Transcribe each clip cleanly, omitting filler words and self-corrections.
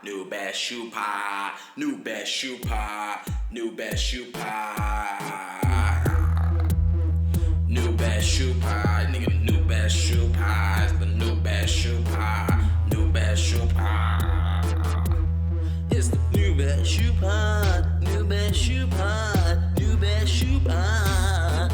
New best shoe pie. New best shoe pie. New best shoe pie. New best shoe pie. Nigga, new best shoe pie. It's the new best shoe pie. New best shoe pie. It's the new best shoe pie. New best shoe pie. New best shoe pie.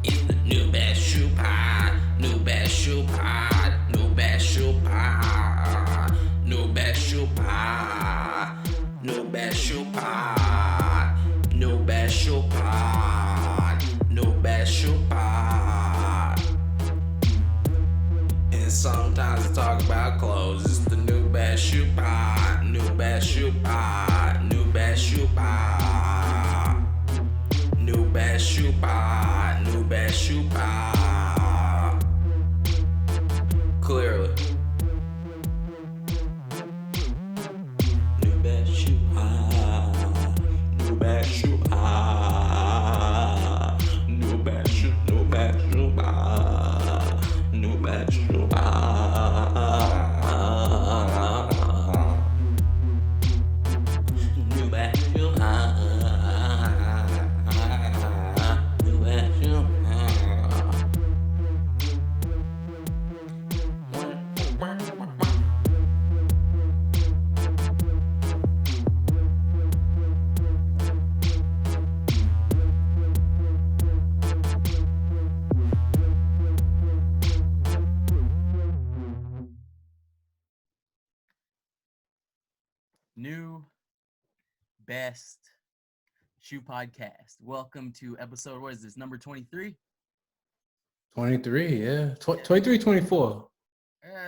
It's the new best shoe pie. New best shoe pie. New best shoe pie. New best shoe pie. New best shoe pie. New best shoe pie. New best shoe pie. And sometimes I talk about clothes. It's the new best shoe pie. New best shoe pie. New best shoe pie. New best shoe pie. New best shoe pie. Clearly. New best shoe pie. New best shoe pie. New best shoe pie. New best shoe pie. New best shoe pie. New best shoe pie. New best shoe podcast. Welcome to episode, what is this, number 23? 23, yeah. 23, 24.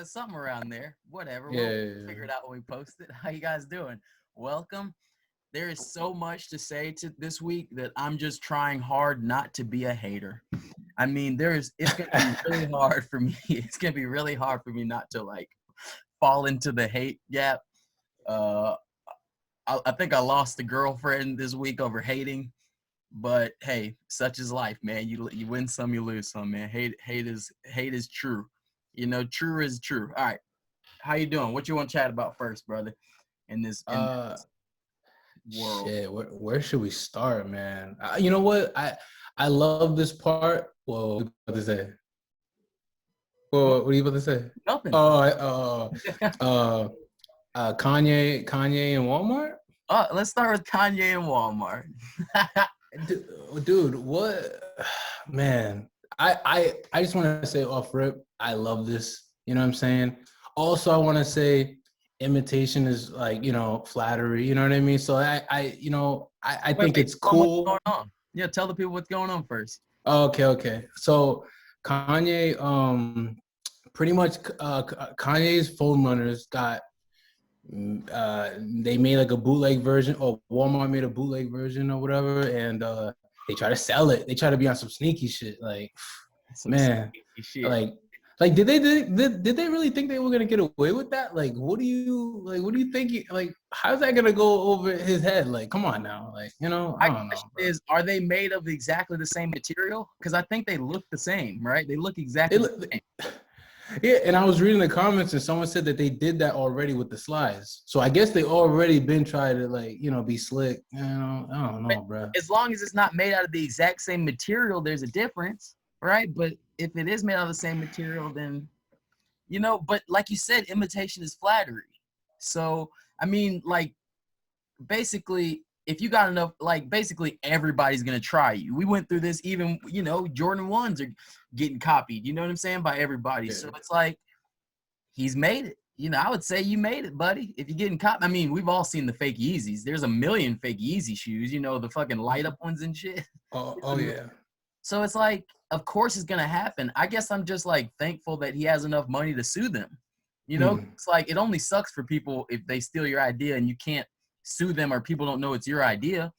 Something around there. Whatever. Yeah, We'll figure it out when we post it. How you guys doing? Welcome. There is so much to say to this week that I'm just trying hard not to be a hater. I mean, it's going to be really hard for me. It's going to be really hard for me not to, fall into the hate gap. I think I lost a girlfriend this week over hating, but hey, such is life, man. You win some, you lose some, man. Hate is true. You know, true is true. All right, how you doing? What you want to chat about first, brother? In this world. Shit, where should we start, man? You know what? I love this part. Whoa, what are you about to say? Whoa, what are you about to say? Nothing. Kanye and Walmart. Let's start with Kanye and Walmart. Dude, what? Man, I just want to say off rip, I love this. You know what I'm saying? Also, I want to say imitation is flattery. You know what I mean? So I think it's cool. What's going on? Yeah, tell the people what's going on first. Okay. So Kanye, pretty much Kanye's phone runners got. They made like a bootleg version, or Walmart made a bootleg version or whatever, and they try to sell it. They try to be on some sneaky shit, did they really think they were gonna get away with that? What do you think? How's that gonna go over his head? Come on now, I don't know. Are they made of exactly the same material? Because I think they look the same, right? They look exactly the same. Yeah, and I was reading the comments, and someone said that they did that already with the slides. So I guess they already been trying to be slick. I don't know, bro. As long as it's not made out of the exact same material, there's a difference, right? But if it is made out of the same material, then But like you said, imitation is flattery. So I mean, basically, if you got enough, basically everybody's gonna try you. We went through this, even Jordan 1s are getting copied, you know what I'm saying, by everybody. Yeah. So it's he's made it. I would say you made it, buddy. If you're getting copied, I mean, we've all seen the fake Yeezys. There's a million fake Yeezy shoes, the fucking light up ones and shit. Oh yeah. So it's of course it's gonna happen. I guess I'm just thankful that he has enough money to sue them. It's it only sucks for people if they steal your idea and you can't sue them, or people don't know it's your idea.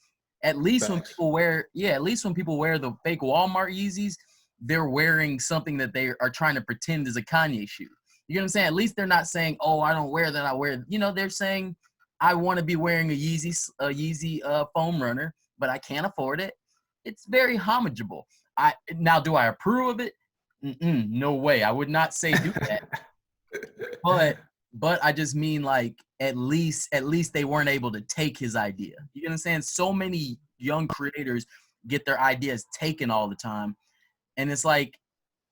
At least when people wear the fake Walmart Yeezys, they're wearing something that they are trying to pretend is a Kanye shoe. You know what I'm saying? At least they're not saying, "Oh, I don't wear that. I wear." They're saying, "I want to be wearing a Yeezy foam runner, but I can't afford it." It's very homageable. Now, do I approve of it? No way. I would not say do that. But but I just mean like at least they weren't able to take his idea. You know what I'm saying? So many young creators get their ideas taken all the time, and it's like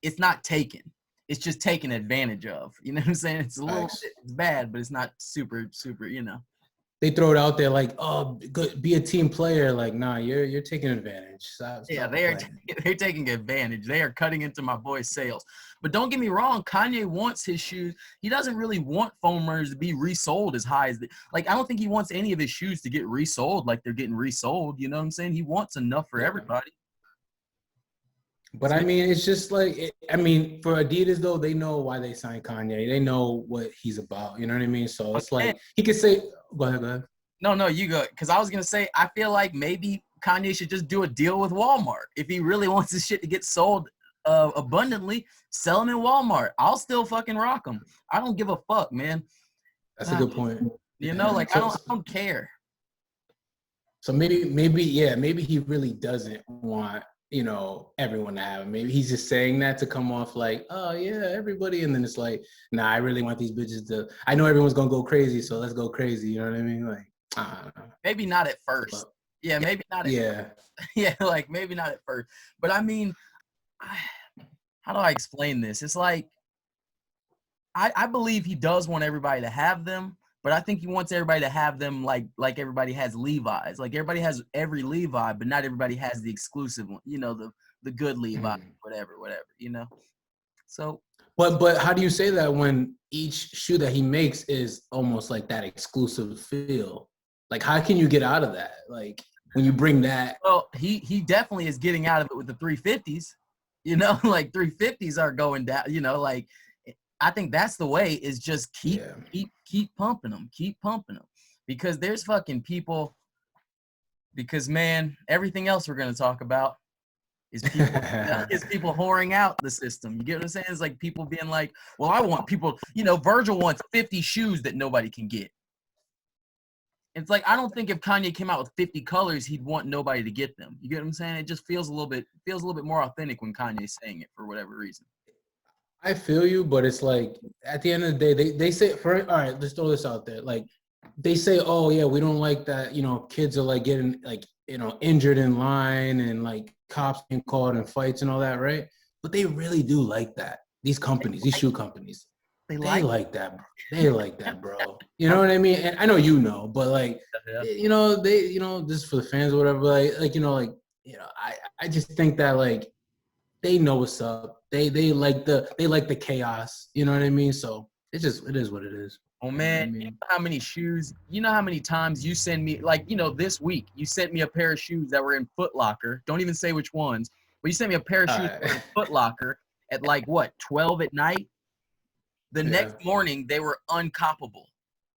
it's not taken. It's just taken advantage of. You know what I'm saying? It's a little Facts. it's bad, but it's not super, They throw it out there like, oh, good, be a team player. Like, nah, you're taking advantage. Stop Yeah, playing. they're taking advantage. They are cutting into my boy's sales. But don't get me wrong, Kanye wants his shoes. He doesn't really want foam runners to be resold as high as like I don't think he wants any of his shoes to get resold like they're getting resold. You know what I'm saying? He wants enough for Yeah. everybody. But I mean, it's just like, I mean, for Adidas though, they know why they signed Kanye. They know what he's about. You know what I mean? So it's like he could say, go ahead. No, you go. Because I was gonna say, I feel like maybe Kanye should just do a deal with Walmart if he really wants his shit to get sold abundantly. Sell them in Walmart. I'll still fucking rock them. I don't give a fuck, man. That's a good point. You know, like I don't care. So maybe he really doesn't want, you know, everyone to have it. Maybe he's just saying that to come off like, oh yeah, everybody, and then it's like, nah, I really want these bitches to. I know everyone's gonna go crazy, so let's go crazy. You know what I mean? Like, I don't know. Maybe not at first. Yeah, maybe not. Yeah, like maybe not at first. But I mean, how do I explain this? It's like I believe he does want everybody to have them, but I think he wants everybody to have them like everybody has Levi's. Like everybody has every Levi, but not everybody has the exclusive one. You know, the good Levi, whatever. You know. So. But how do you say that when each shoe that he makes is almost like that exclusive feel? Like, how can you get out of that? Like, when you bring that. Well, he definitely is getting out of it with the 350s. You know, like 350s are going down. You know, like I think that's the way. Is just keep pumping them, because there's fucking people. Because man, everything else we're gonna talk about is people whoring out the system. You get what I'm saying? It's like people being like, well, I want people, you know, Virgil wants 50 shoes that nobody can get. It's like, I don't think if Kanye came out with 50 colors, he'd want nobody to get them. You get what I'm saying? It just feels a little bit more authentic when Kanye's saying it for whatever reason. I feel you, but it's like, at the end of the day, they say, all right, let's throw this out there. Like, they say, oh yeah, we don't like that, you know, kids are like getting like, you know, injured in line and like cops being called in fights and all that, right? But they really do like that. These companies, these shoe companies, they like that, bro. They like that, bro. You know what I mean? And I know you know, but like, you know, they, you know, this is for the fans or whatever. Like, you know, I just think that like they know what's up. They like the chaos. You know what I mean? So it is what it is. Oh man, you know how many shoes? You know how many times you send me, like, you know, this week you sent me a pair of shoes that were in Foot Locker. Don't even say which ones, but you sent me a pair of shoes that were in Foot Locker at like what 12 at night. The next morning they were uncoppable,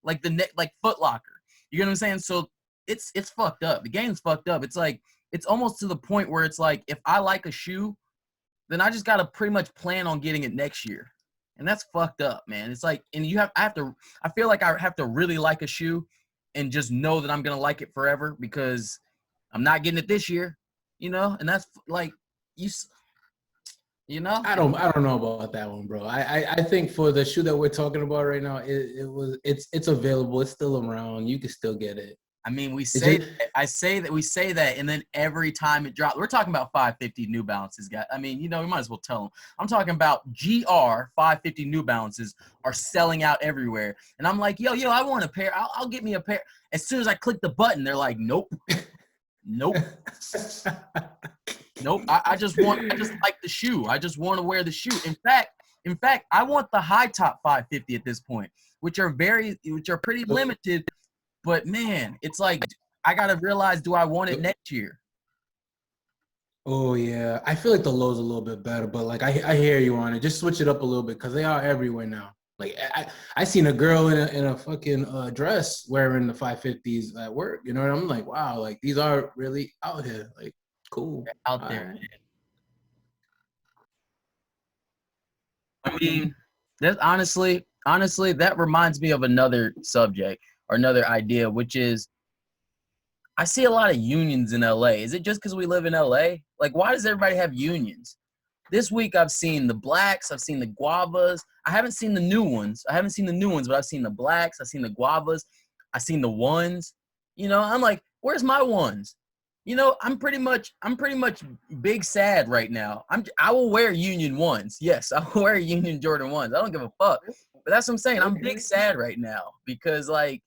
like like Foot Locker. You know what I'm saying? So it's fucked up. The game's fucked up. It's like it's almost to the point where it's like if I like a shoe, then I just gotta pretty much plan on getting it next year. And that's fucked up, man. It's like, and I feel like I have to really like a shoe and just know that I'm going to like it forever because I'm not getting it this year, you know? And that's like, you know? I don't know about that one, bro. I think for the shoe that we're talking about right now, it's available. It's still around. You can still get it. I mean, we say that, and then every time it drops, we're talking about 550 New Balances, guys. I mean, you know, we might as well tell them. I'm talking about GR 550 New Balances are selling out everywhere, and I'm like, yo, I want a pair. I'll get me a pair. As soon as I click the button, they're like, nope. Nope. I just like the shoe. I just want to wear the shoe. In fact, I want the high top 550 at this point, which are pretty limited. But man, it's like I gotta realize, do I want it next year? Oh yeah, I feel like the low's a little bit better, but like I hear you on it. Just switch it up a little bit because they are everywhere now. Like I seen a girl in a fucking dress wearing the 550s at work. You know what I'm like? Wow, like these are really out here. Like cool. They're out there. Right. I mean, that honestly, that reminds me of another subject or another idea, which is I see a lot of unions in LA. Is it just because we live in LA? Like, why does everybody have unions? This week I've seen the blacks, I've seen the guavas. I haven't seen the new ones. But I've seen the blacks, I've seen the guavas, I've seen the ones. You know, I'm like, where's my ones? You know, I'm pretty much big sad right now. I will wear Union ones. Yes, I will wear Union Jordan ones. I don't give a fuck. But that's what I'm saying. I'm big sad right now because like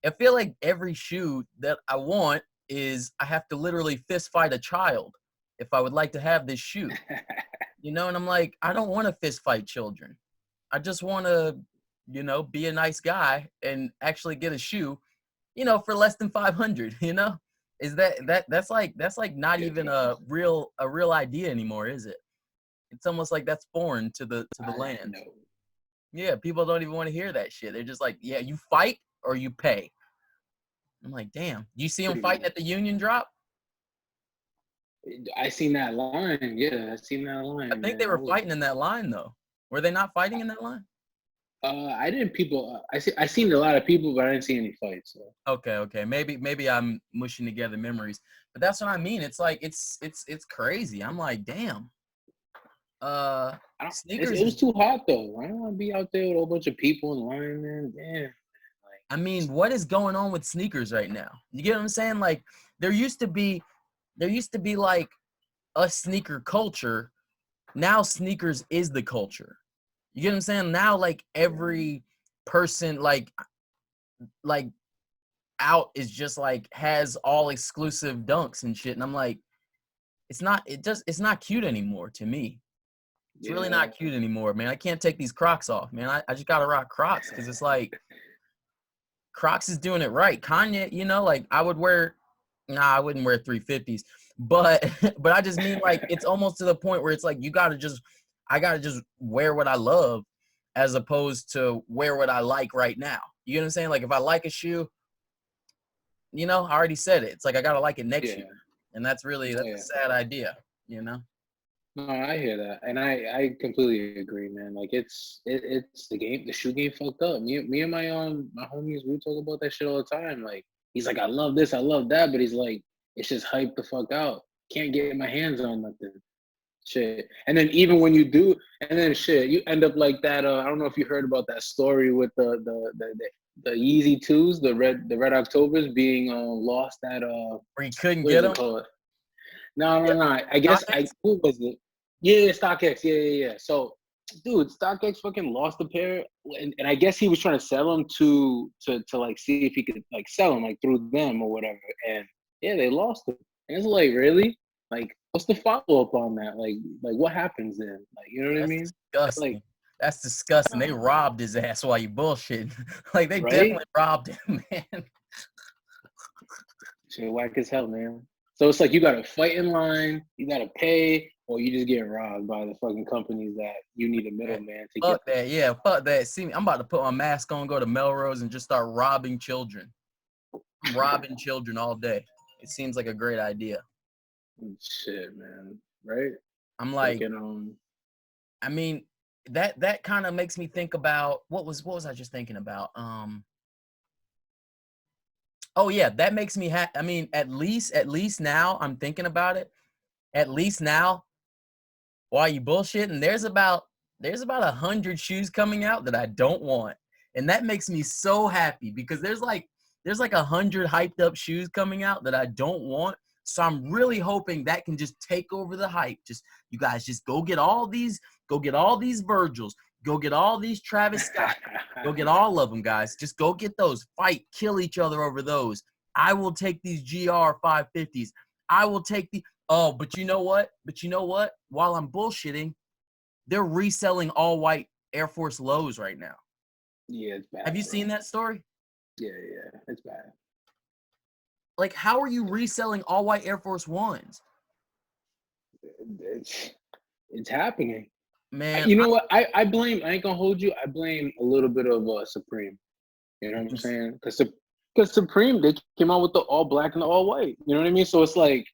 I feel like every shoe that I want is I have to literally fist fight a child if I would like to have this shoe. You know, and I'm like, I don't want to fist fight children. I just want to, you know, be a nice guy and actually get a shoe, you know, for less than 500, you know? Is that's like not even a real idea anymore, is it? It's almost like that's foreign to the land. know. Yeah, people don't even want to hear that shit. They're just like, yeah, you fight or you pay. I'm like, damn. You see them fighting at the Union drop? I seen that line. Yeah, I seen that line. I think they were fighting in that line though. Were they not fighting in that line? I didn't people. I seen a lot of people, but I didn't see any fights. So. Okay. Maybe I'm mushing together memories, but that's what I mean. It's like it's crazy. I'm like, damn. Sneakers. It was too hot though. I don't want to be out there with a whole bunch of people in line, man. Damn. I mean, what is going on with sneakers right now? You get what I'm saying? Like, there used to be like a sneaker culture. Now sneakers is the culture. You get what I'm saying? Now, like every person, like out is just like has all exclusive dunks and shit, and I'm like, it's not cute anymore to me. It's really not cute anymore, man. I can't take these Crocs off, man. I just gotta rock Crocs because it's like Crocs is doing it right. Kanye, you know, like I wouldn't wear 350s, but I just mean like it's almost to the point where it's like I gotta just wear what I love as opposed to wear what I like right now. You know what I'm saying? Like if I like a shoe, you know, I already said it. It's like I gotta like it next year, and that's a sad idea, you know. No, I hear that, and I completely agree, man. Like it's the game, the shoe game fucked up. Me and my homies, we talk about that shit all the time. Like he's like, I love this, I love that, but he's like, it's just hyped the fuck out. Can't get my hands on nothing. Shit. And then even when you do, and then shit, you end up like that. I don't know if you heard about that story with the Yeezy twos, the red Octobers being lost at Where you couldn't get them. No. I guess who was it? Yeah, StockX. Yeah. So, dude, StockX fucking lost a pair, and I guess he was trying to sell them to like see if he could like sell them like through them or whatever. And yeah, they lost them. And it's like, really? Like, what's the follow up on that? Like what happens then? Like, you know what I mean? Disgusting. Like, that's disgusting. They robbed his ass while you bullshitting. Like they right? definitely robbed him, man. Shit, whack as hell, man. So it's like you gotta fight in line, you gotta pay, or you just get robbed by the fucking companies that you need a middleman to fuck get. That, yeah, fuck that. See, I'm about to put my mask on, go to Melrose, and just start robbing children. I'm robbing children all day. It seems like a great idea. Shit, man. Right? I'm like, fucking, I mean, that kind of makes me think about what was I just thinking about? Oh yeah, that makes me I mean, at least now I'm thinking about it. At least now, while you bullshitting, there's about 100 shoes coming out that I don't want, and that makes me so happy because there's like 100 hyped up shoes coming out that I don't want. So I'm really hoping that can just take over the hype. Just you guys just go get all these Virgils, go get all these Travis Scott, go get all of them, guys. Just go get those. Fight, kill each other over those. I will take these GR 550s. I will take the but you know what? While I'm bullshitting, they're reselling all white Air Force Lows right now. Yeah, it's bad. Have you seen that story? Yeah, it's bad. Like, how are you reselling all white Air Force Ones? It's happening. Man, you know what? I ain't gonna hold you. I blame a little bit of Supreme. You know what I'm saying? Because Supreme, they came out with the all black and the all white. You know what I mean? So it's like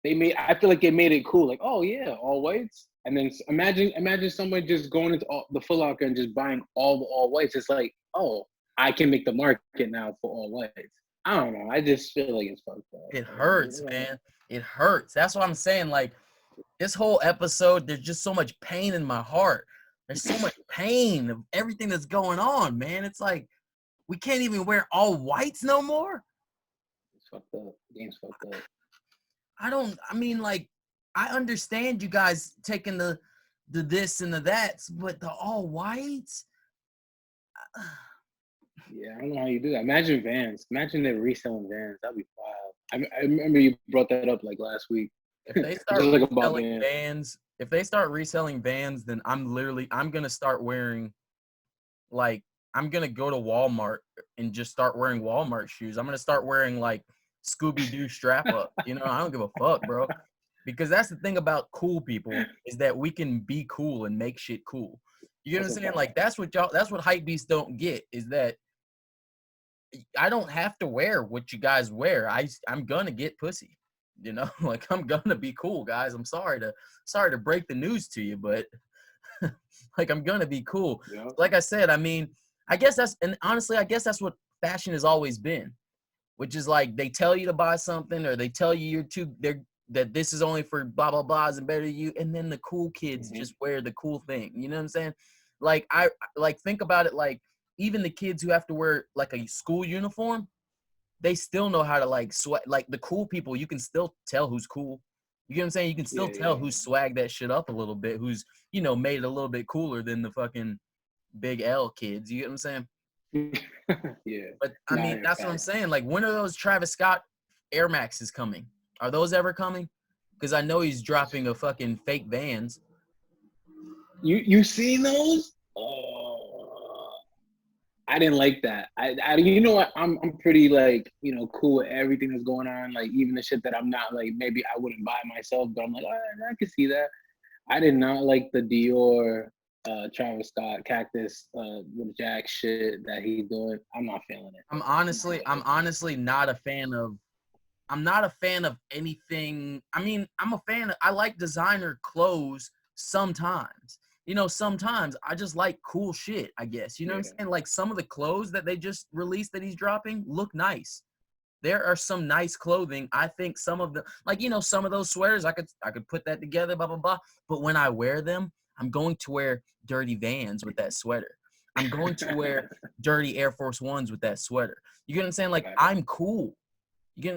I feel like they made it cool. Like, oh yeah, all whites. And then imagine somebody just going into the Foot Locker and just buying all the all whites. It's like, oh, I can make the market now for all whites. I don't know. I just feel like it's fucked up. It hurts, man. It hurts. That's what I'm saying. Like, This whole episode, there's just so much pain in my heart. There's so much pain of everything that's going on, man. It's like we can't even wear all whites no more. It's fucked up. The game's fucked up. I mean, like, I understand you guys taking the this and the that, but the all whites. Yeah, I don't know how you do that. Imagine Vans. Imagine they're reselling Vans. That'd be wild. I remember you brought that up like last week. If they start Just like about reselling Vans, if they start reselling Vans, then I'm gonna start wearing, like, I'm gonna go to Walmart and just start wearing Walmart shoes. I'm gonna start wearing like Scooby-Doo strap up. You know, I don't give a fuck, bro. Because that's the thing about cool people is that we can be cool and make shit cool. You know what I'm saying? Like that's what hype beasts don't get is that I don't have to wear what you guys wear. I'm gonna get pussy. You know, like I'm gonna be cool, guys. I'm sorry to break the news to you, but like I'm gonna be cool. Yeah. Like I said, I mean, I guess that's what fashion has always been, which is like they tell you to buy something or they tell you that this is only for blah blah blahs and better than you, and then the cool kids just wear the cool thing. You know what I'm saying? Like I think about it, like even the kids who have to wear like a school uniform, they still know how to like sweat. Like the cool people, you can still tell who's cool. You get what I'm saying? You can still tell who's swag that shit up a little bit, who's, you know, made it a little bit cooler than the fucking Big L kids. You get what I'm saying? Yeah. But I mean, that's what I'm saying. Like, when are those Travis Scott Air Maxes coming? Are those ever coming? Because I know he's dropping a fucking fake Vans. You seen those? Oh, I didn't like that. I you know what? I'm pretty like, you know, cool with everything that's going on. Like even the shit that I'm not like maybe I wouldn't buy myself, but I'm like, all right, I can see that. I did not like the Dior Travis Scott cactus with Jack shit that he's doing. I'm not feeling it. I'm honestly not a fan of. I'm not a fan of anything. I mean, I like designer clothes sometimes. You know, sometimes I just like cool shit, I guess. You know what I'm saying? Like some of the clothes that they just released that he's dropping look nice. There are some nice clothing. I think some of the, like, you know, some of those sweaters, I could put that together, blah, blah, blah. But when I wear them, I'm going to wear dirty Vans with that sweater. I'm going to wear dirty Air Force Ones with that sweater. You get what I'm saying? Like, I'm cool.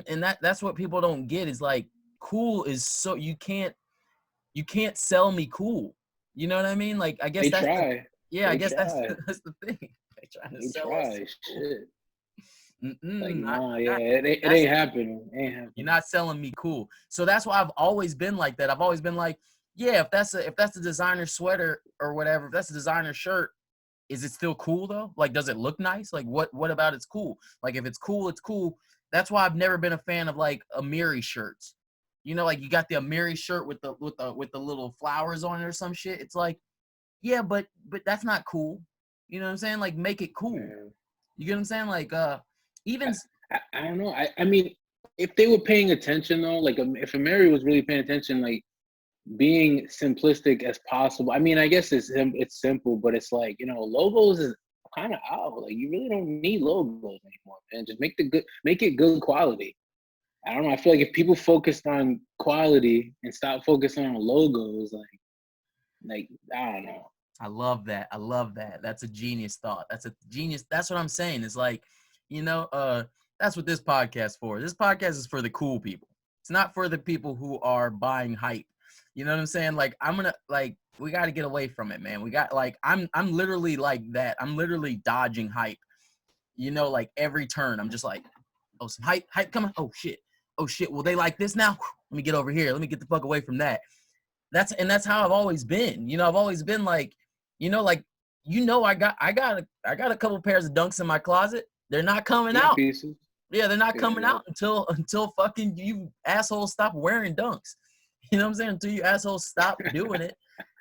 And that's what people don't get is like cool is so you can't sell me cool. You know what I mean? Like I guess they that's try. I guess that's the thing. They trying to sell us shit. Like it it ain't happening. Ain't happening. You're not selling me cool. So that's why I've always been like that. I've always been like, yeah, if that's a designer sweater or whatever, if that's a designer shirt, is it still cool though? Like, does it look nice? Like, what about it's cool? Like, if it's cool, it's cool. That's why I've never been a fan of like Amiri shirts. You know, like you got the Amiri shirt with the little flowers on it or some shit. It's like, yeah, but that's not cool. You know what I'm saying? Like, make it cool. Yeah. You get what I'm saying? Like, even I don't know. I mean, if they were paying attention though, like if Amiri was really paying attention, like being simplistic as possible. I mean, I guess it's simple, but it's like, you know, logos is kind of out. Like you really don't need logos anymore, man. Just make it good quality. I don't know. I feel like if people focused on quality and stopped focusing on logos, like I don't know. I love that. That's a genius thought. That's what I'm saying. It's like, you know, that's what this podcast for. This podcast is for the cool people. It's not for the people who are buying hype. You know what I'm saying? Like we got to get away from it, man. We got I'm literally like that. I'm literally dodging hype. You know, like every turn, I'm just like, oh, some hype coming. Oh shit. Well, they like this now. Let me get over here. Let me get the fuck away from that. That's how I've always been. You know, I've always been like, you know, like, you know, I got a couple pairs of Dunks in my closet. They're not coming out. Pieces. Yeah, they're not coming out until fucking you assholes stop wearing Dunks. You know what I'm saying? Until you assholes stop doing it,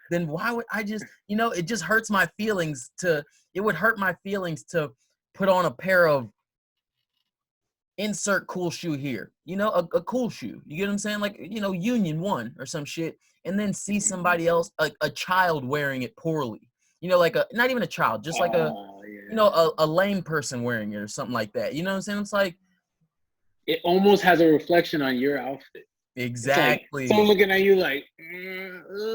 then why would I just, you know, it just hurts my feelings it would hurt my feelings to put on a pair of insert cool shoe here, you know, a cool shoe. You get what I'm saying? Like, you know, Union 1 or some shit, and then see somebody else, a child wearing it poorly. You know, like not even a child, just like you know, a lame person wearing it or something like that. You know what I'm saying? It's like it almost has a reflection on your outfit. Exactly. Someone looking at you like,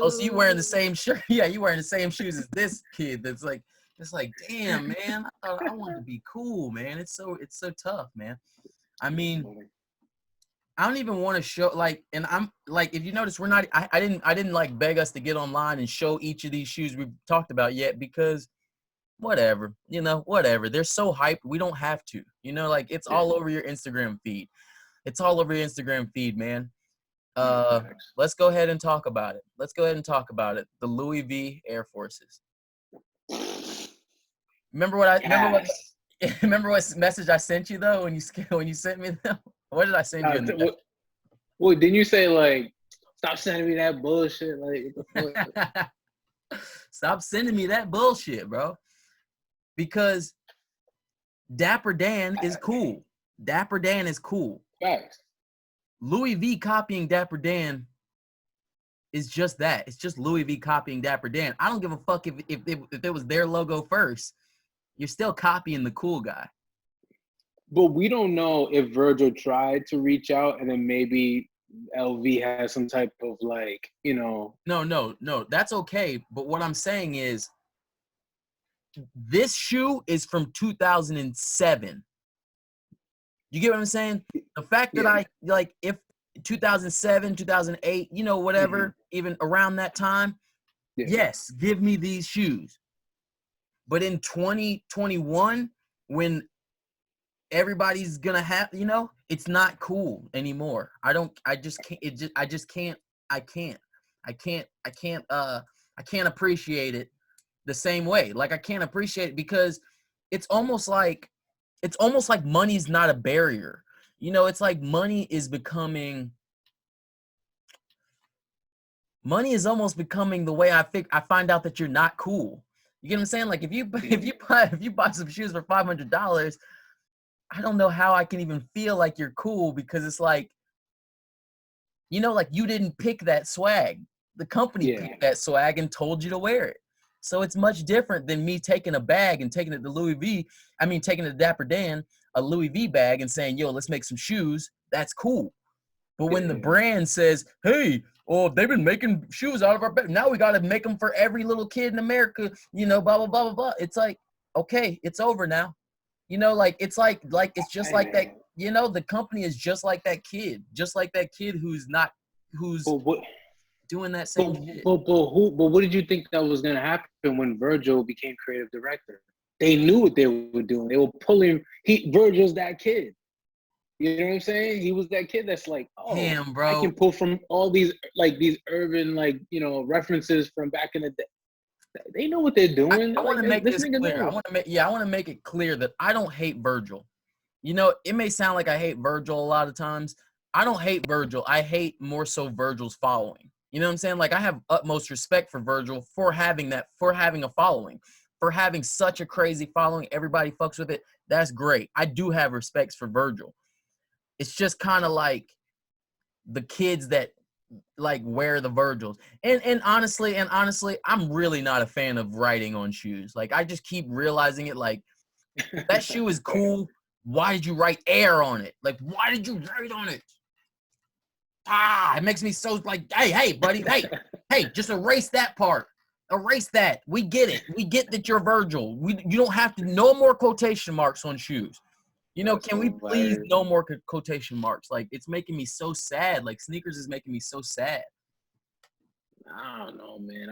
oh, so you wearing the same shirt? Yeah, you wearing the same shoes as this kid. That's like, it's like, damn, man. I thought I wanted to be cool, man. It's so tough, man. I mean, I don't even want to show like, and I'm like, if you notice, we're not. I didn't like beg us to get online and show each of these shoes we've talked about yet because whatever, whatever. They're so hyped. We don't have to, like it's all over your Instagram feed. It's all over your Instagram feed, man. Let's go ahead and talk about it. The Louis V Air Forces. Remember what message I sent you though when you sent me them? What did I send you in the Well, didn't you say like stop sending me that bullshit? Like stop sending me that bullshit, bro. Because Dapper Dan is cool. Facts. Louis V copying Dapper Dan is just that. It's just Louis V copying Dapper Dan. I don't give a fuck if it was their logo first. You're still copying the cool guy. But we don't know if Virgil tried to reach out and then maybe LV has some type of like, No, that's okay. But what I'm saying is this shoe is from 2007. You get what I'm saying? The fact that I like if 2007, 2008, whatever, even around that time, yes, give me these shoes. But in 2021, when everybody's gonna have, it's not cool anymore. I can't appreciate it the same way. Like I can't appreciate it because it's almost like money's not a barrier. It's like money is almost becoming the way I find out that you're not cool. You get what I'm saying? Like if you buy some shoes for $500, I don't know how I can even feel like you're cool because it's like, like you didn't pick that swag. The company picked that swag and told you to wear it. So it's much different than me taking a bag and taking it to taking it to Dapper Dan, a Louis V bag and saying, yo, let's make some shoes. That's cool. But when the brand says, hey, they've been making shoes out of our bag. Now we got to make them for every little kid in America, blah, blah, blah, blah, blah. It's like, okay, it's over now. It's like it's just like that. The company is just like that kid who's doing that same shit. But what did you think that was gonna happen when Virgil became creative director? They knew what they were doing. They were pulling. Virgil's that kid. You know what I'm saying? He was that kid that's like, damn, bro. I can pull from all these urban references from back in the day. They know what they're doing. I want to make this clear. I want to make it clear that I don't hate Virgil. It may sound like I hate Virgil a lot of times. I don't hate Virgil. I hate more so Virgil's following. You know what I'm saying? Like I have utmost respect for Virgil for having a following, for having such a crazy following. Everybody fucks with it. That's great. I do have respects for Virgil. It's just kind of like the kids that like wear the Virgils. And honestly, I'm really not a fan of writing on shoes. Like I just keep realizing it. Like that shoe is cool. Why did you write air on it? Like why did you write on it? It makes me so like, hey, buddy, hey, just erase that part. Erase that. We get it. We get that you're Virgil. You don't have to. No more quotation marks on shoes. Can we please no more quotation marks? Like it's making me so sad. Like sneakers is making me so sad. I don't know, man.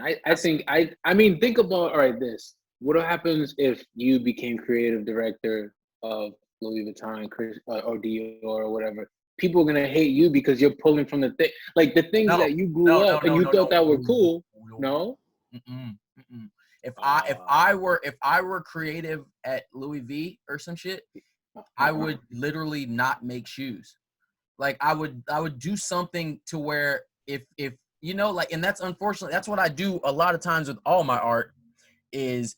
I mean, think about this. What happens if you became creative director of Louis Vuitton or Dior or whatever? People are gonna hate you because you're pulling from the thing, like the things that you grew up and you thought that were cool. No. If I were creative at Louis V or some shit, I would literally not make shoes. Like I would do something to where if and that's unfortunately that's what I do a lot of times with all my art is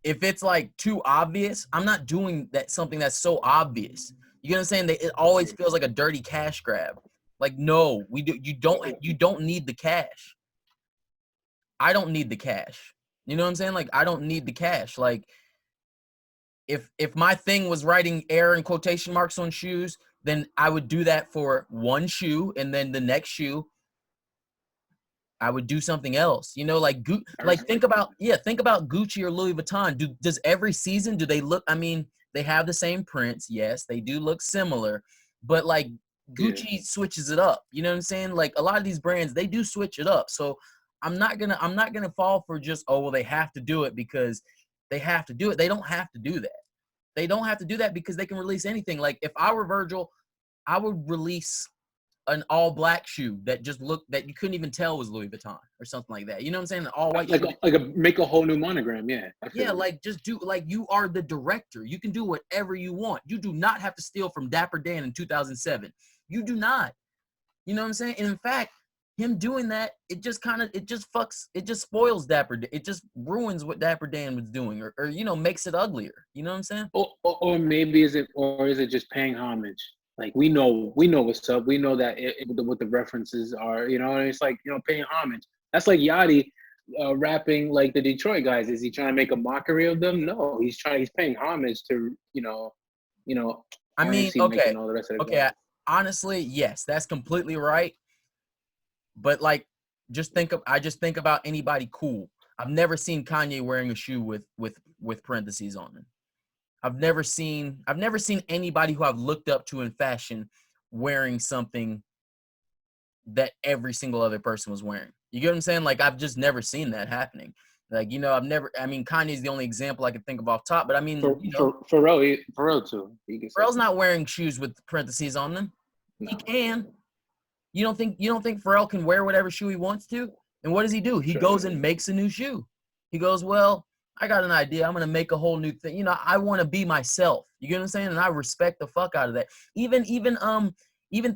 if it's like too obvious, I'm not doing something that's so obvious. You know what I'm saying? It always feels like a dirty cash grab. Like no, you don't need the cash. I don't need the cash. You know what I'm saying? Like I don't need the cash. Like if my thing was writing air and quotation marks on shoes, then I would do that for one shoe, and then the next shoe I would do something else. You know, like think about Gucci or Louis Vuitton. Does every season do they look? I mean, they have the same prints. Yes, they do look similar, but like Gucci switches it up. You know what I'm saying? Like a lot of these brands, they do switch it up. So I'm not gonna fall for just, oh well, they have to do it because they have to do it. They don't have to do that. They don't have to do that because they can release anything. Like if I were Virgil, I would release an all black shoe that just looked, that you couldn't even tell was Louis Vuitton or something like that. You know what I'm saying? An all white shoe. Make a whole new monogram. Yeah. Yeah, like just do, like, you are the director. You can do whatever you want. You do not have to steal from Dapper Dan in 2007. You do not. You know what I'm saying? And in fact, him doing that, it just spoils Dapper Dan. It just ruins what Dapper Dan was doing, or you know, makes it uglier. You know what I'm saying? Or maybe is it just paying homage? Like we know what's up. We know that what the references are. You know, and it's like, you know, paying homage. That's like Yachty rapping like the Detroit guys. Is he trying to make a mockery of them? No, he's paying homage to I mean, RNC okay, and all the rest of the okay. guys. Honestly, yes, that's completely right. But like, I just think about anybody cool. I've never seen Kanye wearing a shoe with parentheses on it. I've never seen anybody who I've looked up to in fashion wearing something that every single other person was wearing. You get what I'm saying? Like, I've just never seen that happening. Like, you know, I mean, Kanye's the only example I can think of off top, but I mean, Pharrell too. Pharrell's not wearing shoes with parentheses on them. No. He can. You don't think Pharrell can wear whatever shoe he wants to? And what does he do? He goes and makes a new shoe. He goes, well, I got an idea. I'm going to make a whole new thing. You know, I want to be myself. You get what I'm saying? And I respect the fuck out of that. Even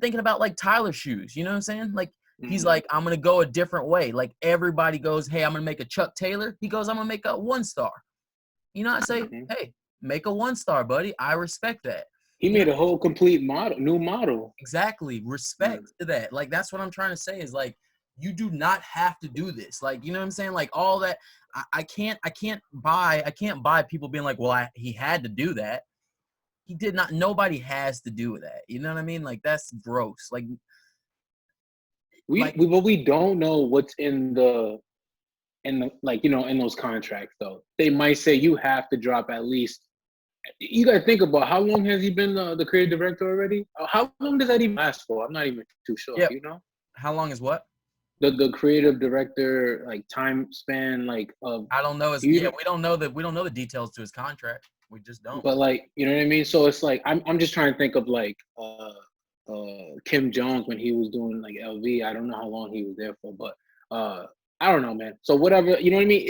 thinking about like Tyler shoes, you know what I'm saying? Like, he's like, I'm going to go a different way. Like, everybody goes, hey, I'm going to make a Chuck Taylor. He goes, I'm going to make a 1-star. You know, I say, hey, make a 1-star, buddy. I respect that. He made a whole complete new model. Exactly. Respect to that. Like, that's what I'm trying to say is, like, you do not have to do this. Like, you know what I'm saying? Like, all that. I can't buy people being like, well, he had to do that. He did not. Nobody has to do that. You know what I mean? Like, that's gross. Like, we don't know what's in the like, you know, in those contracts though. They might say you have to drop at least. You got to think about how long has he been the creative director already? How long does that even last for? I'm not even too sure. Yep. You know, how long is what? The creative director, like, time span, like, I don't know. We don't know the details to his contract. We just don't. But like, you know what I mean? So it's like I'm just trying to think of like Kim Jones when he was doing like LV. I don't know how long he was there for, but I don't know, man. So whatever, you know what I mean?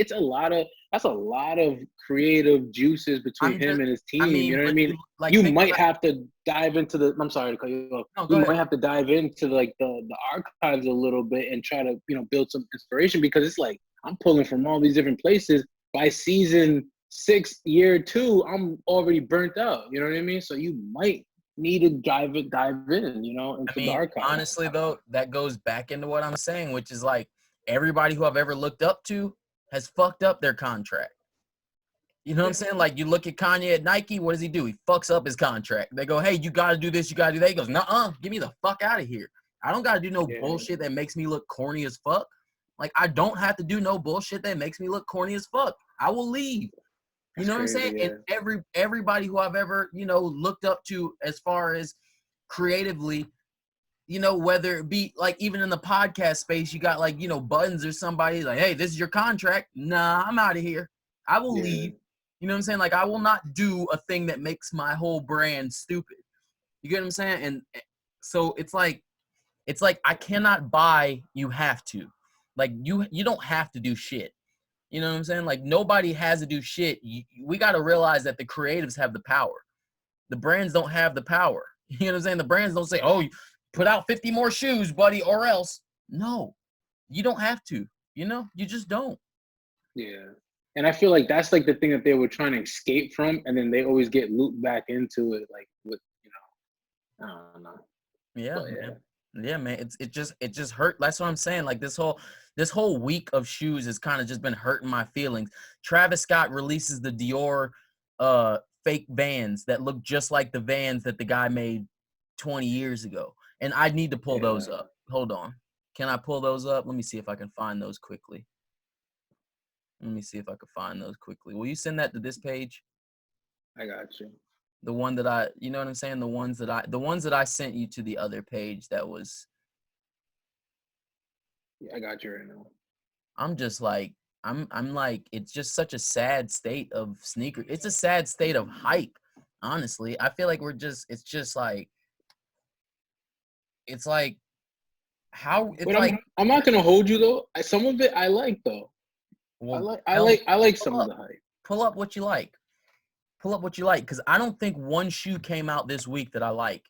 That's a lot of creative juices between him and his team. You know what I mean? You might have to dive into the. I'm sorry to cut you off. No, you might have to dive into like the archives a little bit and try to, you know, build some inspiration, because it's like I'm pulling from all these different places. By season 6, year 2, I'm already burnt out. You know what I mean? So you might need to dive in, you know, into the archives. Honestly, though, that goes back into what I'm saying, which is like, everybody who I've ever looked up to has fucked up their contract. You know what I'm saying? Like, you look at Kanye at Nike, what does he do? He fucks up his contract. They go, hey, you got to do this, you got to do that. He goes, nuh-uh, get me the fuck out of here. I don't got to do no bullshit that makes me look corny as fuck. Like, I don't have to do no bullshit that makes me look corny as fuck. I will leave. You know what I'm saying? Yeah. And everybody who I've ever, you know, looked up to as far as creatively, you know, whether it be like even in the podcast space, you got like, you know, Buttons or somebody like, hey, this is your contract. Nah, I'm out of here. I will leave. You know what I'm saying? Like, I will not do a thing that makes my whole brand stupid. You get what I'm saying? And so it's like I cannot buy, you have to. Like, you don't have to do shit. You know what I'm saying? Like, nobody has to do shit. We got to realize that the creatives have the power. The brands don't have the power. You know what I'm saying? The brands don't say, oh, put out 50 more shoes, buddy, or else. No, you don't have to. You know, you just don't. Yeah. And I feel like that's like the thing that they were trying to escape from, and then they always get looped back into it, like with, you know, I don't know. Yeah, man. Yeah, man. It just hurt. That's what I'm saying. Like, this whole week of shoes has kind of just been hurting my feelings. Travis Scott releases the Dior fake Vans that look just like the Vans that the guy made 20 years ago. And I need to pull those Yeah. up. Hold on. Can I pull those up? Let me see if I can find those quickly. Let me see if I can find those quickly. Will you send that to this page? I got you. The one that I, you know what I'm saying? The ones that I sent you to the other page that was, Yeah, I got you right now. I'm just like, I'm like, it's just such a sad state of sneaker. It's a sad state of hype. Honestly, I feel like it's just like, it's like, how, it's But like, I'm not gonna hold you though. Some of it I like though. well, I like some pull of up, the hype. pull up what you like. Pull up what you like. Cause I don't think one shoe came out this week that I like.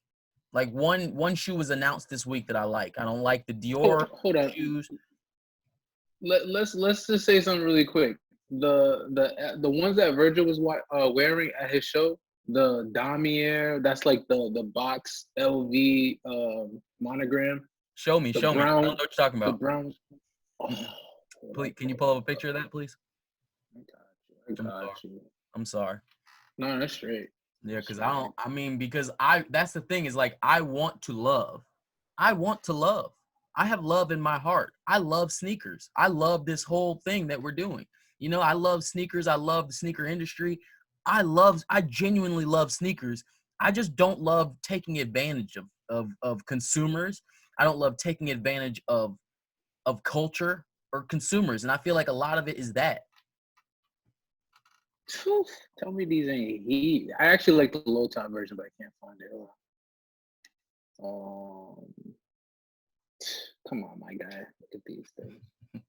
Like one shoe was announced this week that I like. I don't like the Dior Hold on. shoes. Let's just say something really quick. The ones that Virgil was wearing at his show, the Damier, that's like the box LV monogram. Show me. The I don't know brown, what you're talking the about. brown. Oh, Please, can you pull up a picture of that, please? I got you. I'm sorry. No, that's straight. Yeah, That's because straight. because that's the thing is like, I want to love. I want to love. I have love in my heart. I love sneakers. I love this whole thing that we're doing. You know, I love sneakers. I love the sneaker industry. I genuinely love sneakers. I just don't love taking advantage of consumers. I don't love taking advantage of culture or consumers. And I feel like a lot of it is that. Phew, tell me these ain't heat. I actually like the low top version, but I can't find it. Come on, my guy. Look at these things.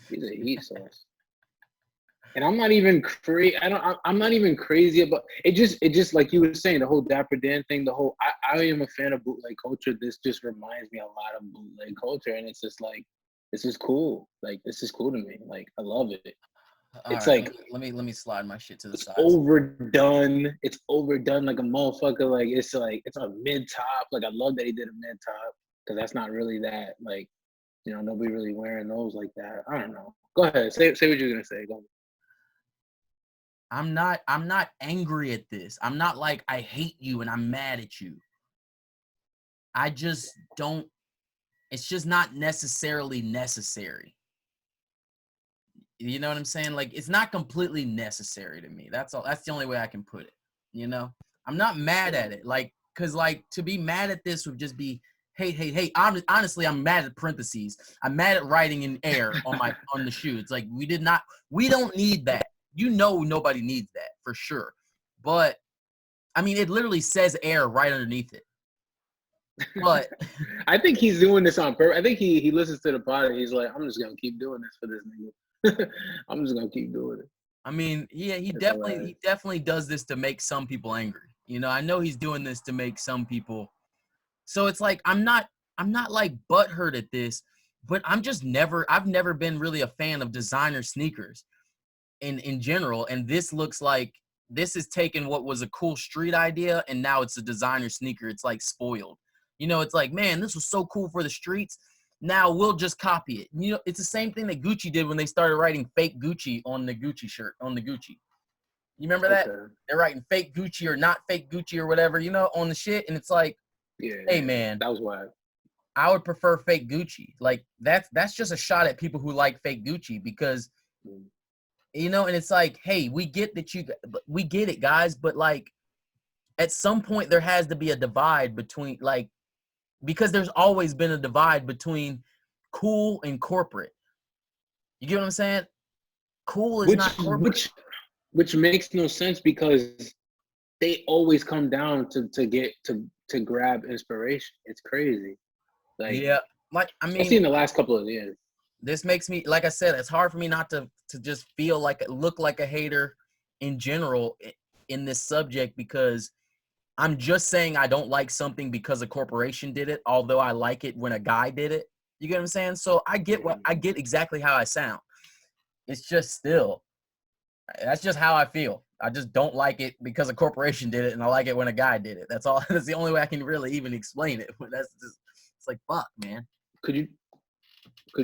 These are heat sauce. And I'm not even crazy. I'm not even crazy about it. Just like you were saying, the whole Dapper Dan thing. The whole. I am a fan of bootleg culture. This just reminds me a lot of bootleg culture, and it's just like, this is cool. Like this is cool to me. Like I love it. All It's right, like let me slide my shit to the it's side. overdone. It's overdone like a motherfucker. Like it's a mid top. Like I love that he did a mid top because that's not really that like, nobody really wearing those like that. I don't know. Go ahead. Say what you're gonna say. Go ahead. I'm not angry at this. I'm not like I hate you and I'm mad at you. I just don't, it's just not necessarily necessary. You know what I'm saying? Like it's not completely necessary to me. That's all. That's the only way I can put it. You know? I'm not mad at it. Like, cause like to be mad at this would just be hey. Honestly, I'm mad at parentheses. I'm mad at writing in air on the shoe. It's like we don't need that. You know nobody needs that for sure. But I mean it literally says air right underneath it. But I think he's doing this on purpose. I think he listens to the pod and he's like, I'm just gonna keep doing this for this nigga. I'm just gonna keep doing it. I mean, yeah, he It's hilarious. definitely does this to make some people angry. You know, I know he's doing this to make some people. So it's like I'm not like butthurt at this, but I've never been really a fan of designer sneakers in general. And this looks like this is taking what was a cool street idea and now it's a designer sneaker. It's like spoiled. You know, it's like, man, this was so cool for the streets. Now we'll just copy it. You know, it's the same thing that Gucci did when they started writing fake Gucci on the Gucci shirt, on the Gucci. You remember that? Okay. They're writing fake Gucci or not fake Gucci or whatever, you know, on the shit. And it's like, Yeah. hey, man, That was wild. I would prefer fake Gucci. Like that's just a shot at people who like fake Gucci because, you know, and it's like, hey, we get it, guys, but like at some point there has to be a divide between like, because there's always been a divide between cool and corporate. You get what I'm saying? Cool is not corporate. Which makes no sense because they always come down to grab inspiration. It's crazy. Like Yeah. Like, I especially in mean, the last couple of years. this makes me, like I said, it's hard for me not to just feel like, look like a hater in general in this subject because I'm just saying I don't like something because a corporation did it, although I like it when a guy did it. You get what I'm saying? So I get exactly how I sound. It's just still, that's just how I feel. I just don't like it because a corporation did it, and I like it when a guy did it. That's all. That's the only way I can really even explain it. That's just, it's like, fuck, man. Could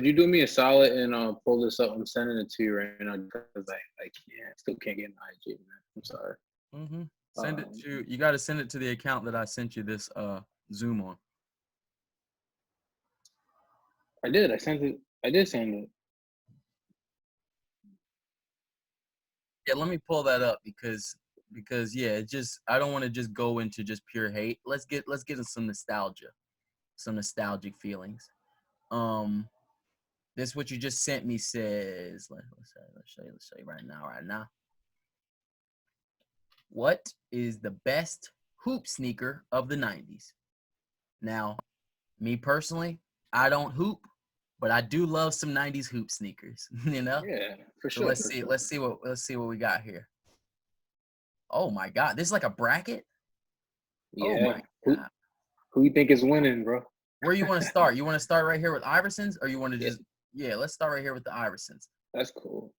you do me a solid and pull this up? I'm sending it to you right now because I still can't get an IG, man. I'm sorry. Send it to, you got to send it to the account that I sent you this Zoom on. I did. I sent it. I did send it. Yeah, let me pull that up because yeah, it just I don't want to just go into just pure hate. Let's get into some nostalgia, some nostalgic feelings. This what you just sent me says. Let's show you right now. What is the best hoop sneaker of the 90s? Now, me personally, I don't hoop, but I do love some 90s hoop sneakers, you know? Yeah, for So sure. let's see what we got here. Oh my god, this is like a bracket? Oh Yeah. my god. Who you think is winning, bro? Where you want to start? You want to start right here with Iversons or you want to just let's start right here with the Iversons. That's cool.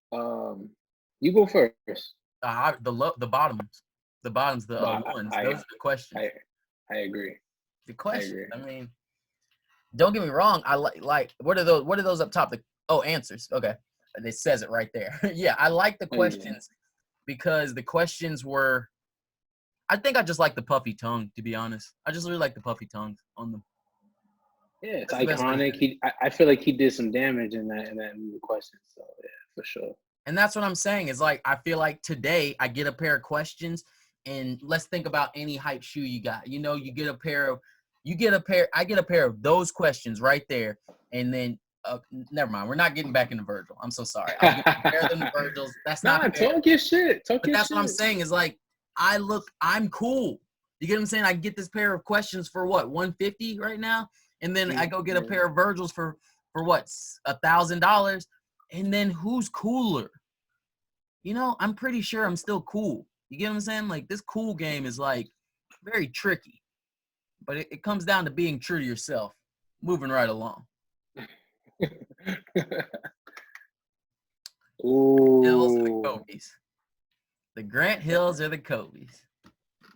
You go first. The bottoms. The bottoms, the ones. Those are the questions. I agree. The question. I mean, don't get me wrong. I like what are those up top? Answers. Okay. It says it right there. Yeah, I like the questions because the questions were I think I just like the puffy tongue, to be honest. I just really like the puffy tongues on them. Yeah, it's iconic. I feel like he did some damage in that movie question. So yeah, for sure. And that's what I'm saying is like I feel like today I get a pair of questions and let's think about any hype shoe you got. You know, I get a pair of those questions right there, and then never mind. We're not getting back into Virgil. I'm so sorry. I'll compare them to Virgil's. That's not fair. Talk your shit. But that's what I'm saying is like I'm cool. You get what I'm saying? I get this pair of questions for what, $150 right now, and then I go get a pair of Virgils for what, $1,000, and then who's cooler? You know, I'm pretty sure I'm still cool. You get what I'm saying? Like this cool game is like very tricky, but it comes down to being true to yourself. Moving right along. Ooh. Hills or the Kobe's? The Grant Hills or the Kobe's?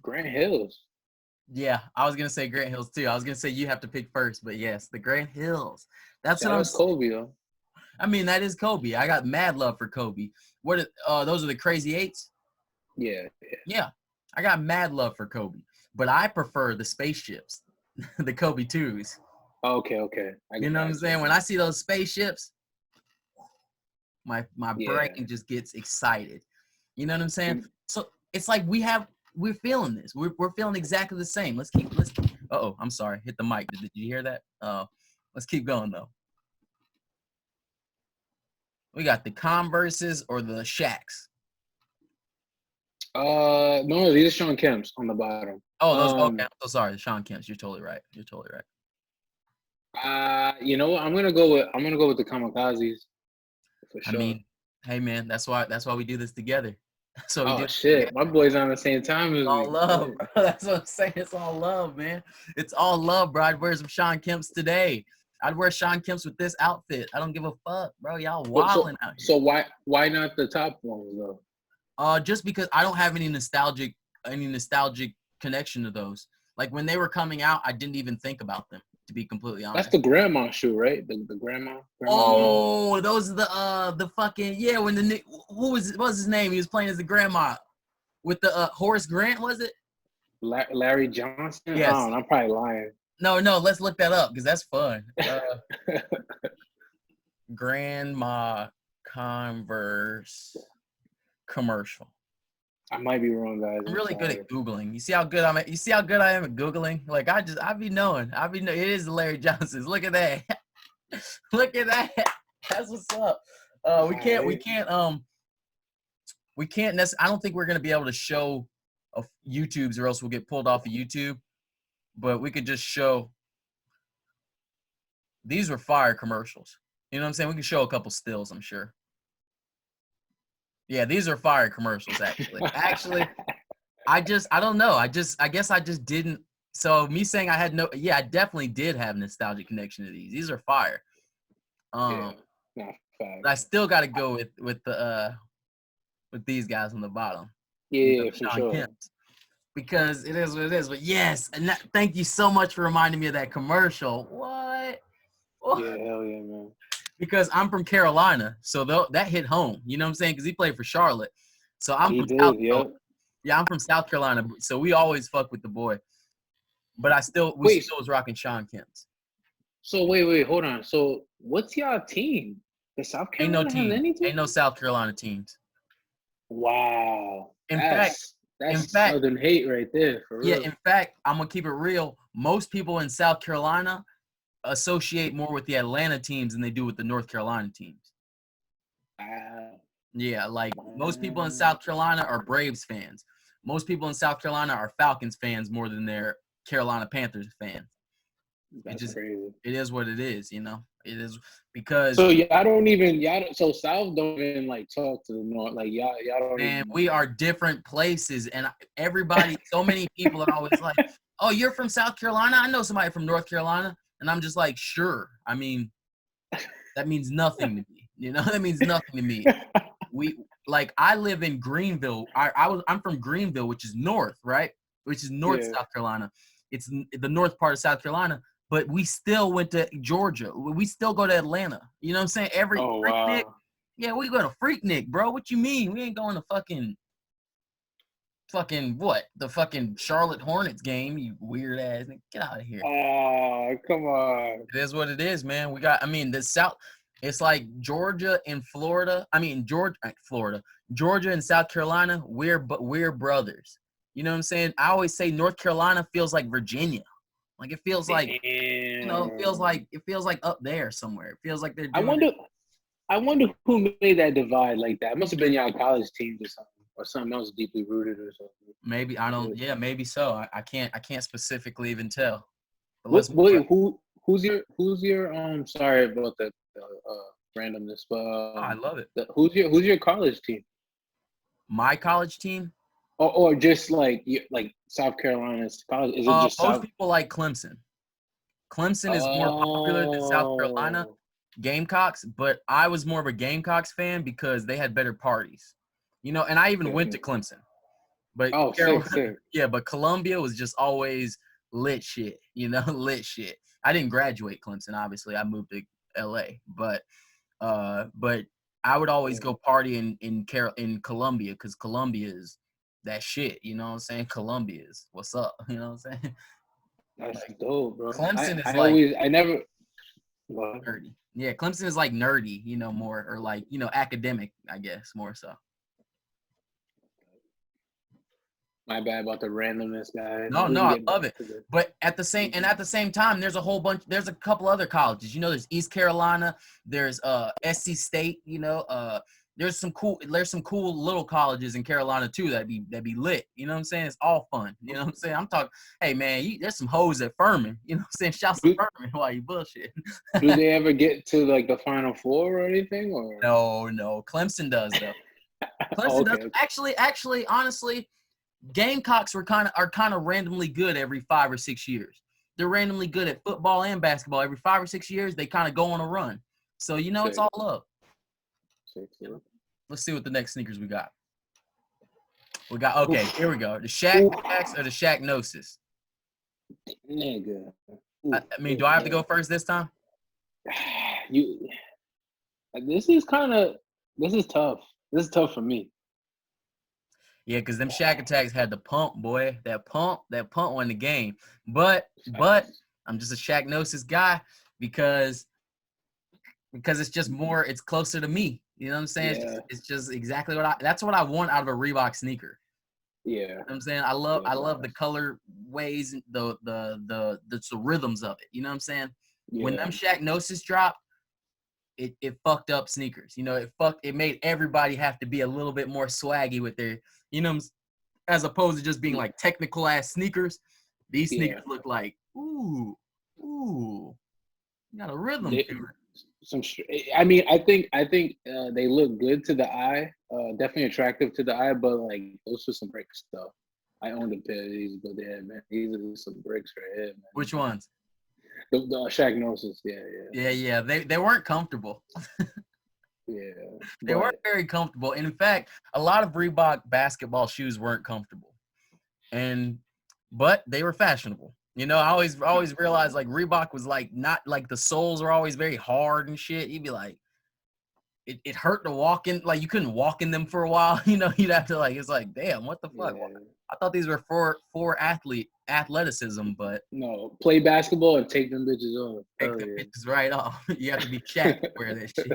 Grant Hills. Yeah, I was gonna say Grant Hills too. I was gonna say you have to pick first, but yes, the Grant Hills. That's Shout what I'm out Kobe though. I mean, that is Kobe. I got mad love for Kobe. Those are the Crazy Eights? Yeah. I got mad love for Kobe. But I prefer the spaceships, the Kobe 2s. Okay. You know what I'm saying? When I see those spaceships, my brain just gets excited. You know what I'm saying? So it's like we're feeling this. We're feeling exactly the same. Let's I'm sorry. Hit the mic. Did you hear that? Let's keep going though. We got the Converses or the Shaqs. No, these are Sean Kemp's on the bottom. Oh, those. Okay, I'm so sorry, Sean Kemp's. You're totally right. You know what? I'm gonna go with the Kamikazes. For sure. I mean, hey man, that's why we do this together. So oh shit, my boys on the same time as me. All love, bro. That's what I'm saying. It's all love, man. It's all love, bro. I'd wear some Sean Kemp's today. I'd wear Sean Kemp's with this outfit. I don't give a fuck, bro. Y'all wilding out here. So why not the top ones though? Just because I don't have any nostalgic connection to those. Like when they were coming out, I didn't even think about them, to be completely honest. That's the grandma shoe, right? The grandma. Oh, those are the fucking when what was his name? He was playing as the grandma with the Horace Grant, was it? Larry Johnson. Yes. I'm probably lying. No, let's look that up because that's fun. Grandma Converse commercial. I might be wrong, guys. I'm really good at Googling. You see how good I am at Googling? Like I be knowing. It is the Larry Johnsons. Look at that. Look at that. That's what's up. We can't I don't think we're gonna be able to show YouTube's or else we'll get pulled off of YouTube. But we could just show these were fire commercials. You know what I'm saying? We can show a couple stills, I'm sure. Yeah, these are fire commercials, actually. I don't know. I guess I just didn't. So me saying I definitely did have nostalgic connection to these. These are fire. But I still got to go with these guys on the bottom. Yeah, for sure. Kemp, because it is what it is. But yes, and thank you so much for reminding me of that commercial. What? Yeah, hell yeah, man. Because I'm from Carolina, so that hit home. You know what I'm saying? Because he played for Charlotte. So I'm from South Carolina, so we always fuck with the boy. But we Wait. still was rocking Sean Kemp's. So wait, hold on. So what's y'all team? Does South Ain't no Carolina have team. any team? Ain't no South Carolina teams. Wow. In That's fact, Southern hate right there, for yeah. real. In fact, I'm gonna keep it real. Most people in South Carolina associate more with the Atlanta teams than they do with the North Carolina teams. Wow. Yeah, like most people in South Carolina are Braves fans. Most people in South Carolina are Falcons fans more than they're Carolina Panthers fans. That's crazy. It is what it is, you know. It is because So so South don't even like talk to the North. Like y'all don't man, even. we are different places, and everybody, so many people are always like, "Oh, you're from South Carolina? I know somebody from North Carolina," and I'm just like, "Sure." I mean, that means nothing to me. You know, that means nothing to me. I live in Greenville. I'm from Greenville, which is north, right? Which is North Yeah. South Carolina. It's the north part of South Carolina, but we still went to Georgia. We still go to Atlanta. You know what I'm saying? Every Oh Freaknik, wow. yeah, we go to Freaknik, bro. What you mean? We ain't going to fucking what? The fucking Charlotte Hornets game, you weird ass. Get out of here. Oh, come on. It is what it is, man. The South, it's like Georgia and Florida. Georgia and South Carolina, we're brothers. You know what I'm saying? I always say North Carolina feels like Virginia. Like it feels like, Damn. it feels like up there somewhere. It feels like they're I doing wonder who made that divide like that. It must have been y'all college teams or something else deeply rooted or something. maybe maybe so. I can't specifically even tell. But Who's your sorry about the randomness, but I love it. who's your college team? My college team? Or just like South Carolina's college? Is it just Most South? people like Clemson. Clemson is more popular than South Carolina Gamecocks, but I was more of a Gamecocks fan because they had better parties. You know, and I even went to Clemson. But sick. yeah, but Columbia was just always lit shit, you know, lit shit. I didn't graduate Clemson, obviously. I moved to LA, but I would always go party in Columbia because Columbia is that shit, you know what I'm saying? Columbia is what's up, you know what I'm saying? That's Like, dope, bro. Clemson is I never. Well, nerdy. Yeah, Clemson is like nerdy, you know, more or like, you know, academic, I guess, more so. my bad about the randomness, guys. No, I love it. But at the same time, there's a couple other colleges. You know, there's East Carolina, there's SC State, you know, there's some cool little colleges in Carolina too that be lit. You know what I'm saying? It's all fun. You know what I'm saying? I'm talking, hey man, there's some hoes at Furman. You know what I'm saying? Shouts to Furman while you bullshit. Do they ever get to like the Final Four or anything? Or No. Clemson does though. Clemson does. Actually, honestly, Gamecocks are kind of randomly good every 5 or 6 years. They're randomly good at football and basketball. Every 5 or 6 years, they kind of go on a run. So, you know, it's all love. Let's see what the next sneakers we got. Okay, here we go. The Shaq Attacks or the Shaq Gnosis? Nigga. I mean, do I have to go first this time? This is tough. This is tough for me. Yeah, because them Shaq Attacks had the pump, boy. That pump won the game. But I'm just a Shaq Gnosis guy because it's just more, it's closer to me. You know what I'm saying? Yeah. It's just exactly that's what I want out of a Reebok sneaker. Yeah. You know what I'm saying? I love the color ways, the rhythms of it. You know what I'm saying? Yeah. When them Shaq Gnosis dropped, it fucked up sneakers. You know, it made everybody have to be a little bit more swaggy with their, you know, as opposed to just being like technical ass sneakers. These sneakers look like, ooh, you got a rhythm to it. I mean, I think they look good to the eye, definitely attractive to the eye, but like those are some bricks stuff. I owned a pair of these, but yeah, man, these are some bricks right here, man. Which ones? The Shaq Gnosis, yeah. They weren't comfortable. They weren't very comfortable. And in fact, a lot of Reebok basketball shoes weren't comfortable, but they were fashionable. You know, I always realized like Reebok was like not like the soles are always very hard and shit. You'd be like, it hurt to walk in, like you couldn't walk in them for a while. You know, you'd have to like, it's like, damn, what the fuck? I thought these were for athleticism, but No, play basketball and take them bitches off. take Hell the yeah. bitches right off. You have to be Shaq to wear that shit.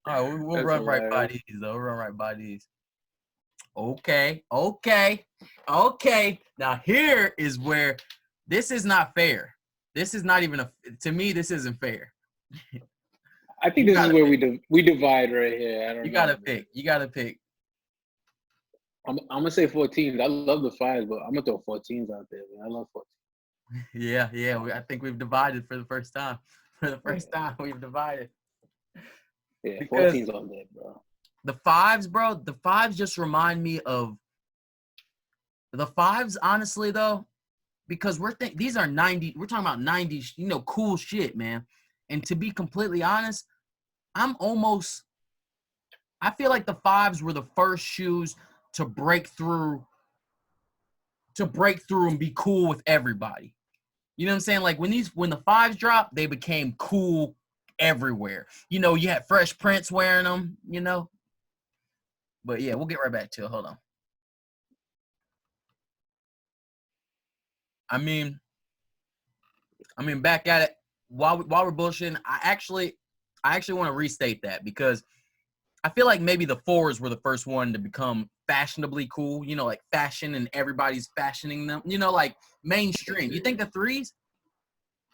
All right, we'll That's run right by hilarious. these though. We'll run right by these. Okay. Now here is where this is not fair. This is not even to me. This isn't fair. I think You this is gotta where pick. we divide right here. I don't You know. gotta Man. pick. You gotta pick. I'm gonna say 14s. I love the fives, but I'm gonna throw 14s out there. Man. I love 14s. Yeah. I think we've divided for the first time. For the first Yeah, time, we've divided yeah, because 14s all day, bro. the fives, bro. The fives just remind me of the fives. Honestly, though, because these are 90. We're talking about 90s. Cool shit, man. And to be completely honest, I feel like the fives were the first shoes to break through and be cool with everybody. You know what I'm saying? Like when the fives dropped, they became cool everywhere. You had Fresh Prince wearing them. But yeah, we'll get right back to it. Hold on. I mean, back at it. While we're bullshitting, I actually want to restate that because I feel like maybe the fours were the first one to become fashionably cool, like fashion and everybody's fashioning them, like mainstream. You think the threes?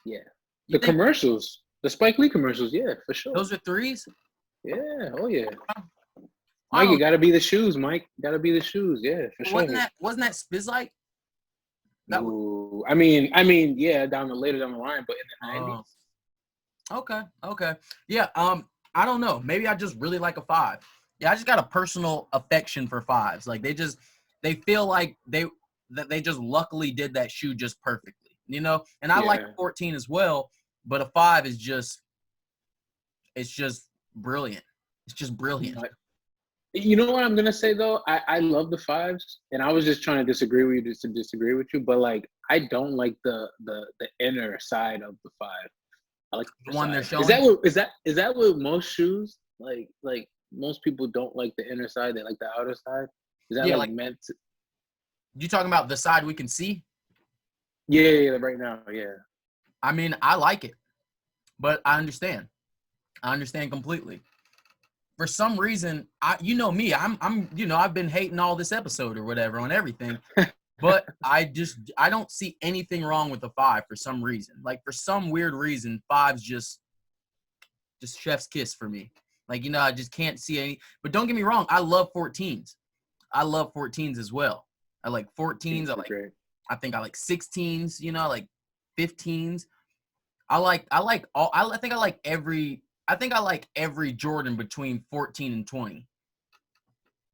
Yeah, You the think commercials, the Spike Lee commercials. Yeah, for sure. those are threes? Yeah, oh yeah. I Mike, it don't gotta be the shoes, Mike. Gotta be the shoes. Yeah, for sure. wasn't that Spizlike? That was Ooh, yeah, later down the line, but in the 90s. okay. Yeah, I don't know. Maybe I just really like a five. Yeah, I just got a personal affection for fives. Like they feel like they just luckily did that shoe just perfectly, And I like Yeah. 14 as well, but a five is just it's just brilliant. It's just brilliant. You know what I'm gonna say though? I love the fives, and I was just trying to disagree with you just to disagree with you, but like I don't like the inner side of the five. I like The the one they're side. showing. Is that what most shoes like most people don't like the inner side, they like the outer side? Is that Yeah, like like meant to, you talking about the side we can see? yeah, right now, yeah. I mean, I like it, but I understand. I understand completely. For some reason, me, I've been hating all this episode or whatever on everything, but I don't see anything wrong with the five for some reason. Like for some weird reason, five's just chef's kiss for me. Like, I just can't see any, but don't get me wrong. I love 14s. I love 14s as well. I like 14s. Great. I think I like 16s, I like 15s. I think I like every Jordan between 14 and 20.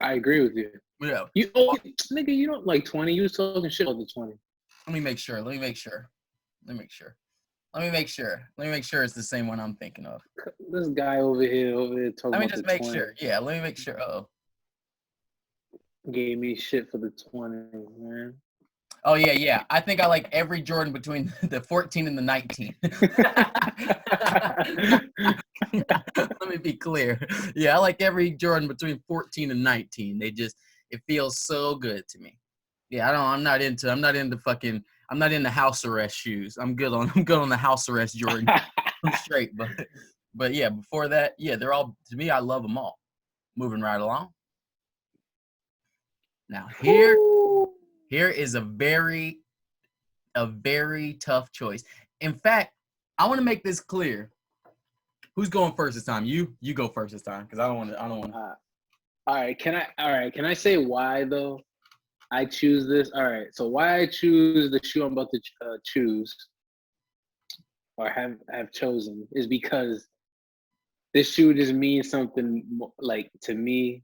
I agree with you. Yeah. Nigga, you don't like 20. You was talking shit about the 20. Let me make sure it's the same one I'm thinking of. This guy over here talking Let me about just the make 20. sure. Yeah, let me make sure. Gave me shit for the 20, man. Oh, yeah. I think I like every Jordan between the 14 and the 19. Let me be clear. Yeah, I like every Jordan between 14 and 19. It feels so good to me. Yeah, I'm not into house arrest shoes. I'm good on the house arrest Jordan. I'm straight, but yeah, before that, yeah, they're all, to me, I love them all. Moving right along. Now here is a very tough choice. In fact, I want to make this clear. Who's going first this time? You go first this time, because I don't want to. All right, can I say why though I choose this? All right, so why I choose the shoe I'm about to choose or have chosen is because this shoe just means something like to me,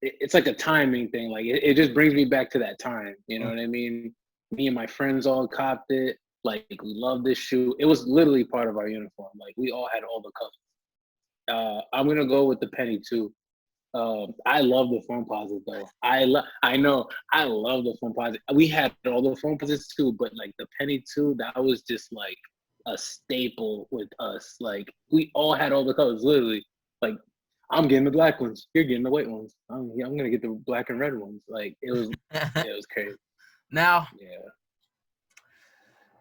it's like a timing thing. Like it just brings me back to that time. You know what I mean? Me and my friends all copped it. Like we love this shoe. It was literally part of our uniform. Like we all had all the colors. I'm gonna go with the penny too. I love the foam posits though. I love the foam posit. We had all the foam posits too, but like the penny too, that was just like a staple with us. Like we all had all the colors, literally. Like I'm getting the black ones. You're getting the white ones. I'm gonna get the black and red ones. Like it was crazy. Now, Yeah.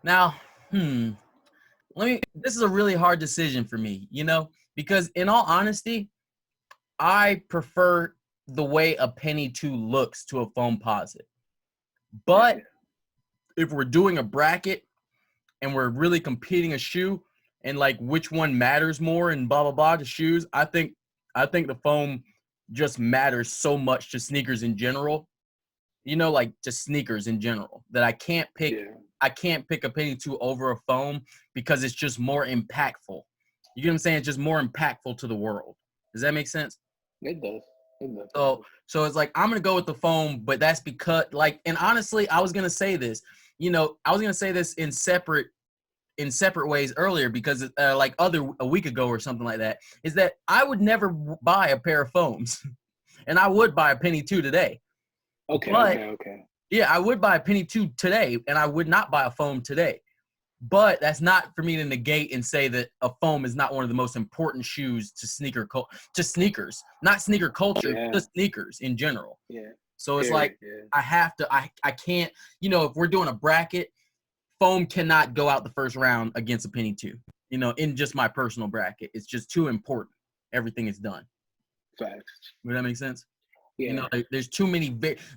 now, this is a really hard decision for me, because in all honesty, I prefer the way a Penny 2 looks to a foam posit. But if we're doing a bracket and we're really competing a shoe and like which one matters more and blah blah blah to shoes, I think the foam just matters so much to sneakers in general. Like to sneakers in general, that I can't pick a Penny 2 over a foam because it's just more impactful. You get what I'm saying? It's just more impactful to the world. Does that make sense? It does. So it's like I'm gonna go with the foam, but that's because and honestly, I was gonna say this. I was gonna say this in separate ways earlier because a week ago or something like that, is that I would never buy a pair of foams, and I would buy a Penny 2 today. Okay. Yeah, I would buy a Penny 2 today, and I would not buy a foam today. But that's not for me to negate and say that a foam is not one of the most important shoes to sneakers, not sneaker culture, just sneakers in general. Yeah. So it's I have to, I can't, if we're doing a bracket, foam cannot go out the first round against a Penny 2. In just my personal bracket, it's just too important. Everything is done. Facts. Does that make sense? Yeah. There's too many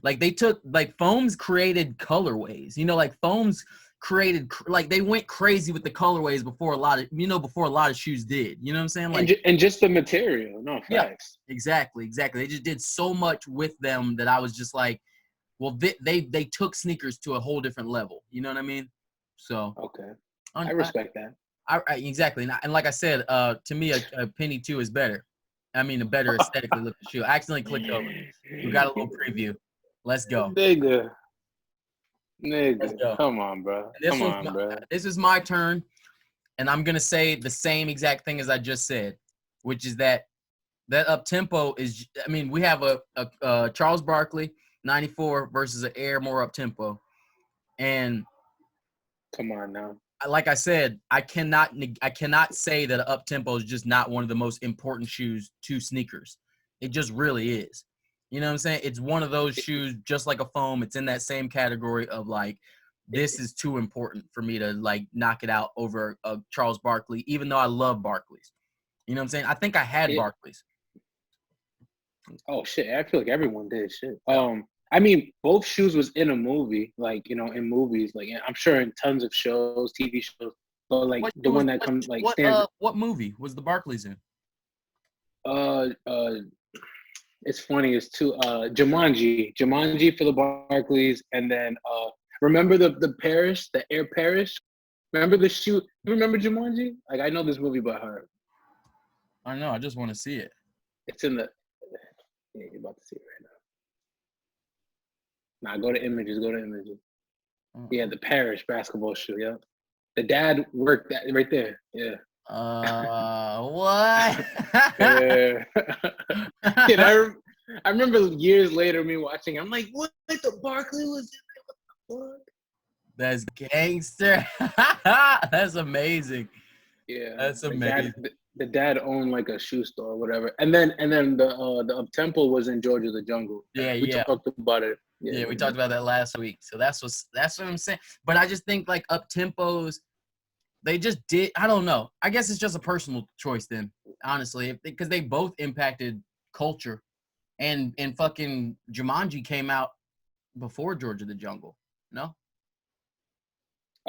they took foams created colorways. Foams created they went crazy with the colorways before a lot of shoes did. You know what I'm saying? And just the material. No, facts. Yeah, exactly. They just did so much with them that I was just like, well, they took sneakers to a whole different level. You know what I mean? So okay, I respect that. Exactly, and like I said, to me, a Penny 2 is better. I mean, a better aesthetically looking shoe. I accidentally clicked over. We got a little preview. Let's go. Nigga. Let's go. Come on, bro. This is my turn, and I'm going to say the same exact thing as I just said, which is that up-tempo is – I mean, we have a Charles Barkley 94 versus an Air more up-tempo. And – come on now. Like I said, I cannot say that up-tempo is just not one of the most important shoes to sneakers. It just really is. You know what I'm saying? It's one of those shoes, just like a foam. It's in that same category of this is too important for me to knock it out over a Charles Barkley, even though I love Barkleys. You know what I'm saying? I think I had Barkleys. Oh shit! I feel like everyone did shit. I mean, both shoes was in a movie, in movies, I'm sure in tons of shows, TV shows, but what movie was the Barkleys in? It's funny, it's two Jumanji for the Barkleys, and then remember the Parish, the Air Parish? Remember the shoe? You remember Jumanji? I know this movie by heart. I know, I just want to see it. It's in the you're about to see it right now. Nah, go to images. Oh. Yeah, the Parish basketball shoe. Yeah, the dad worked that right there. Yeah. What? Yeah. I remember years later me watching. I'm like, what? The Barkley was in there? What the fuck? That's gangster. That's amazing. Yeah, that's amazing. The dad owned a shoe store or whatever, and then the up-tempo was in Georgia the Jungle. Yeah, we talked about it. Yeah, we talked about that last week. So that's what I'm saying. But I just think up-tempos, they just did. I don't know. I guess it's just a personal choice then, honestly, because they both impacted culture, and fucking Jumanji came out before Georgia the Jungle. No.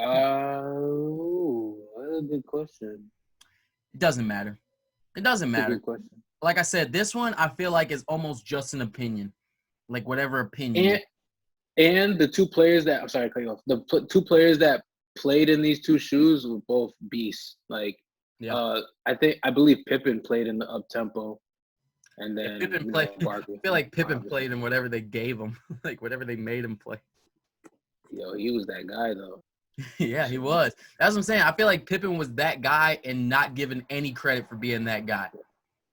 Oh, that's a good question. It doesn't matter. That's a good question. Like I said, this one I feel like is almost just an opinion, whatever opinion. And the two players that the two players that played in these two shoes were both beasts. I believe Pippen played in the up-tempo, and then Pippen played. I feel like Pippen played in whatever they gave him, whatever they made him play. Yo, he was that guy though. Yeah, he was. That's what I'm saying. I feel like Pippen was that guy and not given any credit for being that guy.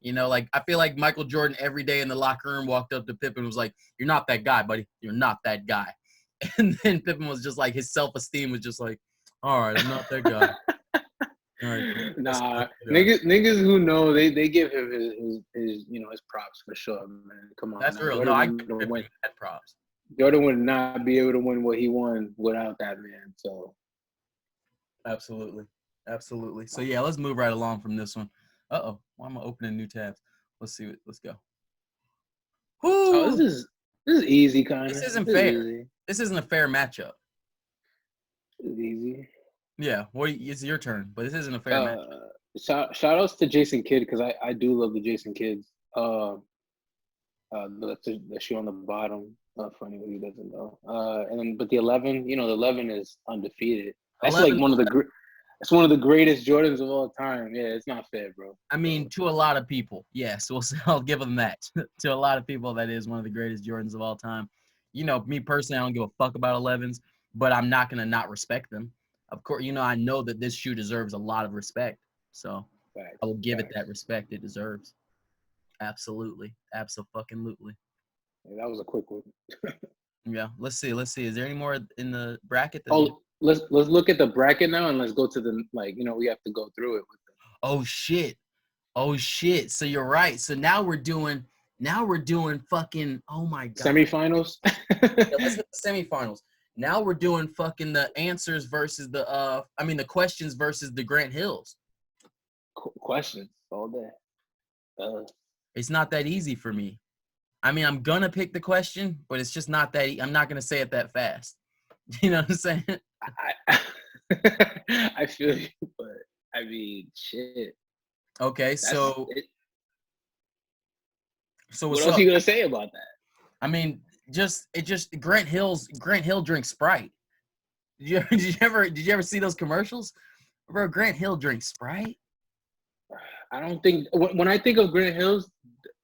I feel like Michael Jordan every day in the locker room walked up to Pippen and was like, "You're not that guy, buddy. You're not that guy." And then Pippen was just his self-esteem was just all right, I'm not that guy. All right, Nah, niggas who know they give him his his props for sure, man. Come on, that's now. real. No, I give him that props. Jordan would not be able to win what he won without that man. So Absolutely. So yeah, let's move right along from this one. Why am I opening new tabs? Let's see. Let's go. oh, Whoo! this is easy, kind of. This isn't fair. This isn't a fair matchup. This is easy. Yeah, it's your turn, but this isn't a fair matchup. Shout outs to Jason Kidd because I do love the Jason Kids. The shoe on the bottom. For anybody who doesn't know. But the 11, the 11 is undefeated. That's 11, like it's one of the greatest Jordans of all time. Yeah, it's not fair, bro. I mean, to a lot of people, yes, I'll give them that. To a lot of people, that is one of the greatest Jordans of all time. Me personally, I don't give a fuck about 11s, but I'm not gonna not respect them. Of course, I know that this shoe deserves a lot of respect, so I will give it that respect it deserves. Absolutely, absolutely. Yeah, that was a quick one. Yeah, let's see. Is there any more in the bracket? Let's look at the bracket now and let's go to the we have to go through it with them. Oh shit. So you're right. So now we're doing fucking, oh my god. Semifinals. Yeah, let's hit the semifinals. Now we're doing fucking the answers versus the questions versus the Grant Hills. Questions all day. It's not that easy for me. I mean, I'm gonna pick the question, but it's just not that. I'm not gonna say it that fast. You know what I'm saying? I feel you, but I mean, shit. Okay, so what else are you gonna say about that? I mean, Grant Hill drinks Sprite. Did you ever see those commercials? Bro, Grant Hill drinks Sprite. I don't think when I think of Grant Hills,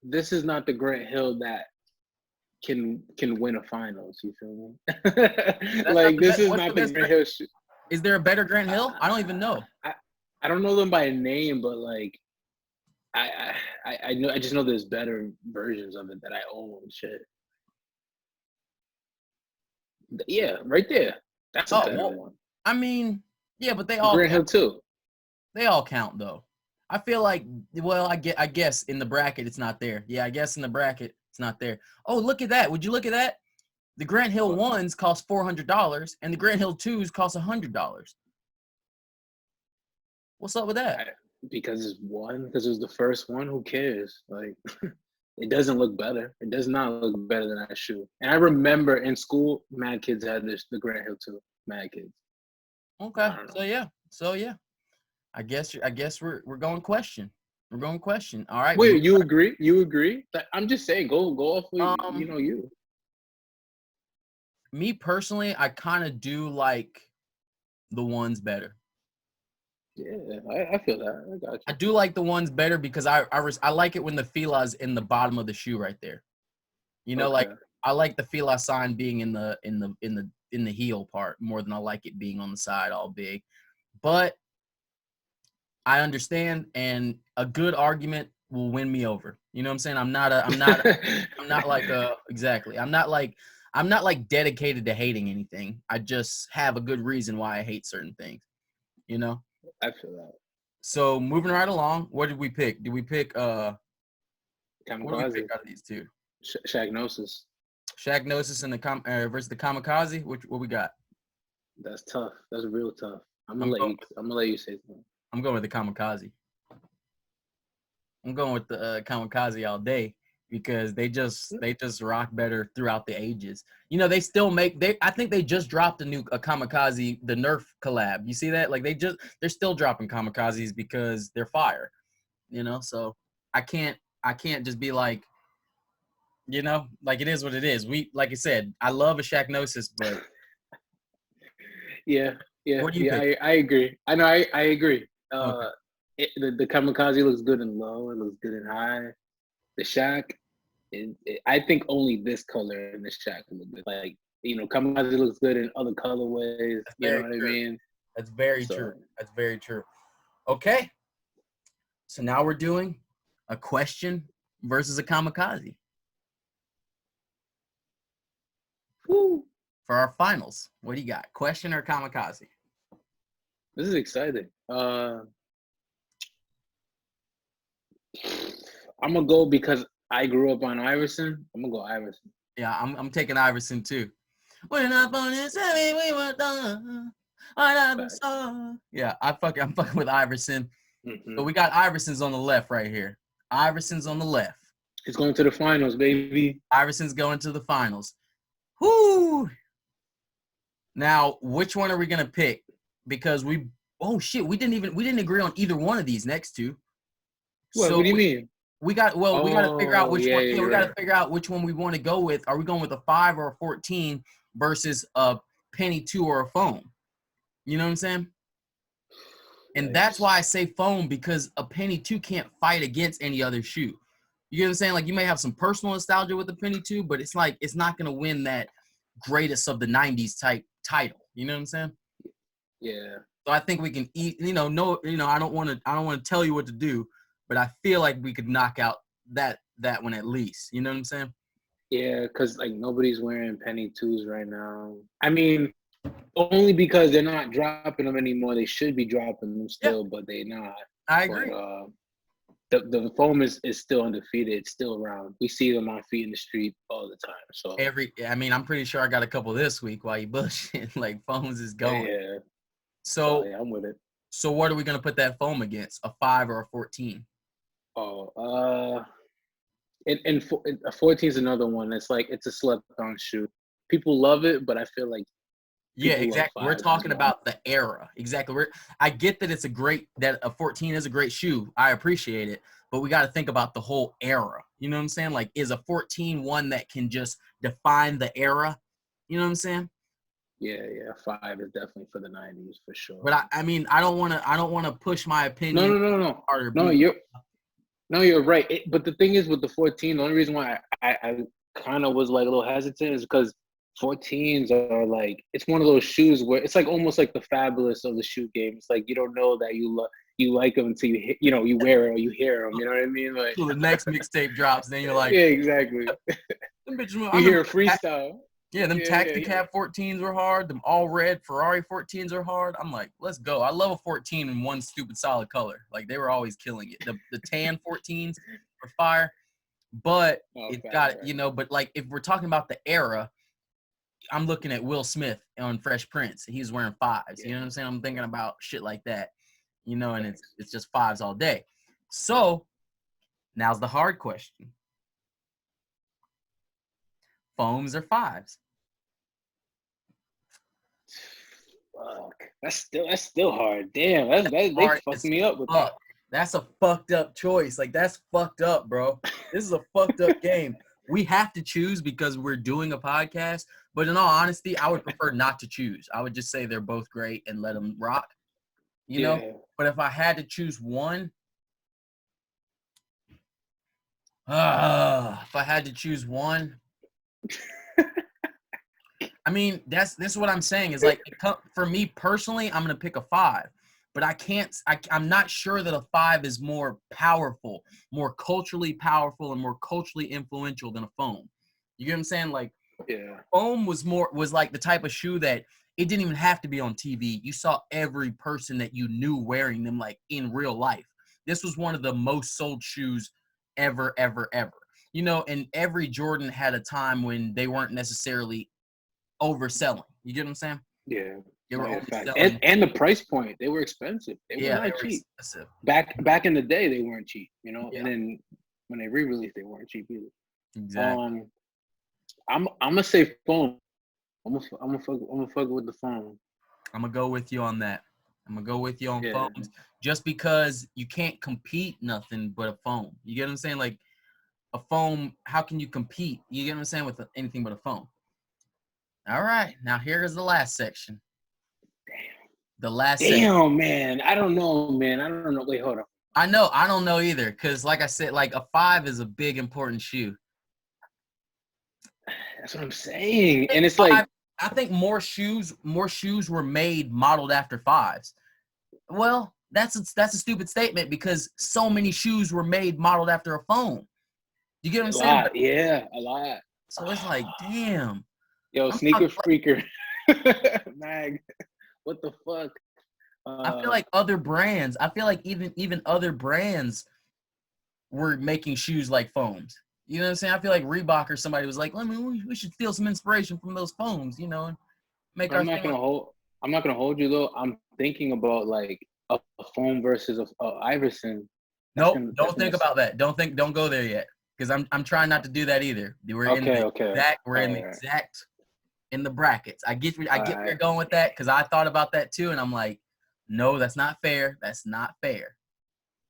this is not the Grant Hill that can win a finals. You feel me? Like this is not the Grant Hill. Is there a better Grant Hill? I don't even know. I don't know them by name, but like I know I just know there's better versions of it that I own and shit. Yeah, right there. That's a better one. I mean, yeah, but they all Grant Hill too. They all count though. I feel like, well, I guess in the bracket it's not there. Yeah, I guess in the bracket it's not there. Oh, look at that. Would you look at that? The Grant Hill ones cost $400 and the Grant Hill twos cost $100. What's up with that? Because it's one. Because it was the first one. Who cares? Like, it doesn't look better. It does not look better than that shoe. And I remember in school, mad kids had the Grant Hill too. Mad kids. Okay. So yeah. I guess we're going question. We're going question. All right. Wait, you agree? You agree? I'm just saying, go off with you. Me personally, I kind of do like the ones better. Yeah, I feel that. I got you. I do like the ones better because I like it when the fila's in the bottom of the shoe right there. Like I like the fila sign being in the heel part more than I like it being on the side all big. But I understand, and a good argument will win me over. You know what I'm saying? I'm not like dedicated to hating anything. I just have a good reason why I hate certain things. I feel that. So moving right along, what did we pick? Did we pick Kamikaze. What did we pick out of these two? Shagnosis. Shagnosis and the versus the Kamikaze. What we got? That's tough. That's real tough. I'm gonna let you say something. I'm going with the Kamikaze. I'm going with the Kamikaze all day because they just rock better throughout the ages. They still I think they just dropped a Kamikaze, the Nerf collab. You see that? Like they're still dropping Kamikazes because they're fire. So I can't just be like, like it is what it is. Like I said, I love a Shagnosis, but yeah. What do you pick? I agree. I know I agree. Okay. The Kamikaze looks good in low. It looks good in high. The Shaq, I think only this color in the Shaq look good. Like Kamikaze looks good in other colorways. You know what I mean? That's very true. That's very true. Okay. So now we're doing a question versus a Kamikaze. Woo. For our finals, what do you got? Question or Kamikaze? This is exciting. I'm gonna go because I grew up on Iverson. I'm gonna go Iverson. Yeah, I'm taking Iverson too. When up on this heavy, we were done. Yeah, I'm fucking with Iverson. Mm-hmm. So we got Iverson's on the left right here. Iverson's on the left. He's going to the finals, baby. Iverson's going to the finals. Whoo! Now, which one are we gonna pick? Because we didn't agree on either one of these next two. What? So What do you mean? we got to figure out which one. Yeah, we got to right. figure out which one we want to go with. Are we going with a 5 or a 14 versus a penny 2 or a foam? You know what I'm saying? And that's why I say foam, because a penny 2 can't fight against any other shoe. You get what I'm saying? Like, you may have some personal nostalgia with the penny 2, but it's like it's not gonna win that greatest of the 90s type title. You know what I'm saying? Yeah. So I think we can eat. I don't want to tell you what to do, but I feel like we could knock out that one at least. You know what I'm saying? Yeah, because like nobody's wearing penny 2s right now. I mean, only because they're not dropping them anymore. They should be dropping them still, but they're not. I agree. But the foam is still undefeated. It's still around. We see them on feet in the street all the time. So I'm pretty sure I got a couple this week while you bullshit. Like, foams is going. Yeah. So yeah, I'm with it. So what are we gonna put that foam against? A 5 or a 14? And a 14 is another one. It's like it's a slept-on shoe. People love it, but I feel like exactly. We're talking about the era. Exactly. I get that that a 14 is a great shoe. I appreciate it, but we got to think about the whole era. You know what I'm saying? Like, is a 14 one that can just define the era? You know what I'm saying? Yeah. 5 is definitely for the 90s for sure. But I mean, I don't want to push my opinion. No. Harder. No, you're right. But the thing is, with the 14, the only reason why I kind of was like a little hesitant is because 14s are like, it's one of those shoes where it's like almost like the Fabulous of the shoe game. It's like you don't know that you like them until you wear it or you hear them. You know what I mean? Like, so the next mixtape drops, then you're like, yeah, exactly. You hear a freestyle. Yeah, them Tacticab 14s were hard. Them all red Ferrari 14s are hard. I'm like, let's go. I love a 14 in one stupid solid color. Like, they were always killing it. The tan 14s were fire, but but like, if we're talking about the era, I'm looking at Will Smith on Fresh Prince. He's wearing 5s. Yeah. You know what I'm saying? I'm thinking about shit like that, and it's just 5s all day. So now's the hard question. Foams or 5s? Fuck. That's still hard. Damn, they fucked me up with that. That's a fucked up choice. Like, that's fucked up, bro. This is a fucked up game. We have to choose because we're doing a podcast. But in all honesty, I would prefer not to choose. I would just say they're both great and let them rock. You know? But if I had to choose one, I mean, this is what I'm saying is, like, for me personally, I'm going to pick a 5, but I'm not sure that a 5 is more powerful, more culturally powerful, and more culturally influential than a foam. You get what I'm saying? Like, foam was like the type of shoe that it didn't even have to be on TV. You saw every person that you knew wearing them, like, in real life. This was one of the most sold shoes ever, ever, ever. And every Jordan had a time when they weren't necessarily overselling. You get what I'm saying? Yeah. They were overselling. And the price point, they were expensive. They were not cheap. Expensive. Back in the day, they weren't cheap, and then when they re-released, they weren't cheap either. Exactly. I'm gonna say foam. I'm gonna fuck with the foam. I'm gonna go with you on that. I'm gonna go with you on foams, just because you can't compete nothing but a foam. You get what I'm saying? Like, a foam, how can you compete? You get what I'm saying, with anything but a foam? All right, now here is the last section. Damn, man. I don't know, man. I don't know. Wait, hold on. I don't know either, because like I said, like, a 5 is a big, important shoe. That's what I'm saying. And it's like, I think more shoes were made modeled after 5s. Well, that's a stupid statement, because so many shoes were made modeled after a foam. You get what I'm saying? Yeah, a lot. So it's like, damn. Yo, sneaker freaker. Mag. What the fuck? I feel like other brands. I feel like even other brands were making shoes like foams. You know what I'm saying? I feel like Reebok or somebody was like, we should steal some inspiration from those foams, you know, and make our I'm not thing. gonna hold you though. I'm thinking about like a foam versus a Iverson. Nope, don't think about that. Don't go there yet, because I'm trying not to do that either. We're in the exact in the brackets. I get where you're going with that, because I thought about that too, and I'm like, no, that's not fair. That's not fair.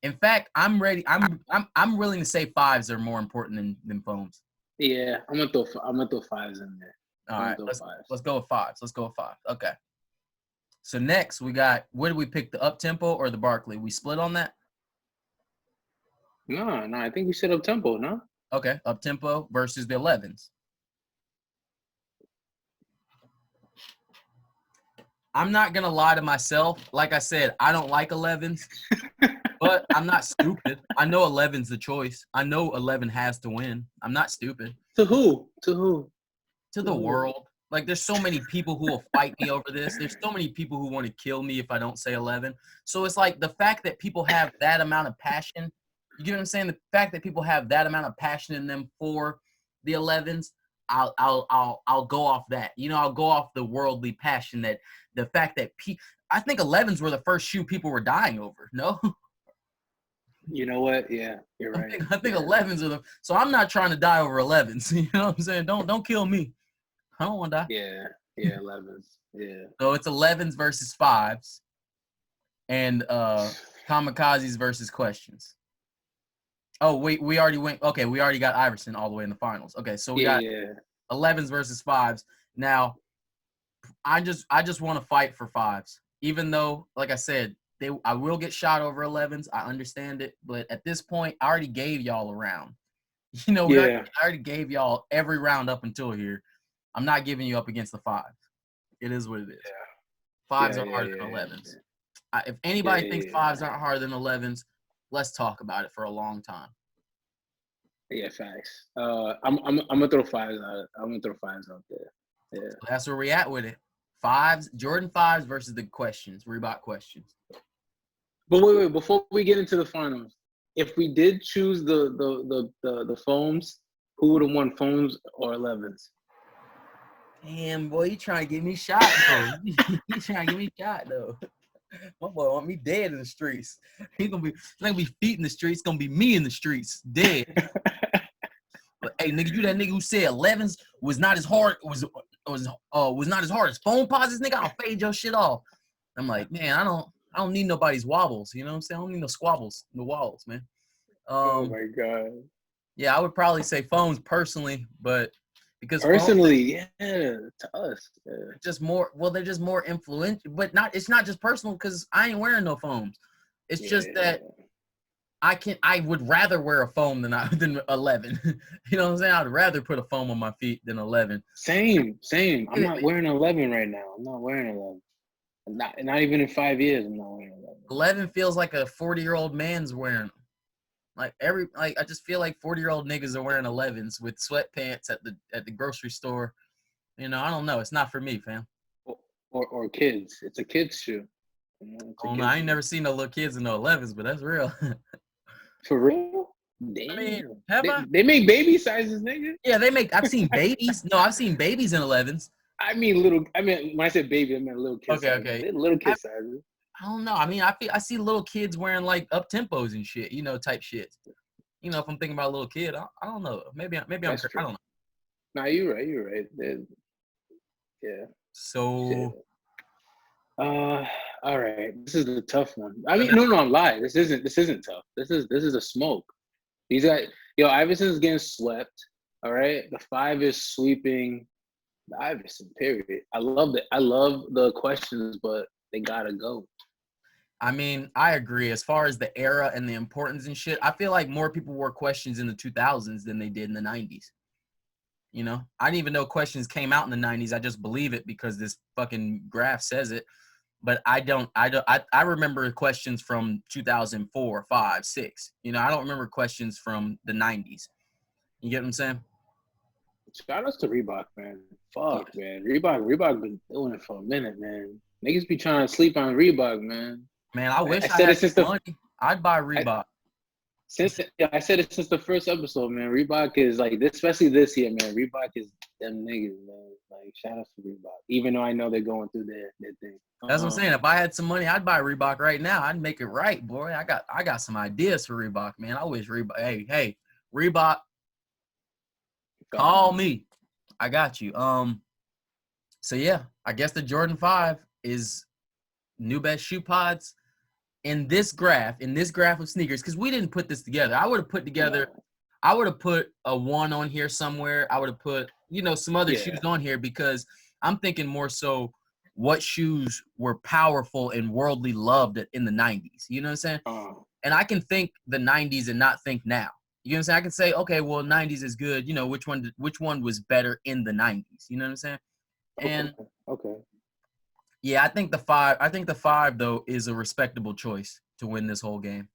In fact, I'm ready. I'm willing to say fives are more important than foams. Yeah, I'm gonna throw fives in there. All right, let's go with fives. Okay. So next we got, what did we pick, the up tempo or the Barkley? We split on that. No, I think we said up tempo, no? Okay, up tempo versus the 11s. I'm not gonna lie to myself. Like I said, I don't like 11s, but I'm not stupid. I know 11's the choice. I know 11 has to win. I'm not stupid. To who? To the world. Like, there's so many people who will fight me over this. There's so many people who want to kill me if I don't say 11. So it's like the fact that people have that amount of passion. You get what I'm saying? The fact that people have that amount of passion in them for the 11s, I'll go off that. You know, I'll go off the worldly passion, that the fact that I think 11s were the first shoe people were dying over. No. You know what? Yeah, you're right. I think 11s are so I'm not trying to die over 11s. You know what I'm saying? Don't kill me. I don't want to die. Yeah, 11s. Yeah. So it's 11s versus 5s, and kamikazes versus questions. Oh, we already went. Okay, we already got Iverson all the way in the finals. Okay, so we got 11s versus 5s. Now, I just want to fight for 5s, even though, like I said, I will get shot over 11s. I understand it, but at this point, I already gave y'all a round. You know, I already gave y'all every round up until here. I'm not giving you up against the 5s. It is what it is. Yeah. 5s are harder than 11s. If anybody thinks 5s aren't harder than 11s, let's talk about it for a long time. Yeah, facts. I'm gonna throw 5s out. I'm gonna throw 5s out there. Yeah. So that's where we at with it. 5s, Jordan 5s versus the questions, Reebok questions. But wait, before we get into the finals, if we did choose the foams, who would have won, foams or 11s? Damn, boy, you trying to get me shot, though. You trying to get me shot, though. My boy want me dead in the streets. It's not gonna be feet in the streets. It's gonna be me in the streets, dead. But hey, nigga, you that nigga who said 11s was not as hard was not as hard as foam posits, nigga. I'll fade your shit off. I'm like, man, I don't need nobody's wobbles. You know what I'm saying? I don't need no squabbles, no wobbles, man. Oh my god. Yeah, I would probably say phones personally, but because personally, to us, just more. Well, they're just more influential, but it's not just personal, because I ain't wearing no foams. It's just that I would rather wear a foam than 11. You know what I'm saying? I'd rather put a foam on my feet than 11. Same. I'm not wearing 11 right now. I'm not wearing 11. Not even in 5 years. I'm not wearing 11. 11 feels like a 40-year-old man's wearing them. I just feel like 40-year-old niggas are wearing 11s with sweatpants at the grocery store. You know, I don't know. It's not for me, fam. Or kids. It's a kid's shoe. You know, I ain't never seen no little kids in no 11s, but that's real. For real? Damn. I mean, they make baby sizes, nigga. Yeah, they make. I've seen babies. No, I've seen babies in 11s. I mean when I said baby, I meant little kids. Okay. Little kid sizes. I don't know. I mean, I see little kids wearing like up tempos and shit, you know, type shit. You know, if I'm thinking about a little kid, I don't know. Maybe I'm. I don't know. Nah, you're right. Yeah. So. Shit. All right. This is a tough one. I mean, no, I'm lying. This isn't tough. This is a smoke. These guys, Iverson's getting swept. All right. The 5 is sweeping the Iverson. Period. I love it. I love the questions, but they gotta go. I mean, I agree. As far as the era and the importance and shit, I feel like more people wore questions in the 2000s than they did in the 90s. You know, I didn't even know questions came out in the 90s. I just believe it because this fucking graph says it. But I remember questions from 2004, 5, 6. You know, I don't remember questions from the 90s. You get what I'm saying? Shout outs to Reebok, man. Fuck, man. Reebok been doing it for a minute, man. Niggas be trying to sleep on Reebok, man. Man, I wish I had some money. I'd buy Reebok. I said it since the first episode, man. Reebok is like this, especially this year, man. Reebok is them niggas, man. Like shout out to Reebok, even though I know they're going through their thing. That's what I'm saying. If I had some money, I'd buy Reebok right now. I'd make it right, boy. I got some ideas for Reebok, man. I wish Reebok. Hey, Reebok, call me. I got you. So yeah, I guess the Jordan 5 is new best shoe pods in this graph of sneakers, because we didn't put this together. I would have put a 1 on here somewhere. I would have put, some other shoes on here, because I'm thinking more so what shoes were powerful and worldly loved in the 90s. You know what I'm saying? And I can think the 90s and not think now. You know what I'm saying? I can say, okay, well, 90s is good. Which one was better in the 90s? You know what I'm saying? And okay. Yeah, I think the 5 though is a respectable choice to win this whole game.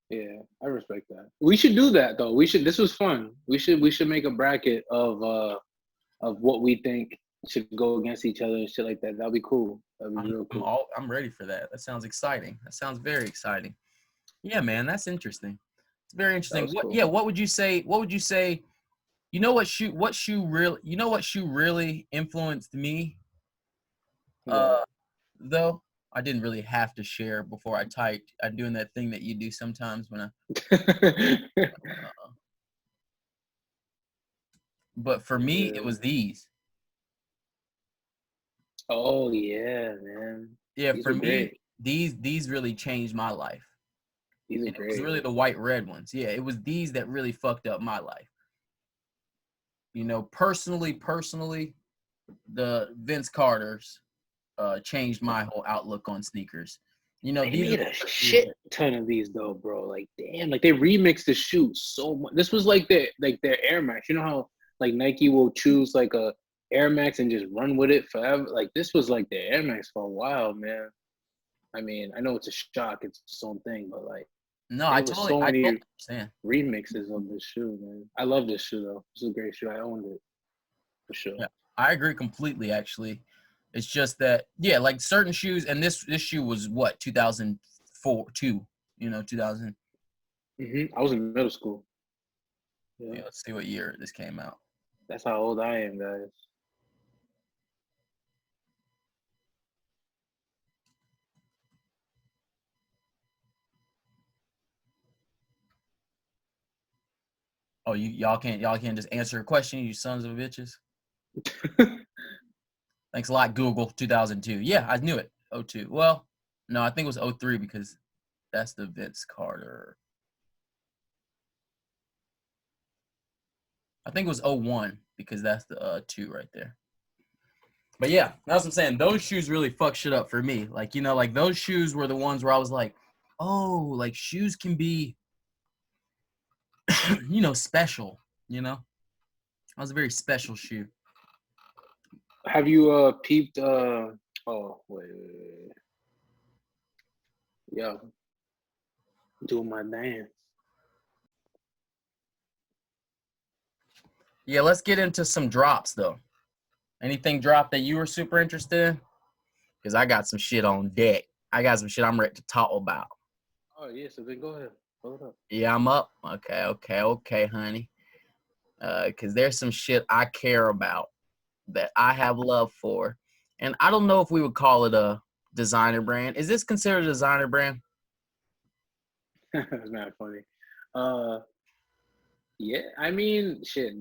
Yeah, I respect that. We should do that though. This was fun. We should make a bracket of what we think should go against each other and shit like that. That'd be cool. That'd be real cool. I'm ready for that. That sounds exciting. That sounds very exciting. Yeah, man, that's interesting. It's very interesting. Cool. What would you say? You know what shoe really influenced me? Though I didn't really have to share before I typed. I'm doing that thing that you do sometimes when but for me, it was these. Oh yeah, man. Yeah, for me, these really changed my life. These are and great. It was really the white red ones. Yeah, it was these that really fucked up my life. Personally, the Vince Carters changed my whole outlook on sneakers. They made a shit ton of these though, bro. Like damn, like they remixed the shoe so much. This was like their Air Max. You know how like Nike will choose like a Air Max and just run with it forever. Like this was like the Air Max for a while, man. I mean, I know it's a shock, it's its own thing, but like no, I totally understand. Remixes of this shoe, man. I love this shoe though. It's a great shoe. I owned it for sure. Yeah, I agree completely. Actually, it's just that like certain shoes, and this shoe was what 2004, 2000. I was in middle school. Yeah, let's see what year this came out. That's how old I am, guys. Oh, y'all can't just answer a question, you sons of bitches. Thanks a lot, Google. 2002. Yeah, I knew it. 02. Well, no, I think it was 03 because that's the Vince Carter. I think it was 01 because that's the 2 right there. But yeah, that's what I'm saying. Those shoes really fuck shit up for me. Like, like those shoes were the ones where I was like, oh, like shoes can be, special, That was a very special shoe. Have you peeped wait. Yo. Doing my dance. Yeah, let's get into some drops though. Anything drop that you were super interested in? Because I got some shit on deck. I got some shit I'm ready to talk about. Oh yeah, so then go ahead. Hold up. Yeah, I'm up. Okay, honey. Because there's some shit I care about that I have love for. And I don't know if we would call it a designer brand. Is this considered a designer brand? That's not funny. Yeah, I mean, shit.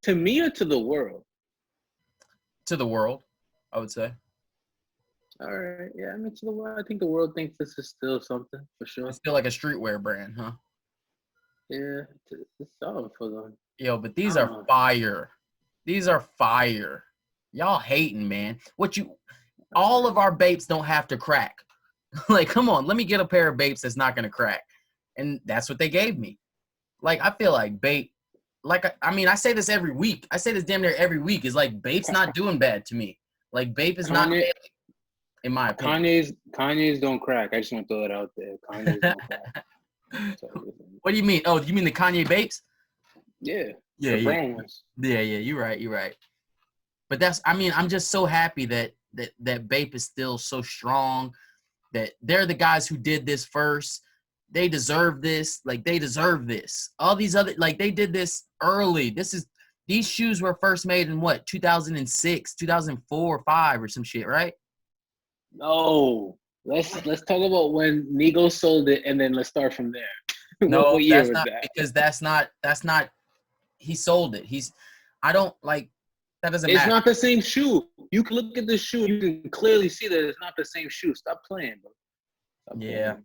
To me or to the world? To the world, I would say. All right. Yeah, I mean, to the world. I think the world thinks this is still something for sure. It's still like a streetwear brand, huh? Yeah, it's solid for them. Yo, but these are fire. These are fire. Y'all hating, man. All of our Bapes don't have to crack. Like, come on, let me get a pair of Bapes that's not gonna crack. And that's what they gave me. Like, I feel like Bape, I mean, I say this every week. I say this damn near every week. Is like Bape's not doing bad to me. Like Bape is not bad, in my opinion. Kanye's don't crack. I just want to throw it out there. Kanye's don't crack. What do you mean? Oh, you mean the Kanye Bapes? Yeah. Yeah. You're right. But I'm just so happy that Bape is still so strong. that they're the guys who did this first. They deserve this. Like, they deserve this. All these other, like, they did this early. These shoes were first made in what, 2006, 2004, 5 or some shit, right? No, let's talk about when Nigo sold it, and then let's start from there. No, what year that's was not, that? because that's not, he sold it. I don't, like, that doesn't It's matter. not the same shoe. You can look at the shoe. You can clearly see that it's not the same shoe. Stop playing, bro. Stop Yeah. playing.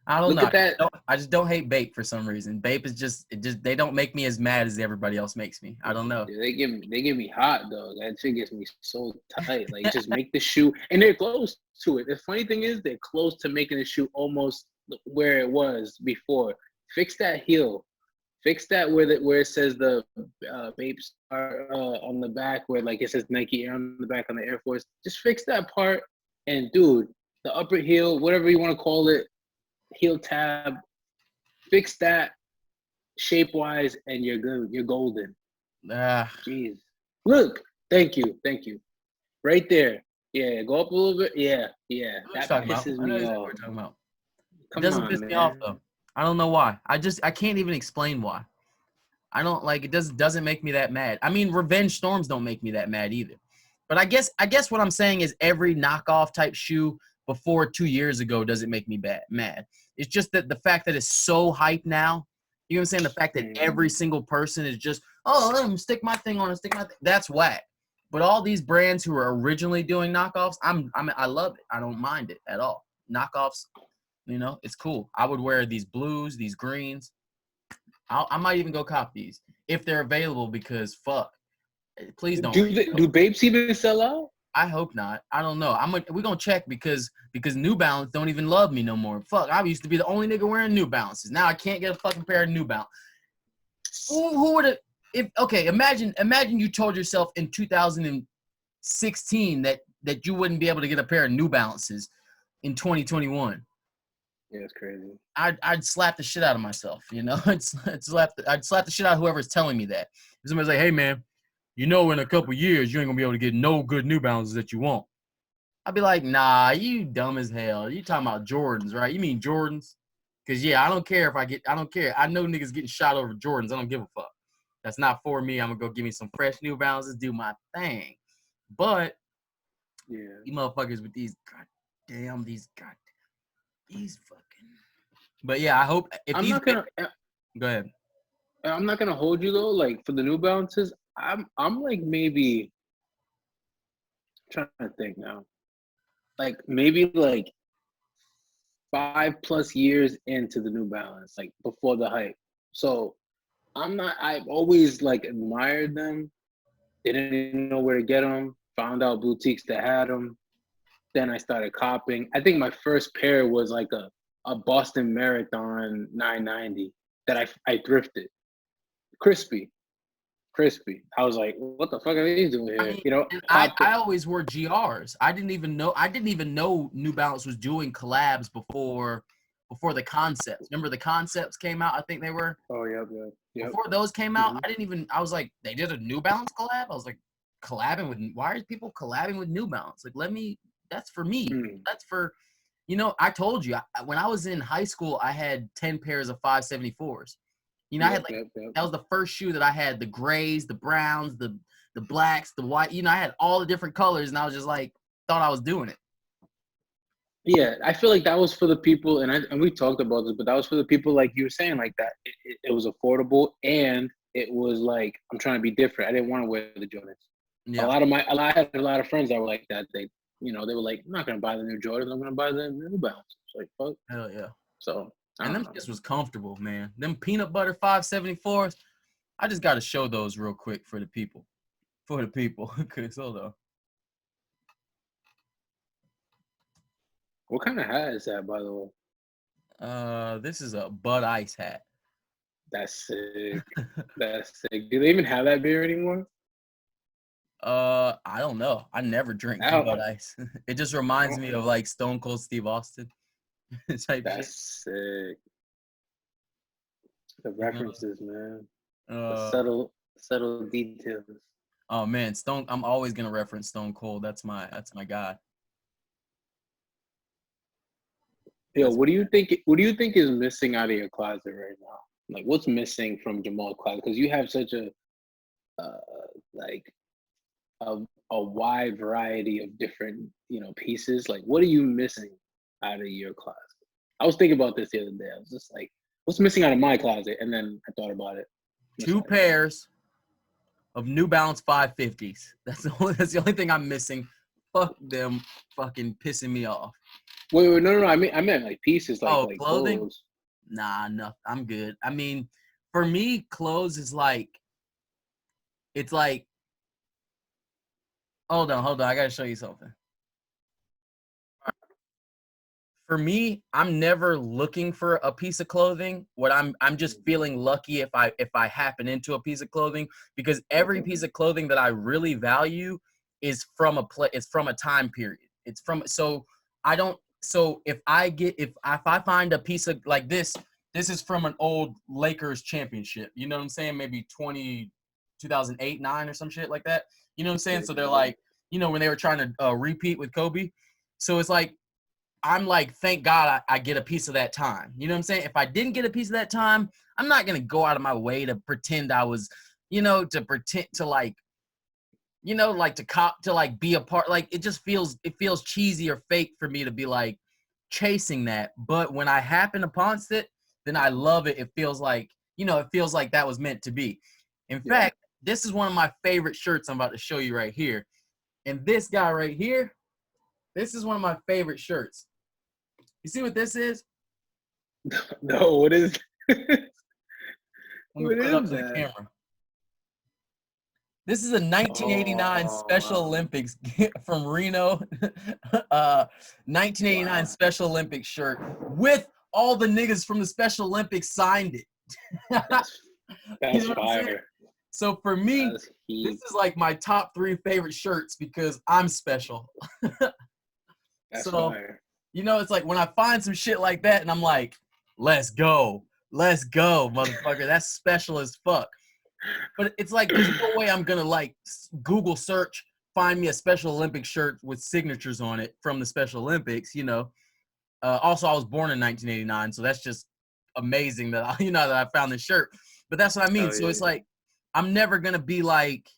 I don't Look know. at that. I just don't hate Bape for some reason. Bape is just they don't make me as mad as everybody else makes me. I don't know. Yeah, they get me hot though. That shit gets me so tight. Like, just make the shoe, and they're close to it. The funny thing is, they're close to making the shoe almost where it was before. Fix that heel. Fix that where it says the Bapes are on the back, where like it says Nike Air on the back on the Air Force. Just fix that part, and dude, the upper heel, whatever you want to call it, heel tab, fix that shape wise, and you're good. You're golden. Jeez. Look, thank you. Right there. Yeah, go up a little bit. Yeah. That pisses I know me exactly off. what we're talking about. It Come doesn't on, piss man. me off though. I don't know why. I can't even explain why. I don't like it. Doesn't make me that mad. I mean, Revenge Storms don't make me that mad either. But I guess what I'm saying is every knockoff type shoe before 2 years ago doesn't make me mad. It's just that the fact that it's so hyped now. You know what I'm saying? The fact that every single person is just, oh, let me stick my thing on it, that's whack. But all these brands who are originally doing knockoffs, I love it. I don't mind it at all. Knockoffs, it's cool. I would wear these blues, these greens. I might even go cop these if they're available because fuck. Please don't. Do Bapes even sell out? I hope not. I don't know. We're gonna check because New Balance don't even love me no more. Fuck, I used to be the only nigga wearing New Balances. Now I can't get a fucking pair of New Balance. Who would have? Imagine you told yourself in 2016 that you wouldn't be able to get a pair of New Balances in 2021. Yeah, it's crazy. I'd slap the shit out of myself, I'd slap the shit out of whoever's telling me that. If somebody's like, hey man, in a couple years you ain't gonna be able to get no good New Balances that you want. I'd be like, nah, you dumb as hell. You talking about Jordans, right? You mean Jordans? Cause yeah, I don't care. I know niggas getting shot over Jordans. I don't give a fuck. That's not for me. I'm gonna go give me some fresh New Balances, do my thing. But yeah, you motherfuckers with these fucking. But yeah, I hope if I'm these. not gonna. Go ahead. I'm not gonna hold you though. Like for the New Balances, I'm like maybe trying to think now. Like maybe like 5+ years into the New Balance, like before the hype. So I've always like admired them. Didn't even know where to get them. Found out boutiques that had them. Then I started copying. I think my first pair was like a Boston Marathon 990 that I thrifted. Crispy. I was like, what the fuck are these doing here? I mean, I I always wore GRs. I didn't even know New Balance was doing collabs before the concepts. Remember the concepts came out? I think they were. Oh, yep. Before those came out, I was like, they did a New Balance collab? I was like, why are people collabing with New Balance? Like, that's for me. That's for, I told you, when I was in high school, I had 10 pairs of 574s. I had that was the first shoe that I had, the grays, the browns, the blacks, the white, I had all the different colors and I was just like, thought I was doing it. Yeah, I feel like that was for the people, and we talked about this, but that was for the people like you were saying, like that. It was affordable, and it was like, I'm trying to be different. I didn't want to wear the Jordans. Yeah. I had a lot of friends that were like that. They were like, I'm not gonna buy the new Jordans. I'm gonna buy the New Balance. Like, fuck. Hell yeah. So. And them just was comfortable, man. Them peanut butter 574s. I just got to show those real quick for the people. Cause hold on. What kind of hat is that, by the way? This is a Bud Ice hat. That's sick. That's sick. Do they even have that beer anymore? I don't know. I never drink Bud Ice. It just reminds me of like Stone Cold Steve Austin. That's sick. The references, man. The subtle details. Oh man, I'm always gonna reference Stone Cold. That's my guy. Yo, what do you think? What do you think is missing out of your closet right now? Like, what's missing from Jamal's closet? Because you have such a uh, like a, a wide variety of different, pieces. Like, what are you missing out of your closet? I was thinking about this the other day. I was just like, what's missing out of my closet? And then I thought about it. Two pairs of New Balance 550s. That's the only thing I'm missing. Fuck them fucking pissing me off. Wait, no. I meant like pieces, like clothing? clothes. Nah, no, I'm good. I mean, for me, clothes is like, it's like, hold on. I gotta show you something. For me, I'm never looking for a piece of clothing. I'm just feeling lucky if I happen into a piece of clothing, because every piece of clothing that I really value is from it's from a time period. It's from if I find a piece of like this is from an old Lakers championship. You know what I'm saying? Maybe 2008, 9 or some shit like that. You know what I'm saying? So they're like, when they were trying to repeat with Kobe. So it's like, I'm like, thank God I get a piece of that time. You know what I'm saying? If I didn't get a piece of that time, I'm not going to go out of my way to pretend I was, to pretend to like, like to cop, to like be a part. Like, it feels cheesy or fake for me to be like chasing that. But when I happen upon it, then I love it. It feels like, that was meant to be. In fact, this is one of my favorite shirts I'm about to show you right here. And this guy right here, this is one of my favorite shirts. You see what this is? No, what is? Let me put it up to the camera. This is a 1989 Special Olympics from Reno. 1989 Special Olympics shirt with all the niggas from the Special Olympics signed it. That's fire. So for me, this is like my top 3 favorite shirts because I'm special. That's fire. It's like when I find some shit like that and I'm like, let's go, motherfucker. That's special as fuck. But it's like, there's no way I'm going to like Google search, find me a Special Olympics shirt with signatures on it from the Special Olympics, Also, I was born in 1989, so that's just amazing that I found this shirt. But that's what I mean. So it's like, I'm never going to be like,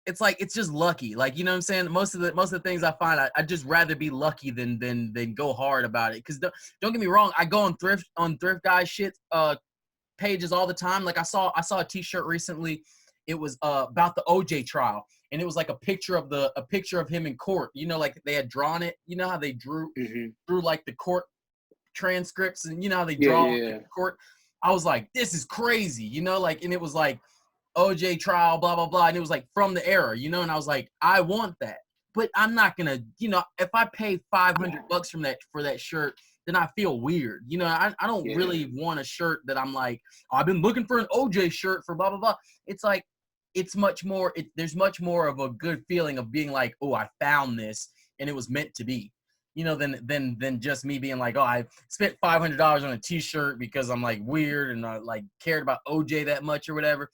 it's like, it's just lucky. Like, you know what I'm saying? Most of the things I find, I'd just rather be lucky than go hard about it. Cause don't get me wrong. I go on thrift guy shit, pages all the time. Like I saw a t-shirt recently. It was about the OJ trial. And it was like a picture of him in court. Like they had drawn it. You know how they drew like the court transcripts, and how they draw the court. I was like, this is crazy, and it was like OJ trial, blah, blah, blah. And it was like from the era, and I was like, I want that. But I'm not gonna, if I pay $500 for that shirt, then I feel weird. I don't really want a shirt that I'm like, oh, I've been looking for an OJ shirt for blah, blah, blah. It's like, it's much more, there's much more of a good feeling of being like, oh, I found this and it was meant to be, than just me being like, oh, I spent $500 on a t-shirt because I'm like weird and I like cared about OJ that much or whatever.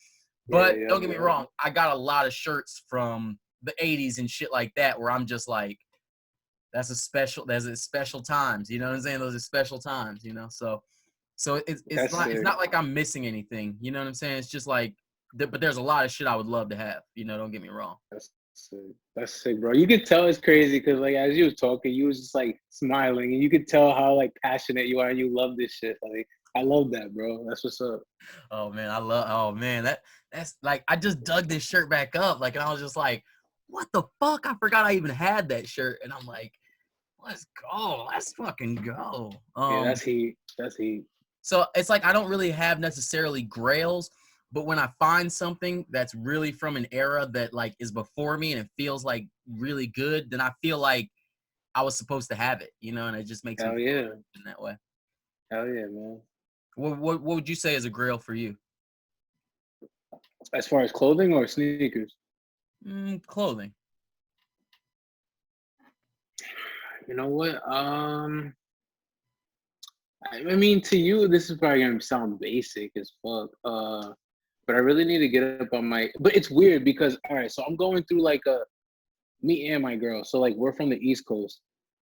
But don't get me wrong, I got a lot of shirts from the 80s and shit like that where I'm just like, that's a special times, you know what I'm saying? Those are special times, So it's not like I'm missing anything, you know what I'm saying? It's just like, but there's a lot of shit I would love to have, don't get me wrong. That's sick, bro. You could tell it's crazy because like as you was talking, you was just like smiling, and you could tell how like passionate you are and you love this shit. Like I love that, bro. That's what's up. Oh man, that's like, I just dug this shirt back up, like, and I was just like, what the fuck? I forgot I even had that shirt, and I'm like, let's go, let's fucking go. That's heat. So it's like I don't really have necessarily grails, but when I find something that's really from an era that like is before me and it feels like really good, then I feel like I was supposed to have it, and it just makes me feel in that way. Hell yeah, man. What would you say is a grail for you? As far as clothing or sneakers? Clothing. You know what? I mean, to you, this is probably gonna sound basic as fuck. But I really need to get up on my. But it's weird because all right, so I'm going through like me and my girl. So like we're from the East Coast,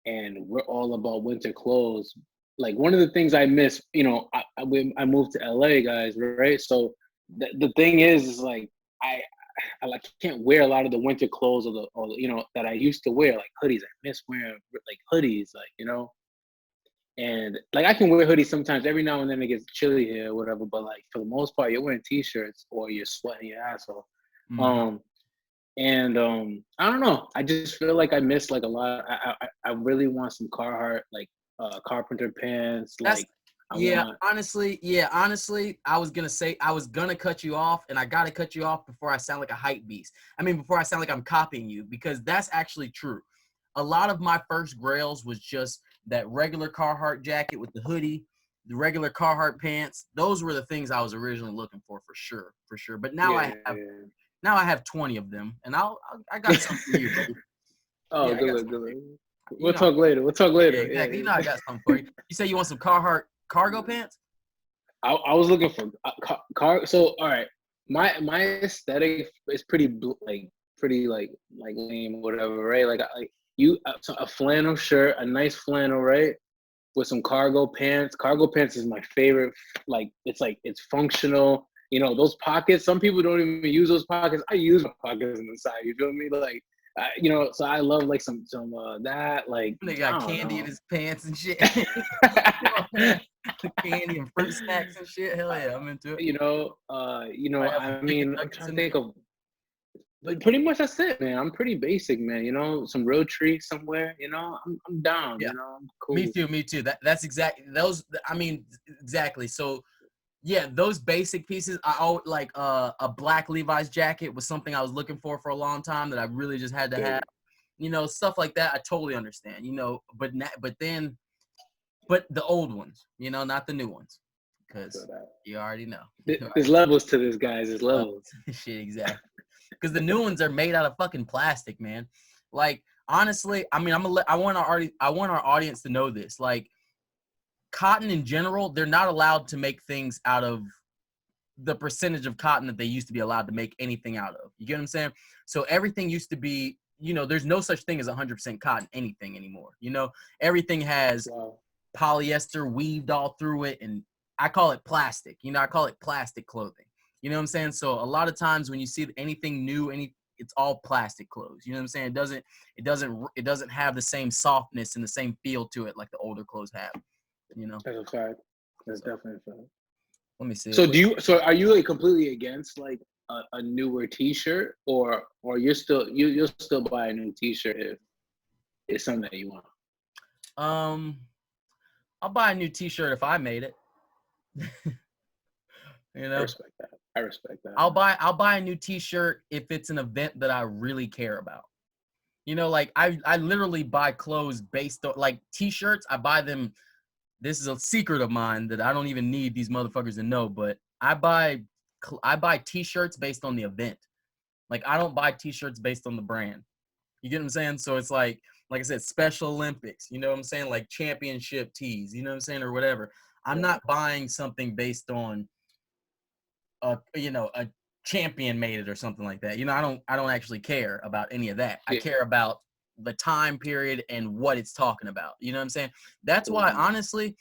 and we're all about winter clothes. Like one of the things I miss, you know, I moved to LA, guys, right? So the thing is like I like can't wear a lot of the winter clothes or you know that I used to wear, like hoodies. I miss wearing like hoodies, like you know. And like I can wear hoodies sometimes every now and then it gets chilly here or whatever, but like for the most part you're wearing t-shirts or you're sweating your ass off. Mhm. I don't know. I just feel like I miss like a lot. I really want some Carhartt like carpenter pants. That's Like I yeah, want honestly, I was gonna say I was gonna cut you off, and I gotta cut you off before I sound like a hype beast. I mean, before I sound like I'm copying you, because that's actually true. A lot of my first grails was just that regular Carhartt jacket with the hoodie, the regular Carhartt pants. Those were the things I was originally looking for sure, for sure. But yeah. now I have 20 of them, and I got some for you, buddy. Oh, Yeah, I good got look, some good for you. look. You We'll know, talk later. We'll talk yeah, later. Yeah, exactly. You know, I yeah. got something for you. You say you want some Carhartt cargo pants? I was looking for car. So all right, my aesthetic is pretty like pretty like lame or whatever, right? Like so a flannel shirt, a nice flannel, right? With some cargo pants. Cargo pants is my favorite. Like it's functional. You know those pockets. Some people don't even use those pockets. I use my pockets on the side. You feel me? Like you know. So I love like some that like They I got don't candy in know. his pants and shit. Candy and fruit snacks and shit. Hell yeah, I'm into it. I have some I chicken mean, I'm nuggets trying in to there. think of but pretty much that's it, man. I'm pretty basic, man. You know, some road tree somewhere. You know, I'm down. Yeah, You know, I'm me cool. too. Me too. That's exactly those. I mean, exactly. So yeah, those basic pieces. I always like a black Levi's jacket was something I was looking for a long time that I really just had to have. Good. You know, stuff like that. I totally understand. You know, but the old ones. You know, not the new ones, I feel because that. you already know. There's levels to this, guys. There's Love levels. shit exactly. Because the new ones are made out of fucking plastic, man. Like honestly, I mean, I want our audience to know this. Like cotton in general, they're not allowed to make things out of the percentage of cotton that they used to be allowed to make anything out of. You get what I'm saying? So everything used to be, you know, there's no such thing as 100% cotton anything anymore. You know, everything has Wow. polyester weaved all through it, and I call it plastic. You know, I call it plastic clothing. You know what I'm saying? So a lot of times when you see anything new, it's all plastic clothes. You know what I'm saying? It doesn't have the same softness and the same feel to it like the older clothes have. You know. That's a fact. That's So definitely a fact. let me see. So are you like completely against like a newer T-shirt, or you'll still buy a new T-shirt if it's something that you want? Um, I'll buy a new T-shirt if I made it. You I know, respect that. I respect that. I'll buy a new T-shirt if it's an event that I really care about. You know, like I literally buy clothes based on like T-shirts. I buy them. This is a secret of mine that I don't even need these motherfuckers to know, but I buy T-shirts based on the event. Like I don't buy T-shirts based on the brand. You get what I'm saying? So it's like I said, Special Olympics. You know what I'm saying? Like championship tees. You know what I'm saying, or whatever. I'm Yeah. not buying something based on a champion made it or something like that. You know, I don't actually care about any of that. I Yeah. care about the time period and what it's talking about. You know what I'm saying? That's why honestly,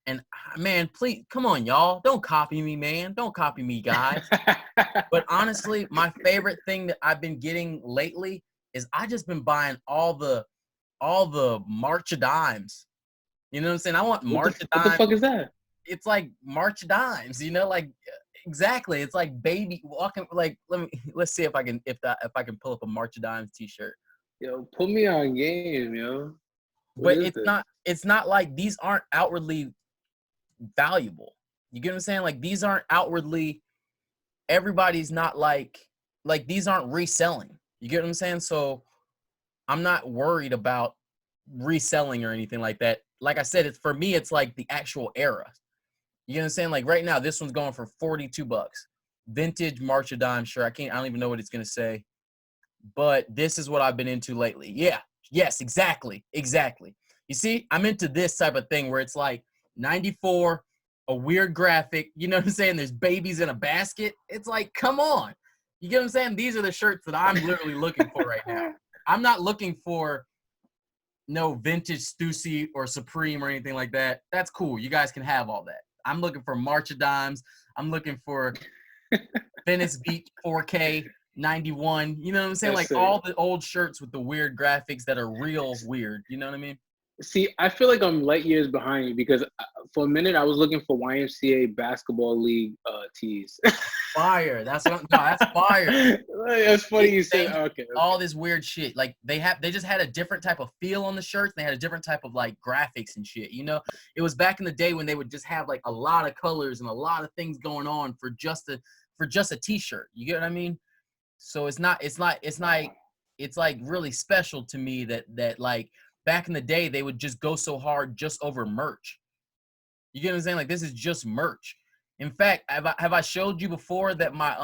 and man, please come on, y'all. Don't copy me, man. Don't copy me, guys. But honestly, my favorite thing that I've been getting lately is I just been buying all the March of Dimes. You know what I'm saying? I want March of What the Dimes. fuck is that? It's like March of Dimes, you know, like exactly. It's like baby walking. Like let's see if I can pull up a March of Dimes t-shirt. Yo, put me on game, yo. What But is this? it's not like these aren't outwardly valuable. You get what I'm saying? Like these aren't outwardly. Everybody's not like these aren't reselling. You get what I'm saying? So I'm not worried about reselling or anything like that. Like I said, it's for me, it's like the actual era. You know what I'm saying? Like right now, this one's going for $42. Vintage March of Dimes shirt. I don't even know what it's gonna say. But this is what I've been into lately. Yeah. Yes, exactly. Exactly. You see, I'm into this type of thing where it's like 94, a weird graphic. You know what I'm saying? There's babies in a basket. It's like, come on. You get what I'm saying? These are the shirts that I'm literally looking for right now. I'm not looking for no vintage Stussy or Supreme or anything like that. That's cool. You guys can have all that. I'm looking for March of Dimes. I'm looking for Venice Beach 4K 91. You know what I'm saying? That's Like it. all the old shirts with the weird graphics that are real weird. You know what I mean? See, I feel like I'm light years behind you because for a minute I was looking for YMCA basketball league tees. Fire. That's what I'm, no, that's fire. That's funny you said. Okay. All this weird shit. Like they just had a different type of feel on the shirts. They had a different type of like graphics and shit. You know, it was back in the day when they would just have like a lot of colors and a lot of things going on for just a t-shirt. You get what I mean? So it's like really special to me that like back in the day they would just go so hard just over merch. You get what I'm saying? Like this is just merch. In fact, have I showed you before that my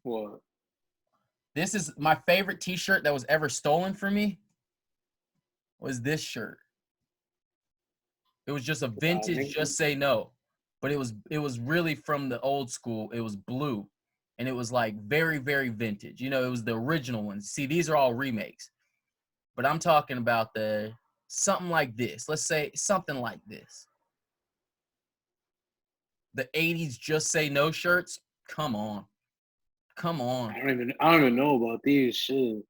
What? this is my favorite t-shirt that was ever stolen from me was this shirt. It was just a vintage Just Say No. But it was really from the old school. It was blue. And it was like very, very vintage. You know, it was the original ones. See, these are all remakes. But I'm talking about something like this. Let's say something like this. The 80s Just Say No shirts. Come on. Come on. I don't even know about these shit.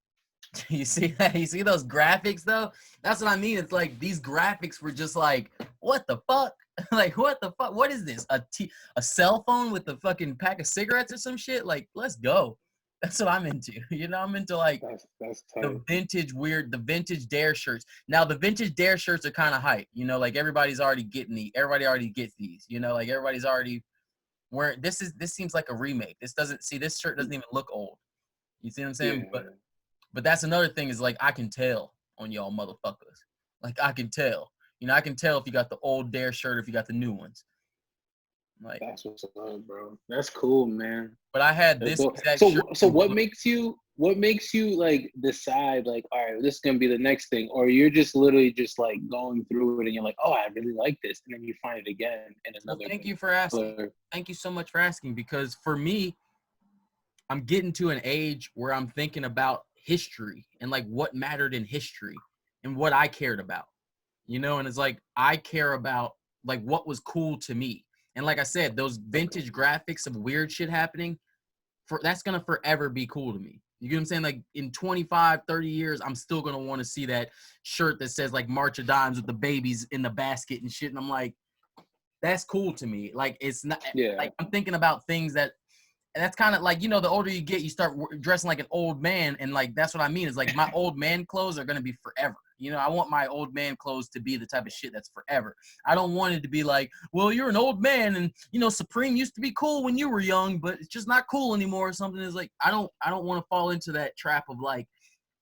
You see that? You see those graphics though? That's what I mean. It's like these graphics were just like, what the fuck? Like, what the fuck? What is this? A cell phone with a fucking pack of cigarettes or some shit? Like, let's go. That's what I'm into. You know, I'm into like That's tight. the vintage Dare shirts. Now the vintage Dare shirts are kind of hype. You know, like everybody already gets these. You know, like everybody's already wearing. This seems like a remake. This shirt doesn't even look old. You see what I'm saying? Yeah. But that's another thing is like I can tell on y'all motherfuckers. Like I can tell. You know, I can tell if you got the old Dare shirt or if you got the new ones. Like That's what's up, bro. That's cool, man. but I had That's this cool. exact So shirt. so what makes you like decide like, all right, this is gonna be the next thing, or you're just literally just like going through it and you're like, oh, I really like this, and then you find it again in Well, another. thank you for asking. color. Thank you so much for asking because for me, I'm getting to an age where I'm thinking about history and like what mattered in history and what I cared about. You know, and it's like I care about like what was cool to me. And like I said, those vintage graphics of weird shit happening, that's going to forever be cool to me. You get what I'm saying? Like in 25, 30 years, I'm still going to want to see that shirt that says like March of Dimes with the babies in the basket and shit. And I'm like, that's cool to me. Like it's not like I'm thinking about things that and that's kind of like, you know, the older you get, you start dressing like an old man. And like, that's what I mean is like my old man clothes are going to be forever. You know, I want my old man clothes to be the type of shit that's forever. I don't want it to be like, well, you're an old man and, you know, Supreme used to be cool when you were young, but it's just not cool anymore or something. Is like, I don't want to fall into that trap of like,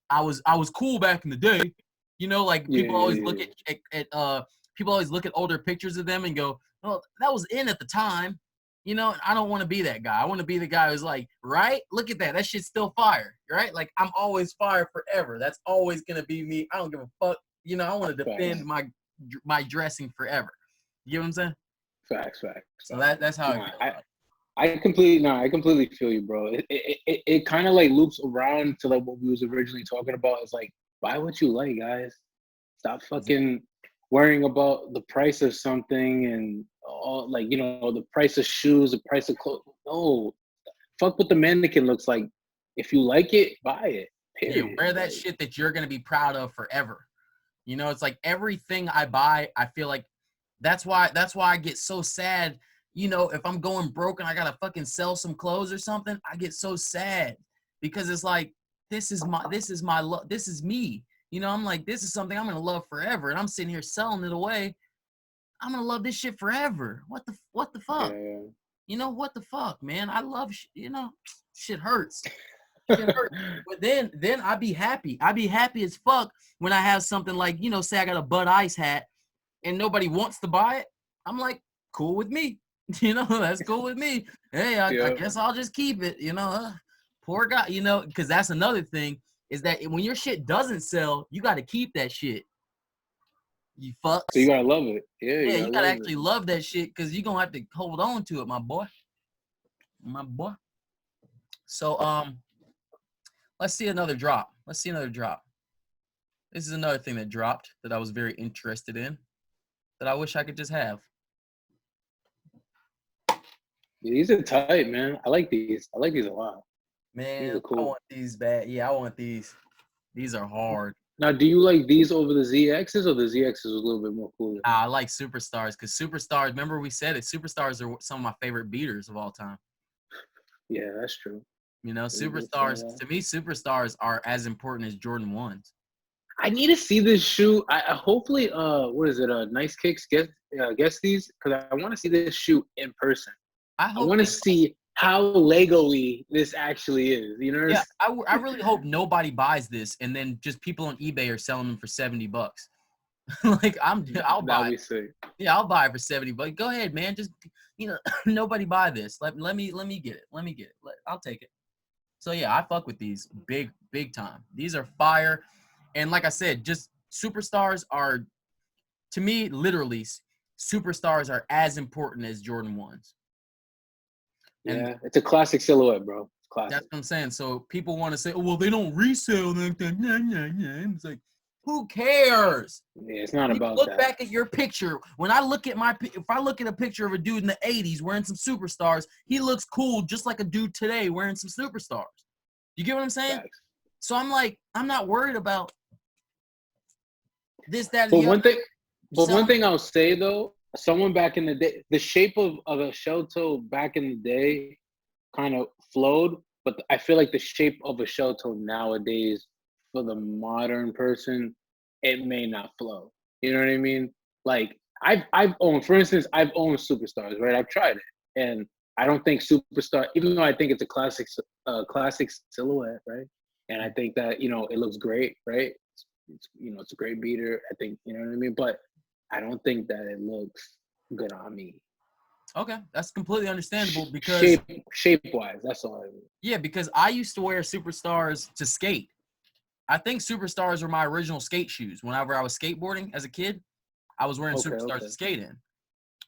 I was cool back in the day. You know, like people always look at people always look at older pictures of them and go, well, that was in at the time. You know, I don't want to be that guy. I want to be the guy who's like, right? Look at that. That shit's still fire, right? Like, I'm always fire forever. That's always going to be me. I don't give a fuck. You know, I want to defend my dressing forever. You know what I'm saying? Facts. So that's how I completely feel you, bro. It kind of like loops around to like what we was originally talking about. It's like, buy what you like, guys. Stop fucking worrying about the price of something and all, like, you know, the price of shoes, the price of clothes. No, fuck what the mannequin looks like. If you like it, buy it. Period. Yeah, wear that shit that you're gonna be proud of forever. You know, it's like everything I buy, I feel like that's why I get so sad. You know, if I'm going broke and I gotta fucking sell some clothes or something, I get so sad because it's like this is me. You know, I'm like, this is something I'm gonna love forever, and I'm sitting here selling it away. I'm gonna love this shit forever. What the fuck? Yeah. You know, what the fuck, man? I love, you know, shit hurts. Shit hurts. But then I be happy. I be happy as fuck when I have something like, you know, say I got a Bud Ice hat and nobody wants to buy it. I'm like, cool with me. You know, that's cool with me. Hey, I guess I'll just keep it. You know, poor guy. You know, because that's another thing is that when your shit doesn't sell, you got to keep that shit. You fucks. So you gotta love it. Yeah, you gotta actually love that shit because you're gonna have to hold on to it, my boy. So let's see another drop. This is another thing that dropped that I was very interested in that I wish I could just have. These are tight, man. I like these. I like these a lot. These Man, are I cool. want these bad. Yeah, I want these. These are hard. Now, do you like these over the ZXs, or the ZXs was a little bit more cooler? I like Superstars because Superstars, remember we said it, Superstars are some of my favorite beaters of all time. Yeah, that's true. You know, We did say Superstars, that. to me, Superstars are as important as Jordan 1s. I need to see this shoe. I hopefully, what is it? Nice Kicks guess these, because I want to see this shoe in person. I I hope want to they- see how Lego-y this actually is. You know what I'm Yeah, saying? I really hope nobody buys this and then just people on eBay are selling them for $70. Like I'll buy That'll be it. sick. Yeah, I'll buy it for $70. Go ahead, man. Just nobody buy this. Let me get it. Let me get it. I'll take it. So yeah, I fuck with these big time. These are fire. And like I said, just Superstars are, to me, literally, Superstars are as important as Jordan 1s. And Yeah, it's a classic silhouette, bro. It's classic. that's what I'm saying. So people want to say, oh, well, they don't resell like that. Nah. It's like, who cares? Yeah, it's not You about look that. back at your picture. When I look at if I look at a picture of a dude in the 80s wearing some Superstars, he looks cool just like a dude today wearing some Superstars. You get what I'm saying? Facts. So I'm like, I'm not worried about this, that, or But the one other. thing, one thing I'll say though, someone back in the day, the shape of a shell toe back in the day kind of flowed, but I feel like the shape of a shell toe nowadays for the modern person, it may not flow. You know what I mean? Like I've owned, for instance, I've owned Superstars, right? I've tried it, and I don't think Superstar, even though I think it's a classic silhouette, right? And I think that it looks great, right? It's a great beater. I think you know what I mean, but I don't think that it looks good on me. Okay, that's completely understandable because shape wise, that's all I mean. Yeah, because I used to wear Superstars to skate. I think Superstars were my original skate shoes. Whenever I was skateboarding as a kid, I was wearing Superstars to skate in.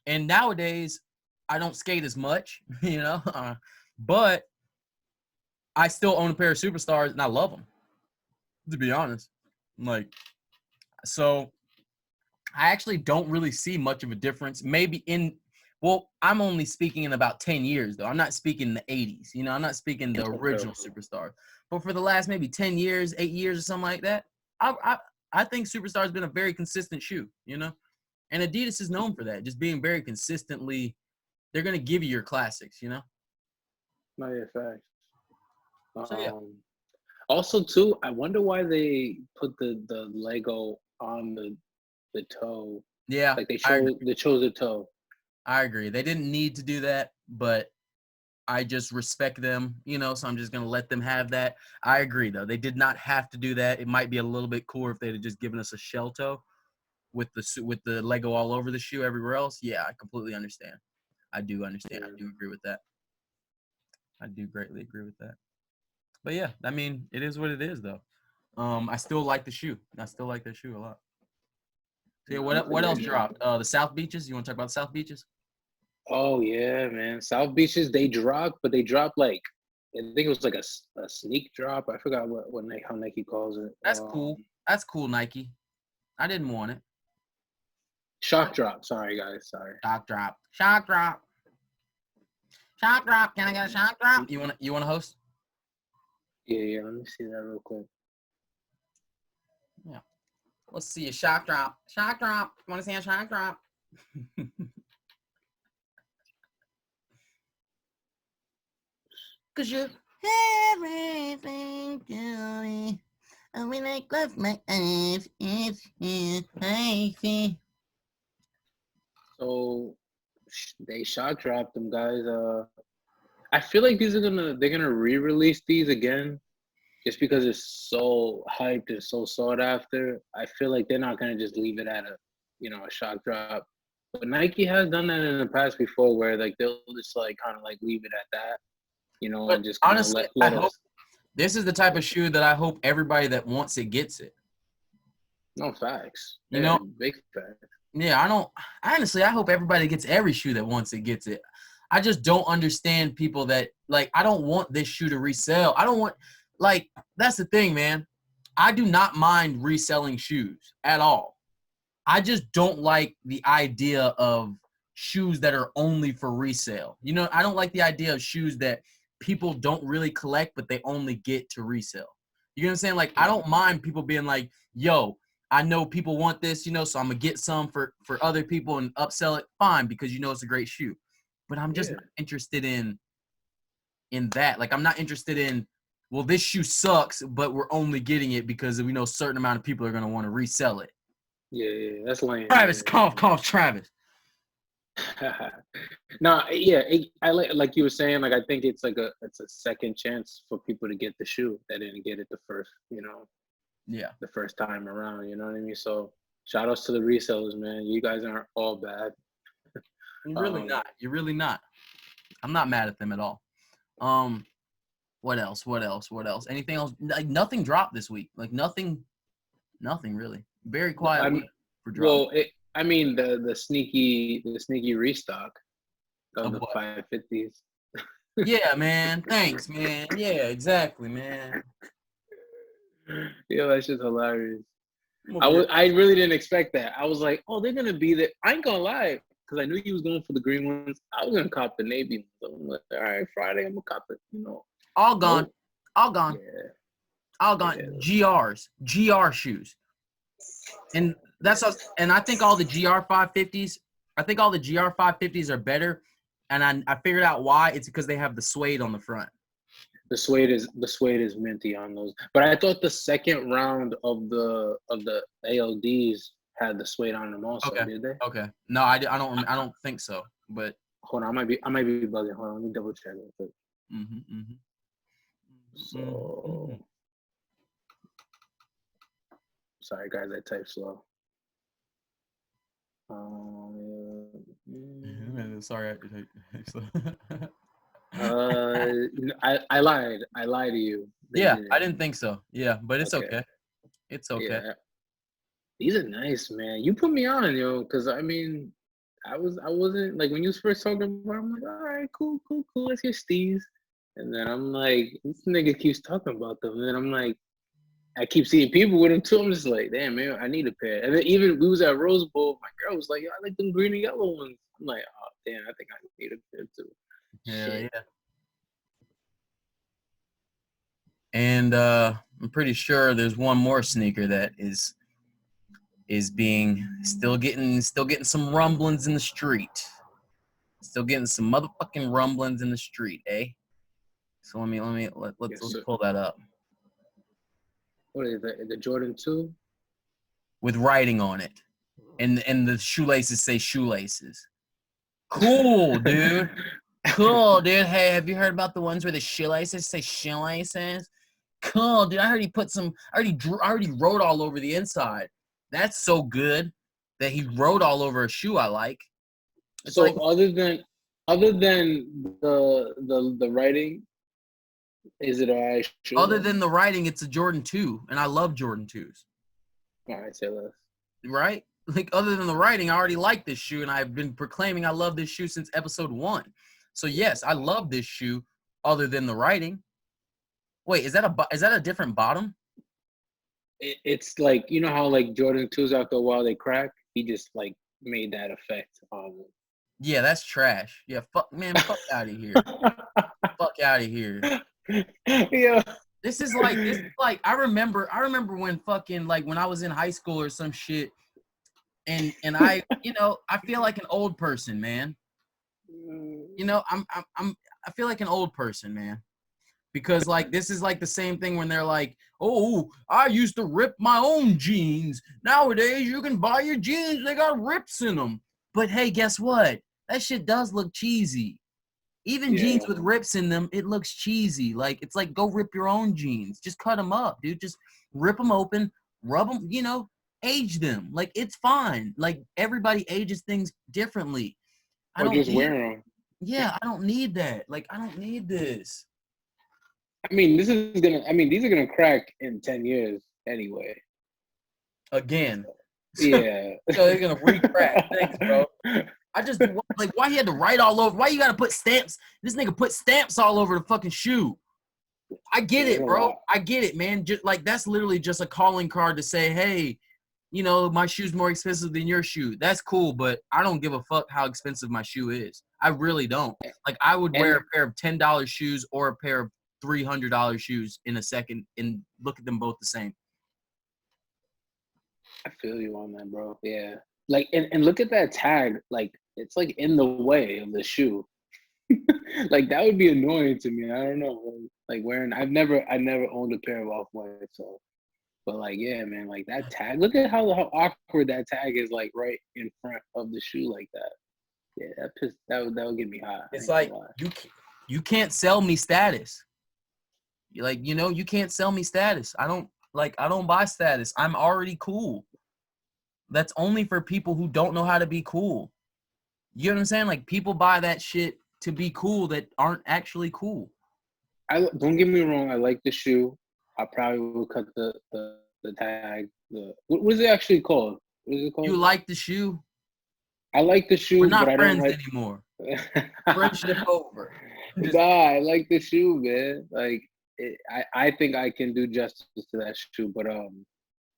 And nowadays, I don't skate as much, but I still own a pair of Superstars and I love them, to be honest. So I actually don't really see much of a difference. Maybe I'm only speaking in about 10 years, though. I'm not speaking in the 80s. I'm not speaking the original Superstar. But for the last maybe 10 years, 8 years or something like that, I think Superstar has been a very consistent shoe, And Adidas is known for that, just being very consistently. They're going to give you your classics, No, yeah, facts. So, yeah. Also, too, I wonder why they put the Lego on the toe. Yeah. Like they chose the toe. I agree. They didn't need to do that, but I just respect them, so I'm just going to let them have that. I agree, though. They did not have to do that. It might be a little bit cooler if they had just given us a shell toe with the Lego all over the shoe everywhere else. Yeah, I completely understand. I do understand. Yeah. I do agree with that. I do greatly agree with that. But, yeah, I mean, it is what it is, though. I still like the shoe. I still like that shoe a lot. So, yeah, what else dropped? The South Beaches? You want to talk about South Beaches? Oh yeah, man. South Beaches, they dropped, but they dropped like I think it was like a sneak drop. I forgot how Nike calls it. That's cool. That's cool, Nike. I didn't want it. Shock drop. Sorry, guys. Sorry. Shock drop. Shock drop. Shock drop. Can I get a shock drop? You want to host? Yeah. Let me see that real quick. Yeah. Let's see a shock drop. Shock drop. Want to see a shock drop? Cause you're everything to me. I mean, I love my life. It's easy. So they shock dropped them, guys. I feel like they're gonna re-release these again, just because it's so hyped and so sought after. I feel like they're not gonna just leave it at a shock drop. But Nike has done that in the past before, where like they'll just like kind of like leave it at that. But and just honestly, let I hope this is the type of shoe that I hope everybody that wants it gets it. No facts. Big facts. Yeah, I hope everybody gets every shoe that wants it gets it. I just don't understand people that I don't want this shoe to resell. I don't want that's the thing, man. I do not mind reselling shoes at all. I just don't like the idea of shoes that are only for resale. You know, I don't like the idea of shoes that people don't really collect, but they only get to resell. You know what I'm saying? Like, I don't mind people being like, yo, I know people want this, you know, so I'm going to get some for other people and upsell it. Fine, because you know it's a great shoe. But I'm just not interested in that. Like, I'm not interested in, well, this shoe sucks, but we're only getting it because we know a certain amount of people are going to want to resell it. Yeah, that's lame. Travis, cough, Travis. No, yeah, I like you were saying. Like, I think it's a second chance for people to get the shoe that didn't get it the first, the first time around. You know what I mean? So, shout outs to the resellers, man. You guys aren't all bad. You're really not. You're really not. I'm not mad at them at all. What else? Anything else? Like, nothing dropped this week. Like, nothing really. Very quiet week for drop. Well, the sneaky restock of the 550s. Yeah, man. Thanks, man. Yeah, exactly, man. Yeah, that's just hilarious. I really didn't expect that. I was like, oh, they're gonna be there. I ain't gonna lie, because I knew he was going for the green ones. I was gonna cop the navy ones. So I'm like, all right, Friday, I'm gonna cop it. All gone. All gone. Yeah. All gone. GR shoes. And and I think all the GR 550s, are better. And I figured out why. It's because they have the suede on the front. The suede is minty on those. But I thought the second round of the ALDs had the suede on them also. Okay. Did they? Okay. No, I don't think so. But hold on, I might be bugging. Hold on, let me double check real quick. So sorry guys, I type slow. Sorry, I lied. I lied to you. I didn't think so. Yeah, but it's okay. It's okay. Yeah. These are nice, man. You put me on, because I wasn't like when you was first talking about. I'm like, all right, cool. Let's get Steve's, and then I'm like, this nigga keeps talking about them, and then I'm like, I keep seeing people with them too. I'm just like, damn, man, I need a pair. And then even we was at Rose Bowl, my girl was like, yo, I like them green and yellow ones. I'm like, oh, damn, I think I need a pair too. Yeah. And I'm pretty sure there's one more sneaker that is still getting some rumblings in the street. Still getting some motherfucking rumblings in the street, eh? So let's pull that up. What is that? The Jordan 2? With writing on it. And the shoelaces say shoelaces. Cool, dude. Cool, dude. Hey, have you heard about the ones where the shoelaces say shoelaces? Cool, dude. I heard he put some. I already wrote all over the inside. That's so good that he wrote all over a shoe I like. It's so like, other than the writing, is it a shoe? Other than the writing, it's a Jordan 2, and I love Jordan 2s. All right, say less. Right? Like, other than the writing, I already like this shoe, and I've been proclaiming I love this shoe since episode 1. So yes, I love this shoe. Other than the writing. Wait, is that a different bottom? It's like, you know how like Jordan 2s after a while they crack. He just like made that effect on them. Yeah, that's trash. Yeah, fuck out of here. Fuck out of here. Yeah. This is like I remember when fucking like when I was in high school or some shit, and I I feel like an old person, man. I feel like an old person, man. Because like this is like the same thing when they're like, oh, I used to rip my own jeans. Nowadays you can buy your jeans, they got rips in them. But hey, guess what? That shit does look cheesy. Even jeans with rips in them, it looks cheesy. Like, it's like, go rip your own jeans. Just cut them up, dude. Just rip them open, rub them, age them. Like, it's fine. Like, everybody ages things differently. Or just wear them. Yeah, I don't need that. Like, I don't need this. These are gonna crack in 10 years anyway. Again. Yeah. So they're gonna re-crack. Thanks, bro. I just like why he had to write all over. Why you gotta put stamps? This nigga put stamps all over the fucking shoe. I get Yeah, it, bro. I get it, man. Just like that's literally just a calling card to say, hey, you know, my shoe's more expensive than your shoe. That's cool, but I don't give a fuck how expensive my shoe is. I really don't. Like I would wear And a pair of $10 shoes or a pair of $300 shoes in a second and look at them both the same. I feel you on that, bro. Yeah. Like and look at that tag. Like it's like in the way of the shoe. Like that would be annoying to me. I don't know. Like wearing I never owned a pair of off-white, so but like yeah, man, like that tag. Look at how awkward that tag is like right in front of the shoe like that. Yeah, that would get me hot. I It's ain't gonna like lie. you can't sell me status. Like, you know, you can't sell me status. I don't buy status. I'm already cool. That's only for people who don't know how to be cool. You know what I'm saying? Like people buy that shit to be cool that aren't actually cool. I don't get me wrong, I like the shoe. I probably will cut the tag. What is it actually called? What is it You called? like the shoe? I like the We're shoe, but not I don't friends like anymore. Friendship over. Nah, I like the shoe, man. Like I think I can do justice to that shoe, but I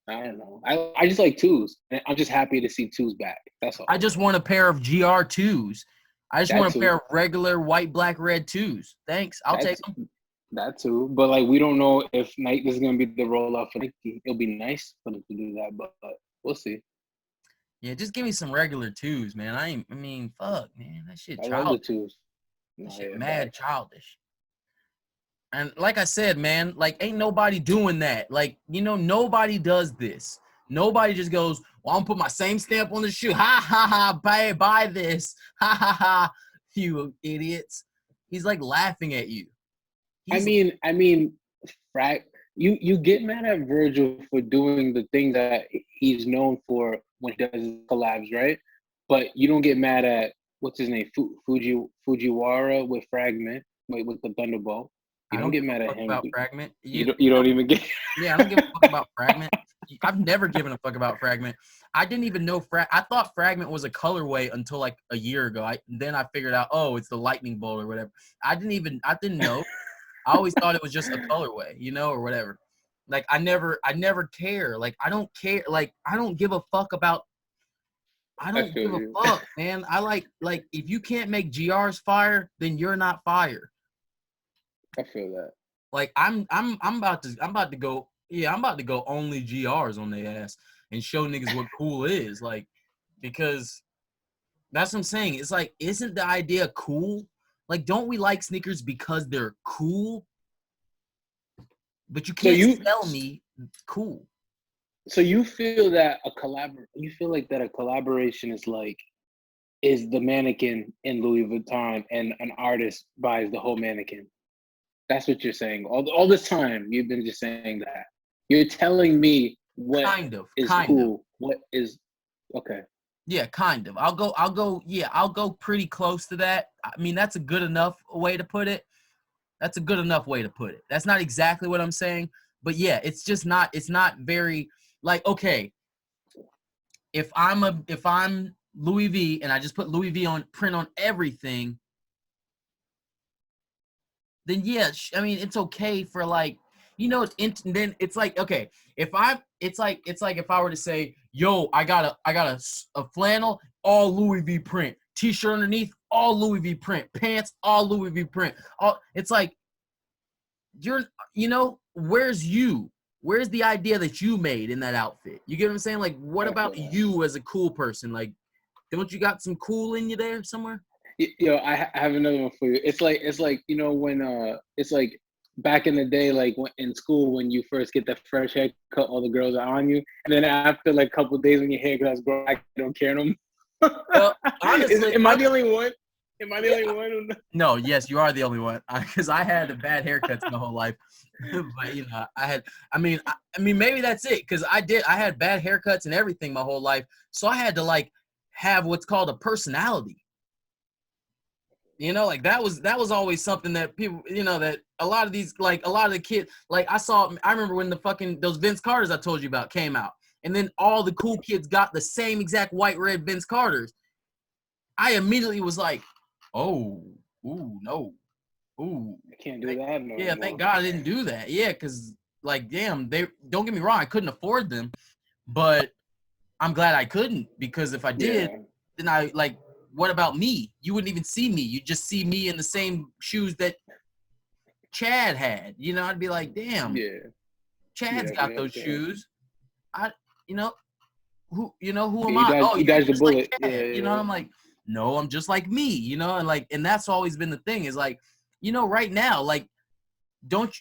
don't know. I just like twos. And I'm just happy to see twos back. That's all. I just want a pair of GR2s. I just That want a too. pair of regular white, black, red twos. Thanks. I'll take That's them. that too. But like we don't know if Nike is gonna be the rollout for Nike. It'll be nice for them to do that, but we'll see. Yeah, just give me some regular twos, man. I mean, fuck, man. That shit I love the childish. twos. That Nah, shit yeah, mad facts. childish. And like I said, man, like ain't nobody doing that. Like, you know, nobody does this. Nobody just goes, well, I'm gonna put my same stamp on the shoe. Ha ha ha, buy this. Ha ha ha, you idiots. He's like laughing at you. He's I mean, Frag, you get mad at Virgil for doing the thing that he's known for when he does his collabs, right? But you don't get mad at what's his name, Fujiwara with Fragment, with the Thunderbolt. You I don't don't get give mad a at fuck him. about Fragment. You don't even get. Yeah, I don't give a fuck about Fragment. I've never given a fuck about Fragment. I didn't even know I thought Fragment was a colorway until like a year ago. Then I figured out, oh, it's the lightning bolt or whatever. I didn't know. I always thought it was just a colorway, you know, or whatever. Like I never care. Like I don't care. Like I don't give a fuck about. I I don't feel give a you. fuck, man. I like if you can't make GRs fire, then you're not fire. I feel that. Like I'm about to go. Yeah, I'm about to go only GRs on their ass and show niggas what cool is. Like because that's what I'm saying. It's like, isn't the idea cool? Like, don't we like sneakers because they're cool? But you So can't you sell me cool. so you feel that you feel like that a collaboration is the mannequin in Louis Vuitton and an artist buys the whole mannequin. That's what you're saying. All this time you've been just saying that. You're telling me what Kind of. is cool, what is okay. Yeah, kind of. I'll go pretty close to that. I mean, that's a good enough way to put it. That's a good enough way to put it. That's not exactly what I'm saying, but yeah, it's not very like, okay, if I'm Louis V and I just put Louis V on print on everything, then yeah, I mean, it's okay for like, you know, then it's like, okay, it's like if I were to say, yo, I got a flannel, all Louis V print, t-shirt underneath, all Louis V print, pants, all Louis V print, it's like, you know, where's you? Where's the idea that you made in that outfit? You get what I'm saying? Like, what I feel about that. you as a cool person? Like, don't you got some cool in you there somewhere? Yo, I have another one for you. It's like you know when it's like back in the day, like when, in school when you first get that fresh haircut, all the girls are on you, and then after like a couple of days when your hair gets grown, I don't care no more. Well, honestly, Am I the only one? Am I the yeah, only one? no, yes, you are the only one. Because I had bad haircuts my whole life. But you know, I mean, maybe that's it. Because I had bad haircuts and everything my whole life. So I had to like have what's called a personality. You know, like that was always something that people, you know, that a lot of the kids, like I remember when those Vince Carters I told you about came out, and then all the cool kids got the same exact white red Vince Carters. I immediately was like, oh, ooh, no. Ooh. I can't do that no Yeah, more. thank God I didn't do that. Yeah, because like, damn, they don't get me wrong, I couldn't afford them, but I'm glad I couldn't, because if I did, Yeah. then I like, what about me? You wouldn't even see me. You just see me in the same shoes that Chad had. You know, I'd be like, damn, Yeah. Chad's Yeah. got those shoes. I, you know, who am Yeah, I? Oh, you you're dodged the just like bullet. Yeah, Chad. You know, yeah. and I'm like, no, I'm just like me. You know, and that's always been the thing is like, you know, right now, like, don't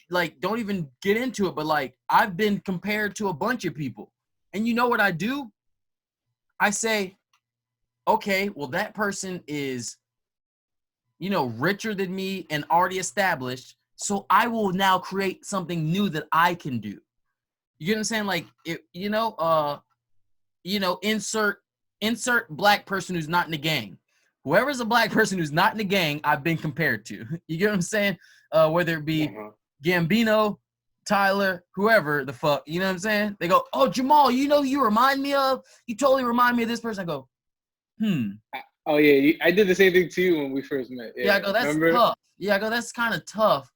even get into it, but like, I've been compared to a bunch of people, and you know what I do? I say, okay, well, that person is, you know, richer than me and already established, so I will now create something new that I can do. You get what I'm saying? Like, it, insert black person who's not in the gang. Whoever's a black person who's not in the gang, I've been compared to. You get what I'm saying? Whether it be Gambino, Tyler, whoever the fuck, you know what I'm saying? They go, oh, Jamaal, you know who you remind me of? You totally remind me of this person. I go, Oh yeah, I did the same thing to you when we first met. Yeah, I go, that's remember? tough. Yeah, I go, that's kind of tough.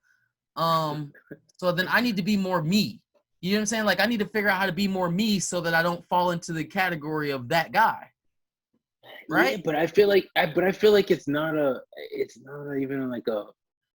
So then I need to be more me. You know what I'm saying? Like, I need to figure out how to be more me so that I don't fall into the category of that guy. Right? Yeah, but I feel like it's not even like a.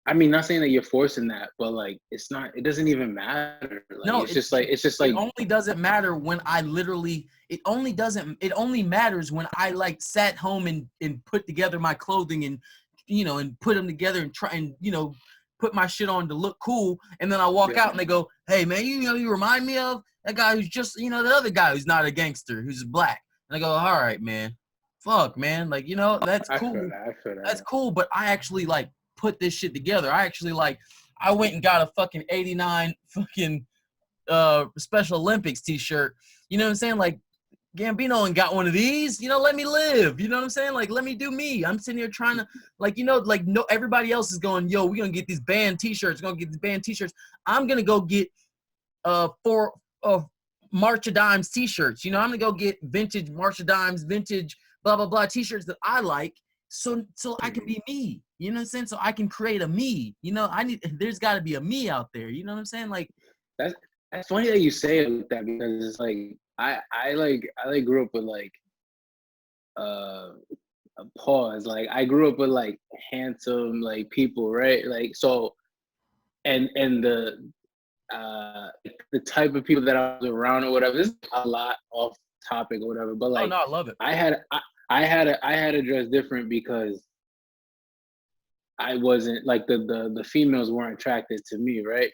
I mean, not saying that you're forcing that, but like it's not. It doesn't even matter. Like No, it's just like it only doesn't matter when I literally. It only matters when I like sat home and put together my clothing and, you know, and put them together and try and, you know, put my shit on to look cool, and then I walk out and they go, hey man, you know, you remind me of that guy who's just, you know, the other guy who's not a gangster, who's black. And I go, all right, man, fuck, man, like, you know, that's cool. I feel that. That's cool, but I actually like put this shit together. I actually like, I went and got a fucking 89 fucking Special Olympics t-shirt. You know what I'm saying? Like, Gambino and got one of these, you know, let me live. You know what I'm saying? Like, let me do me. I'm sitting here trying to, like, you know, like, no, everybody else is going, yo, we're going to get these band t-shirts. We're going to get these band t-shirts. I'm going to go get 4 March of Dimes t-shirts. You know, I'm going to go get vintage March of Dimes, vintage blah, blah, blah t-shirts that I like. So I can be me. You know what I'm saying? So I can create a me. You know, there's got to be a me out there. You know what I'm saying? Like, that's funny that you say it like that, because it's like I grew up with like a pause. Like I grew up with like handsome like people, right? Like so, and the type of people that I was around or whatever. This is a lot off topic or whatever, but like oh no, I love it. I had to dress different because I wasn't like the females weren't attracted to me, right?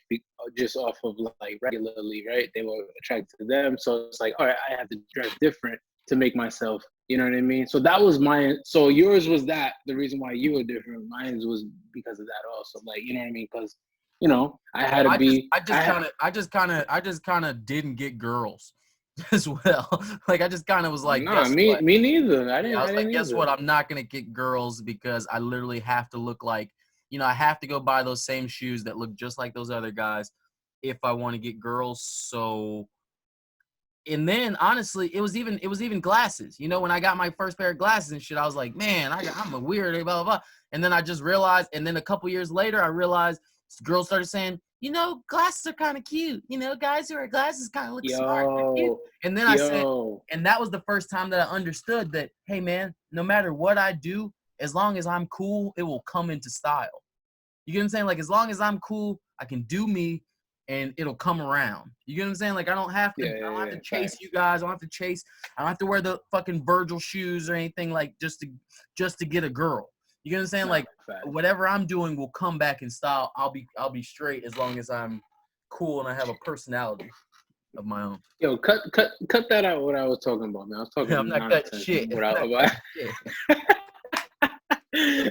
Just off of like regularly, right? They were attracted to them, so it's like, all right, I have to dress different to make myself. You know what I mean? So that was mine. So yours was that the reason why you were different. Mine was because of that also. Like, you know what I mean? Because, you know, I had to be. I just kind of didn't get girls as well. Like, I just kind of was like, Nah, guess me what? neither. I I was like, didn't guess either. what? I'm not gonna get girls because I literally have to look like, you know, I have to go buy those same shoes that look just like those other guys if I want to get girls. So, and then honestly, it was even glasses. You know, when I got my first pair of glasses and shit, I was like, man, I'm a weird, blah blah blah. And then I just realized, and then a couple years later, I realized girls started saying, you know, glasses are kind of cute. You know, guys who wear glasses kind of look smart. They're cute. And then I said, and that was the first time that I understood that, hey man, no matter what I do, as long as I'm cool, it will come into style. You get what I'm saying? Like, as long as I'm cool, I can do me and it'll come around. You get what I'm saying? Like, I don't have to chase facts. you guys. I don't have to wear the fucking Virgil shoes or anything, like just to get a girl. You get what I'm saying? Nah, like, facts. whatever I'm doing will come back in style. I'll be straight as long as I'm cool and I have a personality of my own. Yo, cut that out. What I was talking about, man. I was talking I'm not nonsense. cutting shit. About.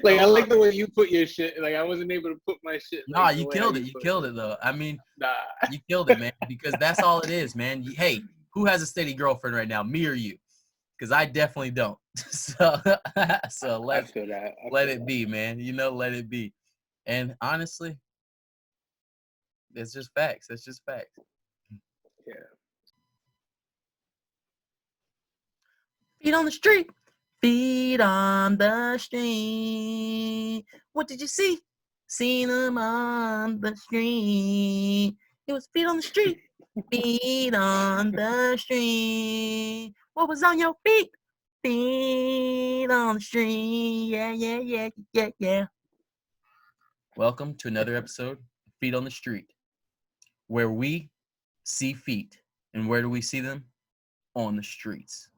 Like, I like the way you put your shit. Like, I wasn't able to put my shit. Nah, like, you killed it. You killed it though. I mean, nah. You killed it, man. Because that's all it is, man. Hey, who has a steady girlfriend right now, me or you? Because I definitely don't. So let it be, man. You know, let it be. And honestly, it's just facts. It's just facts. Yeah. Feet on the street. Feet on the street. What did you see? Seen them on the street. It was feet on the street. Feet on the street. What was on your feet? Feet on the street. Yeah, yeah, yeah, yeah, yeah. Welcome to another episode of Feet on the Street, where we see feet. And where do we see them? On the streets.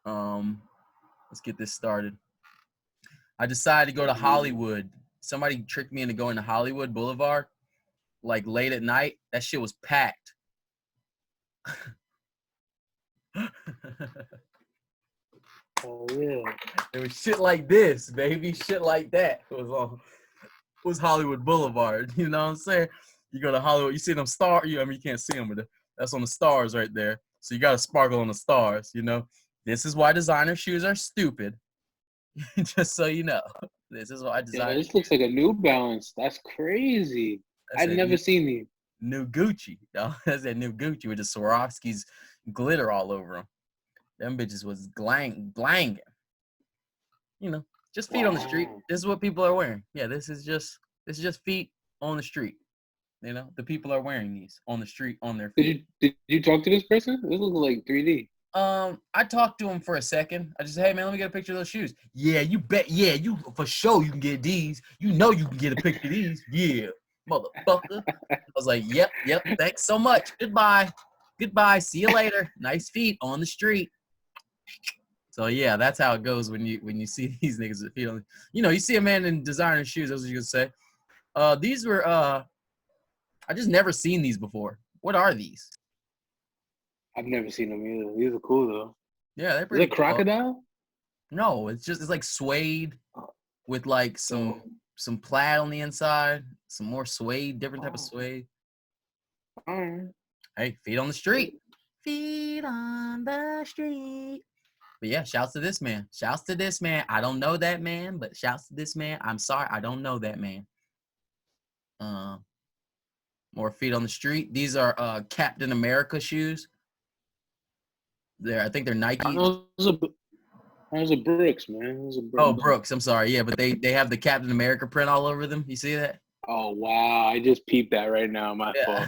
Let's get this started. I decided to go to Hollywood. Somebody tricked me into going to Hollywood Boulevard, like late at night. That shit was packed. Oh yeah. It was shit like this, baby. Shit like that. It was Hollywood Boulevard. You know what I'm saying? You go to Hollywood, you see them stars. You can't see them, but that's on the stars right there. So you got to sparkle on the stars, you know? This is why designer shoes are stupid. Just so you know. This is why designer Yeah, this looks like a New Balance. That's crazy. I've never seen these. New Gucci. That's that new Gucci with the Swarovski's glitter all over them. Them bitches was blanging. You know, just feet on the street. This is what people are wearing. Yeah, this is just feet on the street. You know, the people are wearing these on the street on their feet. Did you talk to this person? This looks like 3D. I talked to him for a second. I just said, hey man, let me get a picture of those shoes. Yeah, you bet. Yeah, you for sure you can get these. You know you can get a picture of these. Yeah, motherfucker. I was like, yep. Thanks so much. Goodbye. See you later. Nice feet on the street. So yeah, that's how it goes when you see these niggas with feet on. You know, you see a man in designer shoes. That's what you can say. These were I just never seen these before. What are these? I've never seen them either. These are cool though. Yeah, they're Is pretty it crocodile? No, it's like suede with like some plaid on the inside, some more suede, different type of suede. All right. Hey, feet on the street. Feet on the street. But yeah, shouts to this man. I don't know that man, but shouts to this man. I'm sorry, I don't know that man. More feet on the street. These are Captain America shoes. I think they're Nike. Those are Brooks, man. Those are Brooks. Oh, Brooks. I'm sorry. Yeah, but they have the Captain America print all over them. You see that? Oh wow! I just peeped that right now. My fault.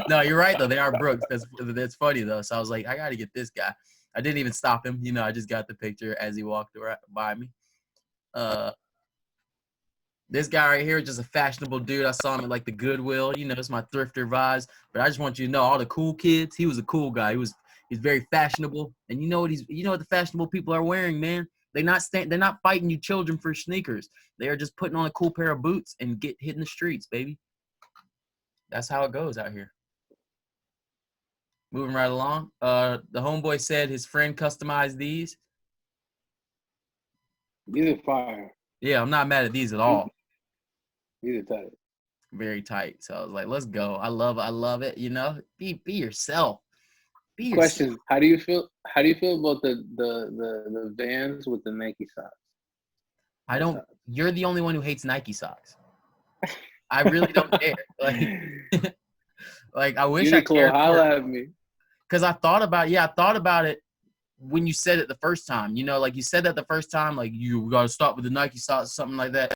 No, you're right though. They are Brooks. That's funny though. So I was like, I gotta get this guy. I didn't even stop him. You know, I just got the picture as he walked by me. This guy right here is just a fashionable dude. I saw him at like the Goodwill. You know, it's my thrifter vibes. But I just want you to know, all the cool kids. He was a cool guy. He's very fashionable. And you know what the fashionable people are wearing, man. They're not fighting you children for sneakers. They are just putting on a cool pair of boots and hitting the streets, baby. That's how it goes out here. Moving right along. The homeboy said his friend customized these. These are fire. Yeah, I'm not mad at these at all. These are tight. Very tight. So I was like, let's go. I love it. You know, be yourself. Question: How do you feel about the Vans with the Nike socks? You're the only one who hates Nike socks. I really don't care. Like I wish I cared. Holla at me. Because I thought about it when you said it the first time. You know, like you said that the first time, like you got to start with the Nike socks, something like that.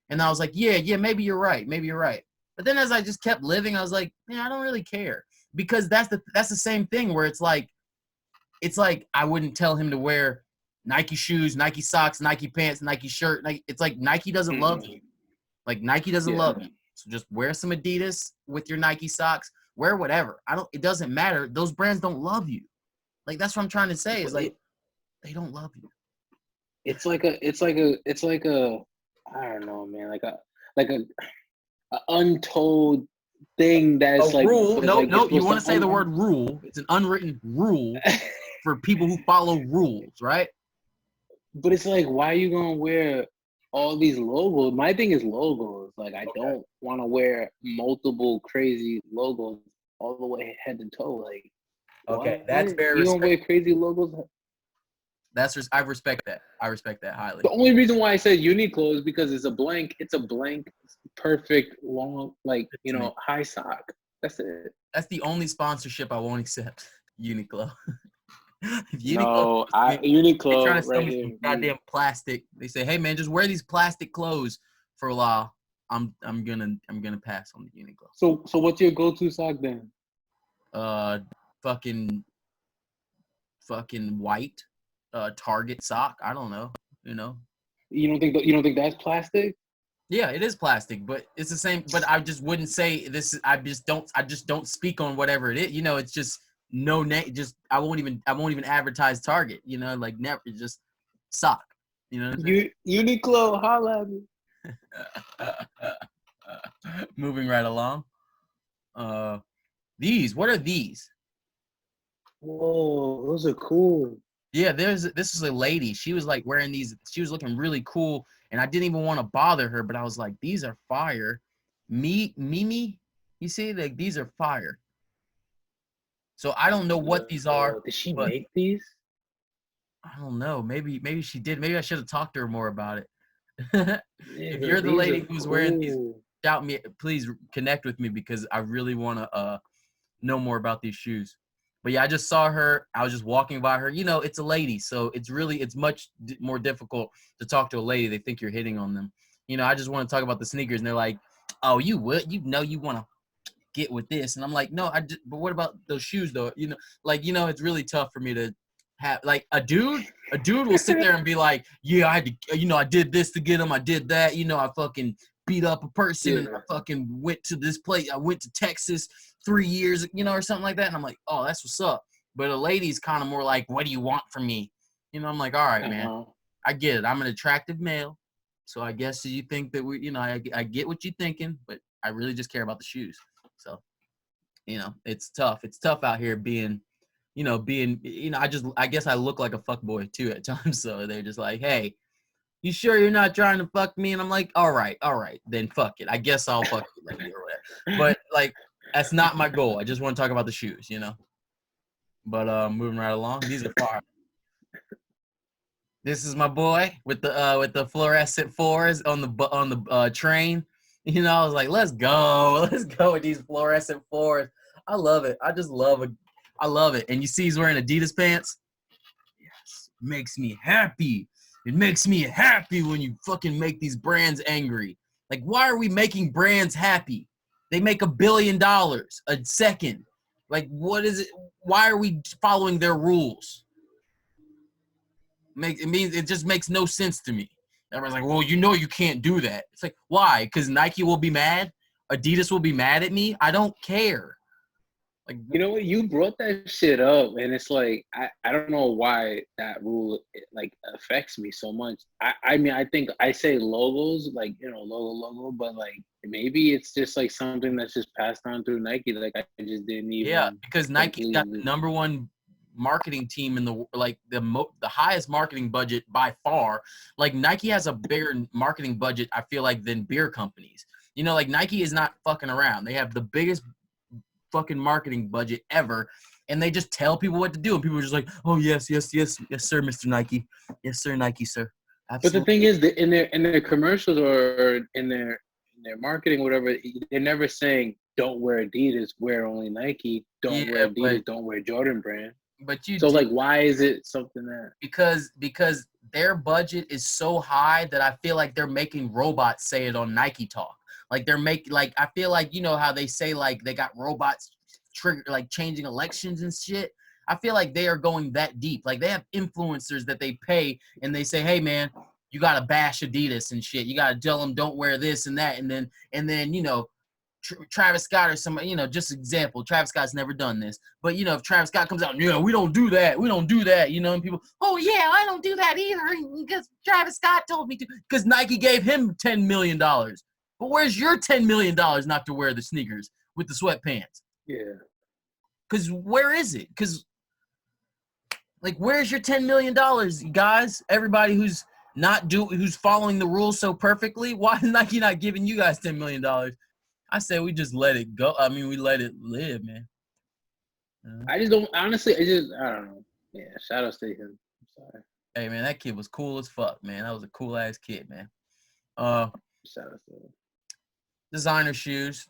And I was like, yeah, maybe you're right. But then as I just kept living, I was like, man, I don't really care. Because that's the same thing where it's like I wouldn't tell him to wear Nike shoes, Nike socks, Nike pants, Nike shirt. It's like Nike doesn't love you. Like Nike doesn't love you. So just wear some Adidas with your Nike socks. Wear whatever. It doesn't matter. Those brands don't love you. Like that's what I'm trying to say is like they don't love you. It's like a I don't know, man. Like a untold thing that's like rule. No, you want to say the word rule. It's an unwritten rule for people who follow rules, right? But it's like, why are you gonna wear all these logos? My thing is logos. Like I don't want to wear multiple crazy logos all the way head to toe. Like okay, that's very. You don't wear crazy logos. I respect that. I respect that highly. The only reason why I said Uniqlo is because it's a blank, perfect, long, high sock. That's it. That's the only sponsorship I won't accept. Uniqlo. Uniqlo right here. Goddamn plastic. They say, hey man, just wear these plastic clothes for a while, I'm gonna pass on the Uniqlo. So what's your go-to sock then? Fucking white, Target sock. I don't know. You don't think that's plastic? Yeah, it is plastic, but it's the same. But I just wouldn't say this. I just don't speak on whatever it is. It's just no name. Just I won't even advertise Target. Like never. It's just sock. You know what I'm saying? Uniqlo, holla at me. Moving right along. These. What are these? Whoa, those are cool. Yeah, this is a lady. She was like wearing these. She was looking really cool, and I didn't even want to bother her, but I was like, these are fire. Mimi, you see, like these are fire. So I don't know what these are. Did she but make these? I don't know. Maybe she did. Maybe I should have talked to her more about it. If Yeah, you're the these lady are who's wearing these, cool. shout me. Please connect with me because I really want to know more about these shoes. But yeah, I just saw her. I was just walking by her. It's a lady, so it's much more difficult to talk to a lady. They think you're hitting on them. I just want to talk about the sneakers, and they're like, "Oh, you would? You want to get with this?" And I'm like, "No, but what about those shoes, though? It's really tough for me to have like a dude. A dude will sit there and be like, "Yeah, I had to, I did this to get him. I did that. I fucking beat up a person and I fucking went to this place. I went to Texas 3 years, or something like that." And I'm like, "Oh, that's what's up." But a lady's kind of more like, "What do you want from me?" I'm like, "All right, man, I get it. I'm an attractive male, so I guess you think that I get what you're thinking, but I really just care about the shoes." So, it's tough. It's tough out here being, I guess I look like a fuckboy too at times. So they're just like, "Hey, you sure you're not trying to fuck me?" And I'm like, all right, then fuck it. I guess I'll fuck you later or whatever. But like, that's not my goal. I just want to talk about the shoes, But moving right along, these are fire. This is my boy with the fluorescent fours on the train. I was like, let's go with these fluorescent fours. I love it. I just love it. I love it. And you see, he's wearing Adidas pants. Yes, makes me happy. It makes me happy when you fucking make these brands angry. Like, why are we making brands happy? They make $1 billion a second. Like, what is it? Why are we following their rules? It just makes no sense to me. Everyone's like, well, you can't do that. It's like, why? Because Nike will be mad? Adidas will be mad at me? I don't care. Like, You know what? You brought that shit up, and it's like I don't know why that rule like affects me so much. I mean I think I say logos like logo, but like maybe it's just like something that's just passed on through Nike. Like I just didn't even. Yeah, because Nike's got the number one marketing team in the highest marketing budget by far. Like Nike has a bigger marketing budget, I feel like, than beer companies. Like Nike is not fucking around. They have the biggest fucking marketing budget ever, and they just tell people what to do, and people are just like, "Oh yes, sir, Mr. Nike, yes sir, Nike, sir." Absolutely. But the thing is that in their commercials or in their marketing, whatever, they're never saying don't wear Adidas, wear only Nike. Don't wear Adidas, don't wear Jordan brand. But you so like, why is it something that? Because their budget is so high that I feel like they're making robots say it on Nike Talk. Like I feel like how they say like they got robots trigger like changing elections and shit. I feel like they are going that deep. Like they have influencers that they pay and they say, "Hey man, you gotta bash Adidas and shit. You gotta tell them don't wear this and that." And then Travis Scott or somebody, just example. Travis Scott's never done this, but if Travis Scott comes out, we don't do that, and people, "Oh yeah, I don't do that either because Travis Scott told me to," because Nike gave him $10 million. But where's your $10 million not to wear the sneakers with the sweatpants? Yeah. Because where is it? Because like, where's your $10 million, guys? Everybody who's following the rules so perfectly, why is Nike not giving you guys $10 million? I say we just let it go. I mean, we let it live, man. I just don't. Honestly, I don't know. Yeah, shout out to him. I'm sorry. Hey, man, that kid was cool as fuck, man. That was a cool ass kid, man. Shout out to him. Designer shoes.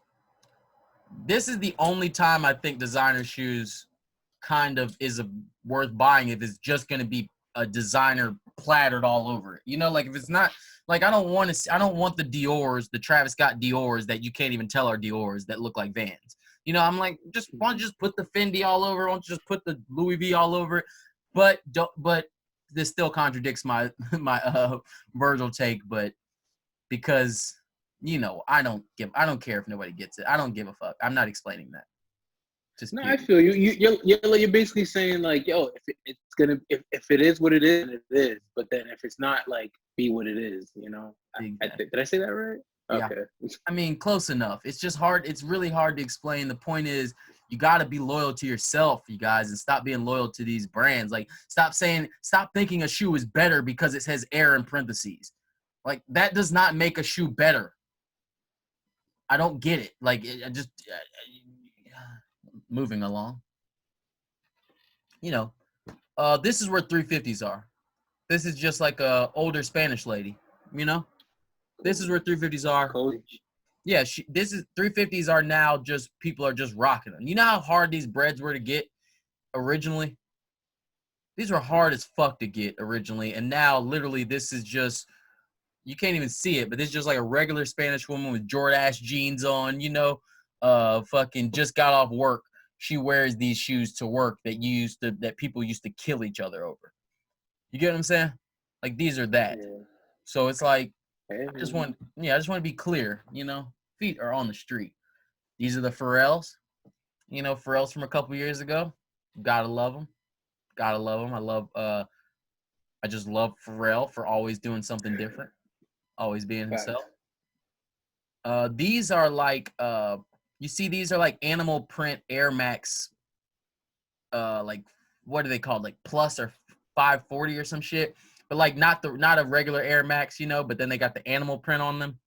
This is the only time I think designer shoes kind of is worth buying if it's just going to be a designer plattered all over it. Like if it's not Like I don't want the Dior's, the Travis Scott Dior's that you can't even tell are Dior's that look like Vans. You know, I'm like, why don't you just put the Fendi all over? Why don't you just put the Louis V all over it? But this still contradicts my Virgil take, but because I don't care if nobody gets it. I don't give a fuck. I'm not explaining that. Just No, I period. feel you. You're basically saying like, yo, if it is what it is, it is. But then if it's not, like, be what it is. Exactly. Did I say that right? Yeah. Okay. I mean, close enough. It's just hard. It's really hard to explain. The point is, you got to be loyal to yourself, you guys, and stop being loyal to these brands. Like, stop thinking a shoe is better because it says Air in parentheses. Like, that does not make a shoe better. I don't get it. Like, moving along. This is where 350s are. This is just like a older Spanish lady. This is where 350s are. Cody. Yeah, 350s are now just people are just rocking them. You know how hard these breads were to get originally? These were hard as fuck to get originally, and now literally this is just, you can't even see it, but this is just like a regular Spanish woman with Jordache jeans on, fucking just got off work. She wears these shoes to work that people used to kill each other over. You get what I'm saying? Like, these are that. Yeah. So it's like, Hey, I just want to be clear, feet are on the street. These are the Pharrells, Pharrells from a couple years ago. Gotta love them. I just love Pharrell for always doing something different, always being himself. These are like, you see, these are like animal print Air Max, like, what are they called? Like Plus or 540 or some shit. But like not a regular Air Max, but then they got the animal print on them.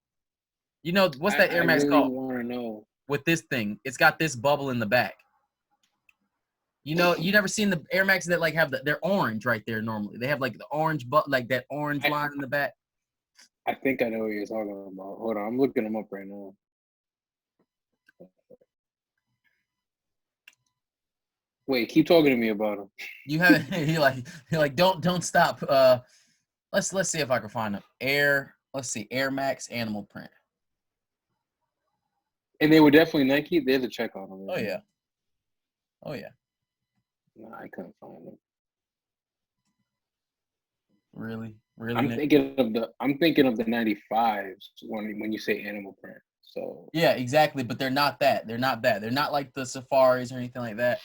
What's that Air Max called? I really want to know. With this thing, it's got this bubble in the back. You never seen the Air Maxes that like have they're orange right there normally. They have like the orange like that orange line in the back. I think I know what you're talking about. Hold on, I'm looking them up right now. Wait, keep talking to me about them. You haven't. You're like don't stop. Let's see if I can find them. Let's see, Air Max animal print. And they were definitely Nike. There's a check on them. Oh yeah. Oh yeah. No, I couldn't find them. Really? I'm thinking of the 95s when you say animal print. So yeah, exactly. But they're not that. They're not that. They're not like the Safaris or anything like that.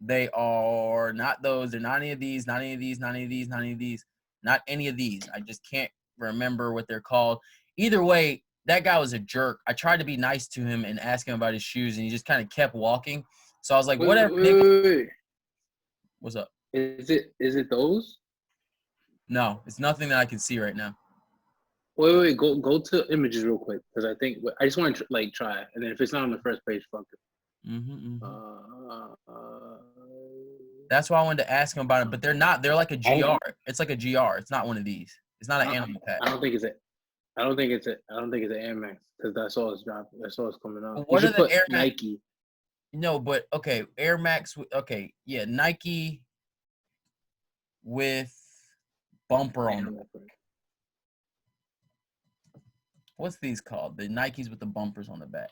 They are not those. They're not any of these. Not any of these. Not any of these. Not any of these. Not any of these. I just can't remember what they're called. Either way, that guy was a jerk. I tried to be nice to him and ask him about his shoes, and he just kind of kept walking. So I was like, whatever. Wait. What's up? Is it those? No, it's nothing that I can see right now. Wait. Go to images real quick because I just want to try, and then if it's not on the first page, fuck it. That's why I wanted to ask him about it, but they're not. They're like a GR. It's like a GR. It's not one of these. It's not an animal pack. I don't think it's an Air Max because that's all it's dropping. That's all it's coming out. What are the Air Max? Nike. No, but okay, Air Max. Okay, yeah, Nike with bumper on them. What's these called? The Nikes with the bumpers on the back.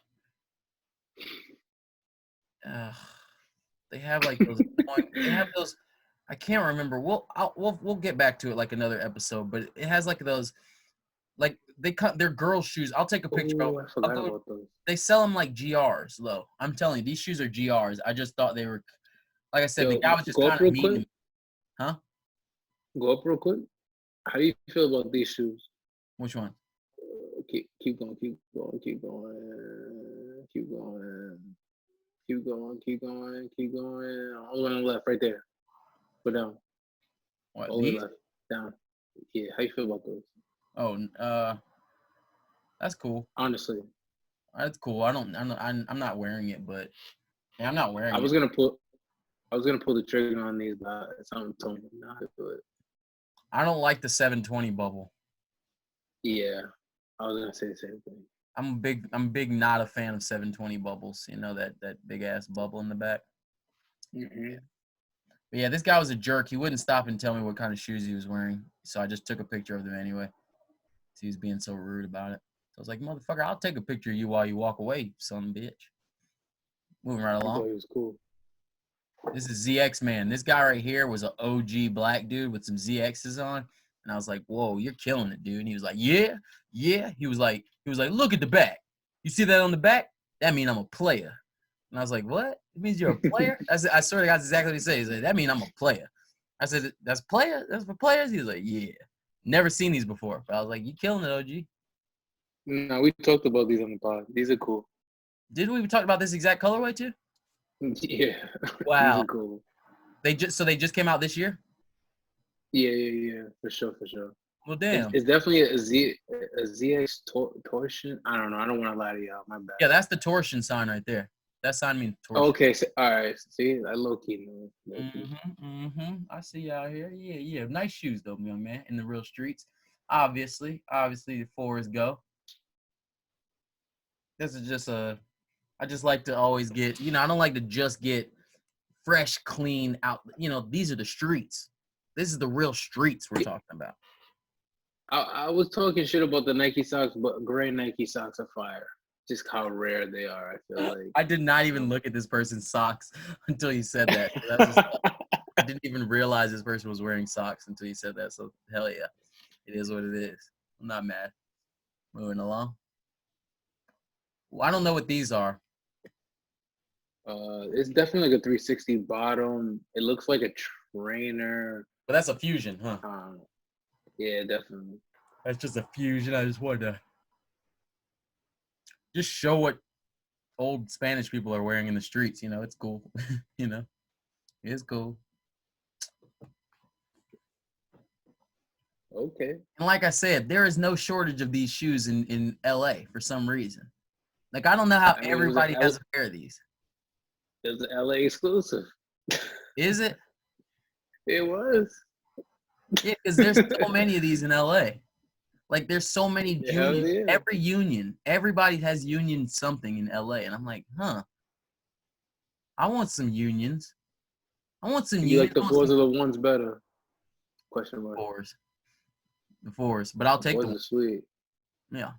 They have like those. They have those. I can't remember. We'll get back to it like another episode. But it has like those, like they cut their girls' shoes. I'll take a picture. I forgot about those. They sell them like GRs, though. I'm telling you, these shoes are GRs. I just thought they were, like I said, the guy was just kind of mean. Huh? Go up real quick. How do you feel about these shoes? Which one? Keep going. All the way on the left, right there. Go down. What? All the way left. Down. Yeah. How you feel about those? Oh, that's cool. Honestly, that's cool. I'm not wearing it, but yeah, I'm not wearing it. I was gonna pull the trigger on these, but something told me not to do it. I don't like the 720 bubble. Yeah, I was gonna say the same thing. I'm big not a fan of 720 bubbles. That big ass bubble in the back. Mm-hmm. But yeah, this guy was a jerk. He wouldn't stop and tell me what kind of shoes he was wearing, so I just took a picture of them anyway. He was being so rude about it. So I was like, motherfucker, I'll take a picture of you while you walk away, son of a bitch. Moving right I thought along. he was cool. This is ZX Man. This guy right here was an OG black dude with some ZXs on. And I was like, whoa, you're killing it, dude. And he was like, yeah. He was like, look at the back. You see that on the back? That means I'm a player. And I was like, what? It means you're a player? I swear to God, that's exactly what he said. He said, that means I'm a player. I said, that's player? That's for players? He was like, yeah. Never seen these before. But I was like, you killing it, OG. No, we talked about these on the pod. These are cool. Didn't we talk about this exact colorway too? Yeah. Wow. These are cool. They just came out this year? Yeah. For sure. Well, damn. It's definitely a ZX torsion. I don't know. I don't want to lie to y'all. My bad. Yeah, that's the torsion sign right there. That sign means torsion. Okay. So, all right. See, I low key know. I see you out here. Yeah. Nice shoes though, young man, in the real streets. Obviously, the Forest go. This is just I just like to always get, I don't like to just get fresh, clean out. These are the streets. This is the real streets we're talking about. I was talking shit about the Nike socks, but gray Nike socks are fire. Just how rare they are, I feel like. I did not even look at this person's socks until you said that. I didn't even realize this person was wearing socks until you said that. So, hell yeah. It is what it is. I'm not mad. Moving along. Well, I don't know what these are. It's definitely like a 360 bottom. It looks like a trainer. But that's a fusion, huh? Yeah, definitely. That's just a fusion. I just wanted to just show what old Spanish people are wearing in the streets. It's cool. It's cool. Okay. And like I said, there is no shortage of these shoes in LA for some reason. Like, I don't know how everybody has a pair of these. It was an LA exclusive. Is it? It was. Yeah, because there's so many of these in LA. Like, there's so many unions. Yeah. Every union, everybody has union something in LA. And I'm like, I want some unions. I want some You unions. like the fours or the ones better? Question mark. The fours. But I'll take the ones one. are sweet. Yeah.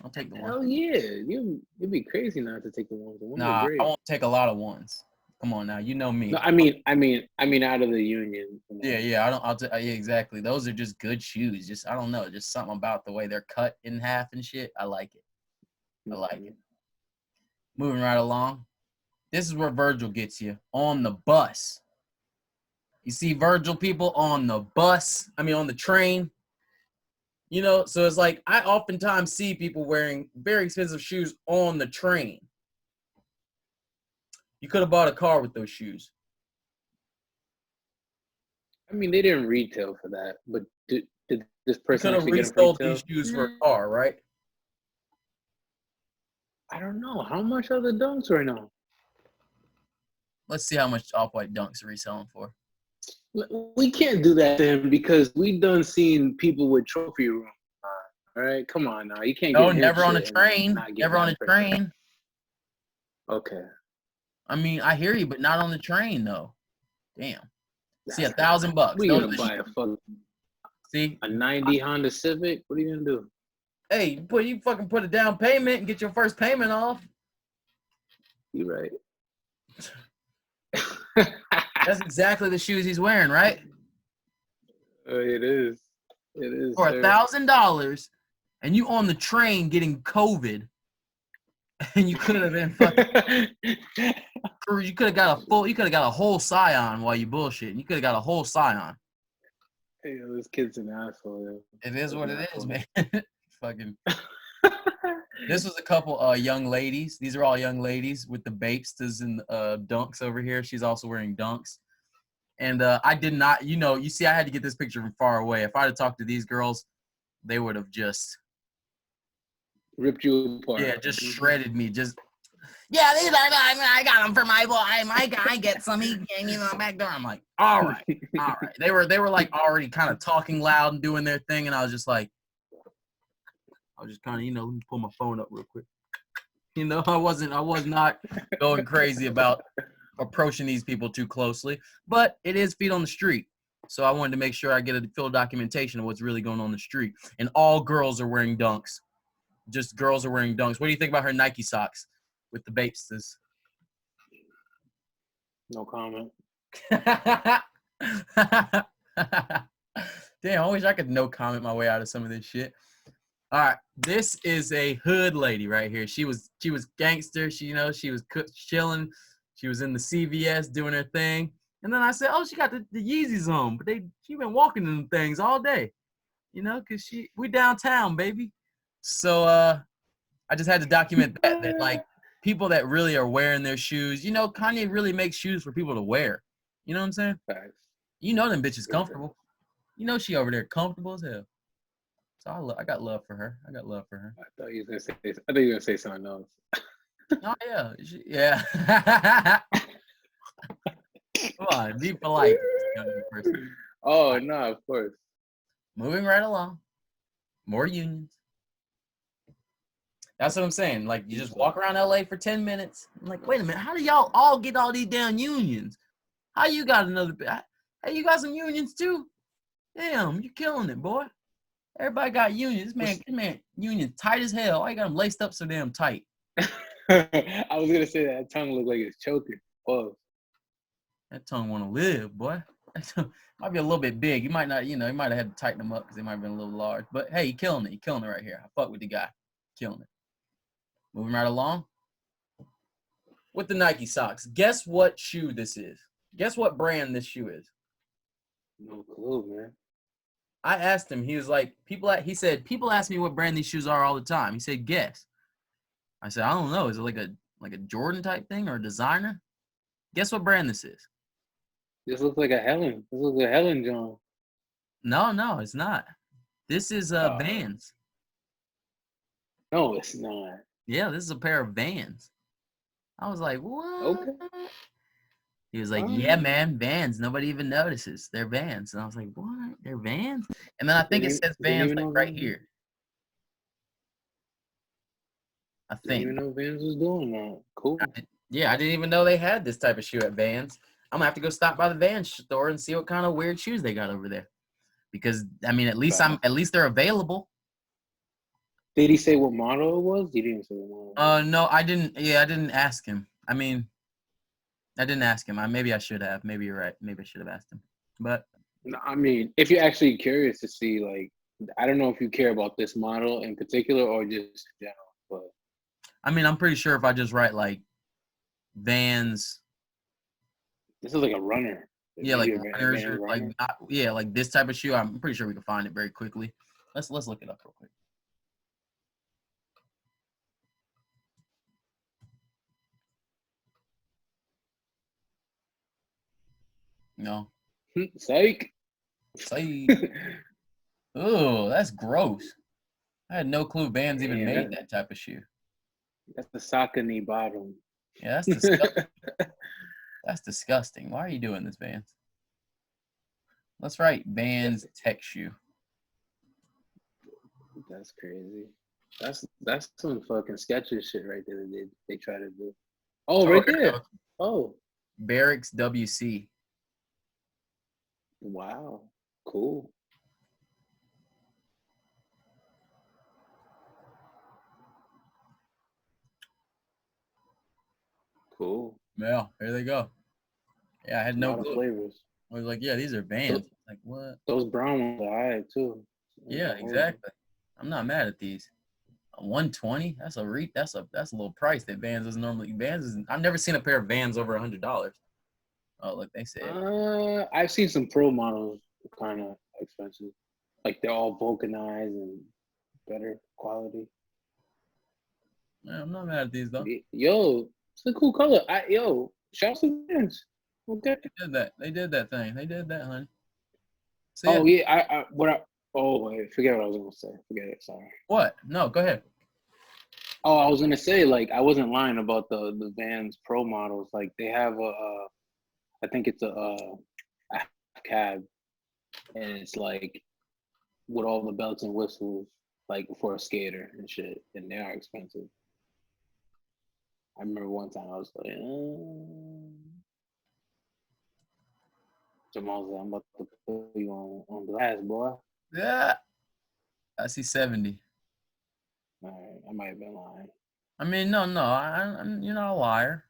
I'll take the one. Hell yeah. You'd be crazy not to take the ones. The ones Nah, are I great. won't take a lot of ones. Come on now, you know me. No, I mean out of the union. Yeah. Yeah, exactly. Those are just good shoes. Just I don't know, just something about the way they're cut in half and shit. I like it. Moving right along. This is where Virgil gets you on the bus. You see Virgil people on the bus. On the train. So it's like I oftentimes see people wearing very expensive shoes on the train. You could have bought a car with those shoes. They didn't retail for that, but did this person You could have actually get them for resold retail? these shoes for a car, right? I don't know. How much are the dunks right now? Let's see how much Off-White Dunks are reselling for. We can't do that to him because we done seen people with trophy room. All right, come on now. You can't. No, get never on a shit and train. not get Never on a that train. Okay. I hear you, but not on the train though. Damn. See, $1,000. We gonna buy a fucking See a 90 Honda Civic. What are you gonna do? Hey, you fucking put a down payment and get your first payment off. You right. That's exactly the shoes he's wearing, right? It is. It is. For $1,000, and you on the train getting COVID, and you could have been fucking. You could have got a whole Scion while you bullshit. You could have got a whole Scion. Hey, this kid's an asshole. Yo. It is what it is, man. Fucking. This was a couple young ladies. These are all young ladies with the Bapestas and Dunks over here. She's also wearing Dunks. And I did not, you see, I had to get this picture from far away. If I had talked to these girls, they would have just ripped you apart. Yeah, just shredded me. These are, I got them for my boy. My guy gets some. He gave me the back door. I'm like, all right. They were like already kind of talking loud and doing their thing, and I was just like, let me pull my phone up real quick. I was not going crazy about approaching these people too closely, but it is feet on the street. So I wanted to make sure I get a full documentation of what's really going on the street. And all girls are wearing dunks. Just girls are wearing dunks. What do you think about her Nike socks with the Bapestas? No comment. Damn, I wish I could no comment my way out of some of this shit. All right, this is a hood lady right here. She was gangster. She was chilling. She was in the CVS doing her thing. And then I said, oh, she got the Yeezys on, but she been walking in them things all day, because we downtown, baby. So I just had to document that like people that really are wearing their shoes. Kanye really makes shoes for people to wear. You know what I'm saying? Facts. Them bitches comfortable. She over there comfortable as hell. So I got love for her. I thought you were gonna say something else. Oh yeah, yeah. Come on, be polite. Oh no, of course. Moving right along. More unions. That's what I'm saying. Like, you just walk around LA for 10 minutes. I'm like, wait a minute, how do y'all all get all these damn unions? How you got hey, you got some unions too? Damn, you killing it, boy. Everybody got unions. This man, union tight as hell. Why you got them laced up so damn tight? I was gonna say that tongue looked like it's choking. Whoa. That tongue want to live, boy. Might be a little bit big. You might not, you might have had to tighten them up because they might have been a little large. But hey, he killing it. He killing it right here. I fuck with the guy. Killing it. Moving right along. With the Nike socks. Guess what shoe this is? Guess what brand this shoe is? No clue, man. I asked him. He was like, he said, people ask me what brand these shoes are all the time. He said, guess. I said, I don't know. Is it like a Jordan type thing or a designer? Guess what brand this is? This looks like a Helen. This looks like a Helen John. No, it's not. This is Vans. No, it's not. Yeah, this is a pair of Vans. I was like, what? Okay. He was like, yeah, man, Vans. Nobody even notices. They're Vans. And I was like, what? They're Vans? And then I think it says Vans like right here. I think. Didn't even know Vans was doing that. Cool. I didn't even know they had this type of shoe at Vans. I'm gonna have to go stop by the Vans store and see what kind of weird shoes they got over there. Because at least they're available. Did he say what model it was? He didn't say what model. No, I didn't. Yeah, I didn't ask him. I didn't ask him. Maybe I should have. Maybe you're right. Maybe I should have asked him. But if you're actually curious to see, like, I don't know if you care about this model in particular or just in general, but I'm pretty sure if I just write like Vans. This is like a runner. Yeah, like runners or like this type of shoe. I'm pretty sure we can find it very quickly. Let's look it up real quick. No. Psych. Oh, that's gross. I had no clue Vans even made that type of shoe. That's the Saucony bottom. Yeah, that's disgusting. That's disgusting. Why are you doing this, Vans? Let's write Vans tech shoe. That's crazy. That's some fucking Skechers shit right there. They try to do. Oh, right there. Oh. Barracks WC. Wow. Cool. Cool. Yeah, here they go. Yeah, I had no clue. Flavors. I was like, yeah, these are Vans. Like, what? Those brown ones are alright too. Yeah, exactly. I'm not mad at these. 120. That's a little price that Vans is normally. I've never seen a pair of Vans over $100. Oh, look, they said. I've seen some pro models kind of expensive. Like they're all vulcanized and better quality. Yeah, I'm not mad at these though. Yo, it's a cool color. Shout out to Vans. Okay. They did that thing. They did that, honey. So, yeah. Forget what I was gonna say. Forget it. Sorry. What? No, go ahead. Oh, I was gonna say, like, I wasn't lying about the Vans Pro models. Like, they have I think it's a cab, and it's like with all the belts and whistles, like for a skater and shit, and they are expensive. I remember one time I was like, Jamal said, I'm about to put you on blast, boy. Yeah. I see 70. All right, I might have been lying. I mean, no, you're not a liar.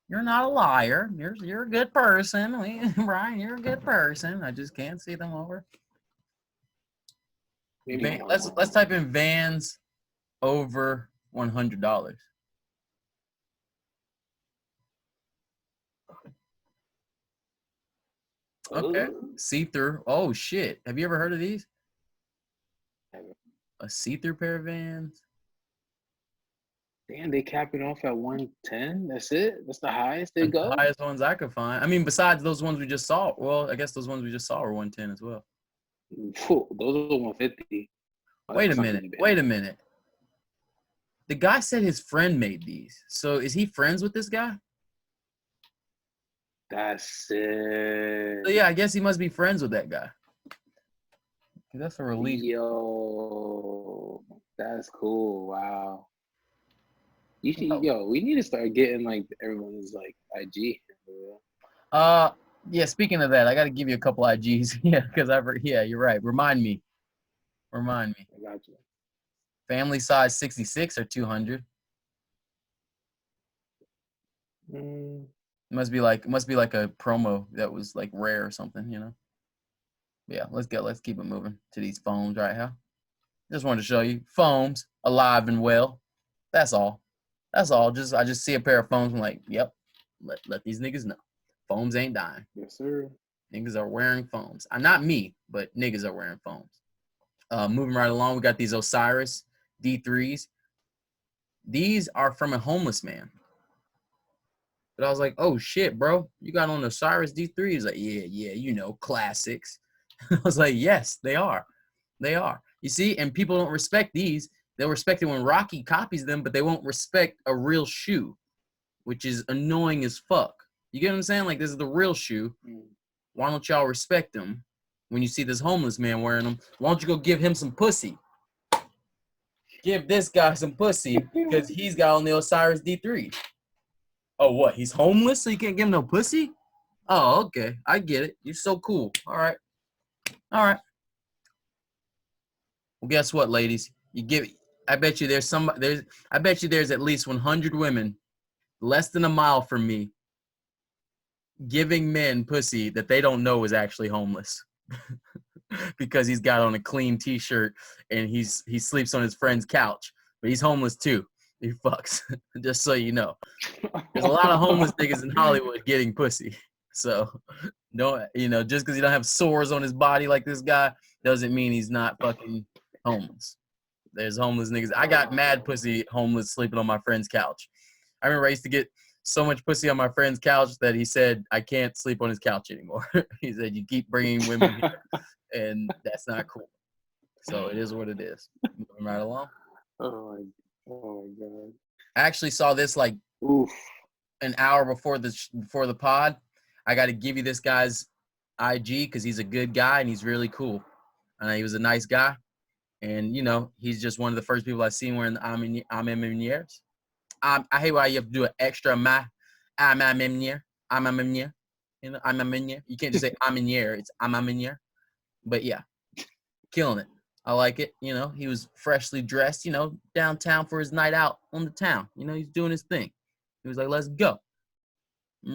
You're not a liar. You're a good person, Brian. You're a good person. I just can't see them over. Maybe Let's type in Vans over $100. Okay. See-through. Oh shit. Have you ever heard of these? A see-through pair of Vans. Damn, they capping off at 110. That's it. That's the highest they go. The highest ones I could find. I mean, besides those ones we just saw. Well, I guess those ones we just saw were 110 as well. Those are 150. Wait a minute. The guy said his friend made these. So is he friends with this guy? That's it. So yeah, I guess he must be friends with that guy. That's a relief. Yo, that's cool. Wow. You should, yo, we need to start getting like everyone's like IG. Yeah. Speaking of that, I got to give you a couple IGs. Yeah, because you're right. Remind me. I got you. Family size 66 or 200. It must be like a promo that was like rare or something, you know. Yeah, let's keep it moving to these foams right here. Just wanted to show you foams alive and well. That's all. I just see a pair of foams. I'm like, yep. Let these niggas know. Foams ain't dying. Yes, sir. Niggas are wearing foams. Not me, but niggas are wearing foams. Moving right along, we got these Osiris D3s. These are from a homeless man. But I was like, oh shit, bro, you got on Osiris D3? He's like, yeah, you know, classics. I was like, yes, they are. You see, and people don't respect these. They'll respect it when Rocky copies them, but they won't respect a real shoe, which is annoying as fuck. You get what I'm saying? Like, this is the real shoe. Why don't y'all respect them when you see this homeless man wearing them? Why don't you go give him some pussy? Give this guy some pussy because he's got on the Osiris D3. Oh, what? He's homeless, so you can't give him no pussy? Oh, okay. I get it. You're so cool. All right. Well, guess what, ladies? I bet you there's at least 100 women less than a mile from me giving men pussy that they don't know is actually homeless. Because he's got on a clean t-shirt and he sleeps on his friend's couch, but he's homeless too. He fucks. Just so you know. There's a lot of homeless niggas in Hollywood getting pussy. So don't, just because he don't have sores on his body like this guy doesn't mean he's not fucking homeless. There's homeless niggas. I got mad pussy homeless sleeping on my friend's couch. I remember I used to get so much pussy on my friend's couch that he said I can't sleep on his couch anymore. He said you keep bringing women here, and that's not cool. So it is what it is. Moving right along. Oh my god. I actually saw this like an hour before the pod. I got to give you this guy's IG because he's a good guy and he's really cool. He was a nice guy, and he's just one of the first people I've seen wearing the Amaminiers. I hate why you have to do an extra Amaminier. Amaminier. You can't just say Aminier. It's Amaminier. But yeah, killing it. I like it. He was freshly dressed, downtown for his night out on the town. He's doing his thing. He was like, let's go.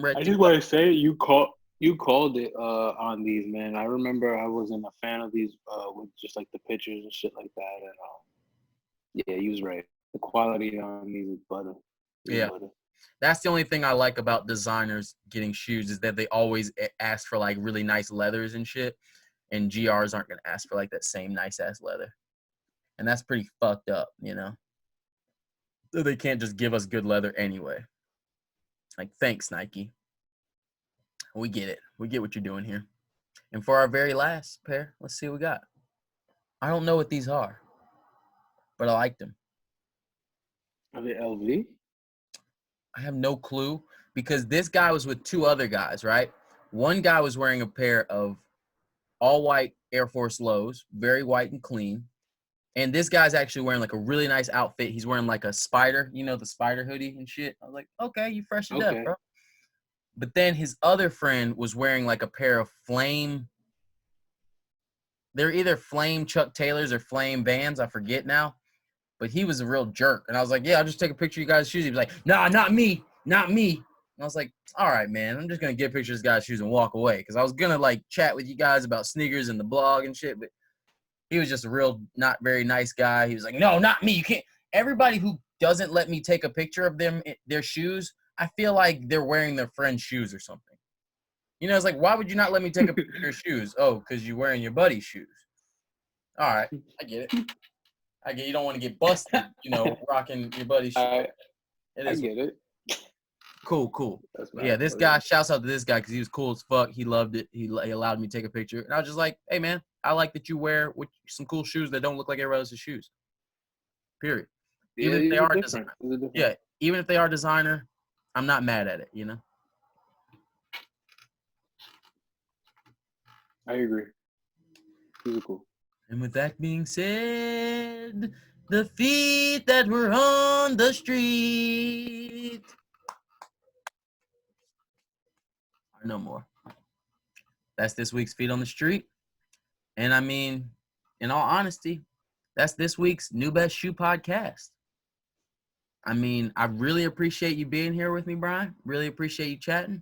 I just want to say you called it on these, man. I remember I wasn't a fan of these with just like the pictures and shit like that. And yeah, you was right. The quality on these is butter. Yeah. That's the only thing I like about designers getting shoes is that they always ask for like really nice leathers and shit. And GRs aren't going to ask for like that same nice ass leather. And that's pretty fucked up, So they can't just give us good leather anyway. Like, thanks, Nike. We get it. We get what you're doing here. And for our very last pair, let's see what we got. I don't know what these are, but I like them. Are they LV? I have no clue because this guy was with two other guys, right? One guy was wearing a pair of all white Air Force Lows, very white and clean. And this guy's actually wearing like a really nice outfit. He's wearing like a spider, the spider hoodie and shit. I was like, okay, you freshened up, bro. But then his other friend was wearing like a pair of flame. They're either flame Chuck Taylors or flame Vans. I forget now. But he was a real jerk. And I was like, yeah, I'll just take a picture of you guys' shoes. He was like, nah, not me. Not me. And I was like, all right, man. I'm just going to get a picture of this guy's shoes and walk away. Because I was going to, like, chat with you guys about sneakers and the blog and shit. But he was just a real not very nice guy. He was like, no, not me. You can't. Everybody who doesn't let me take a picture of them, their shoes, I feel like they're wearing their friend's shoes or something. You know, it's like, why would you not let me take a picture of your shoes? Oh, because you're wearing your buddy's shoes. All right, I get it. I get you don't want to get busted, you know, rocking your buddy's shoes. I It get it. Cool. That's Yeah, this guy, shouts out to this guy because he was cool as fuck. He loved it. He allowed me to take a picture. And I was just like, hey, man, I like that you wear some cool shoes that don't look like everybody else's shoes. Period. Even if they are designer. Yeah, even if they are designer, I'm not mad at it, you know? I agree. These are cool. And with that being said, the feet that were on the street are no more. That's this week's Feet on the Street. And I mean, in all honesty, that's this week's New Best Shoe podcast. I mean, I really appreciate you being here with me, Brian. Really appreciate you chatting.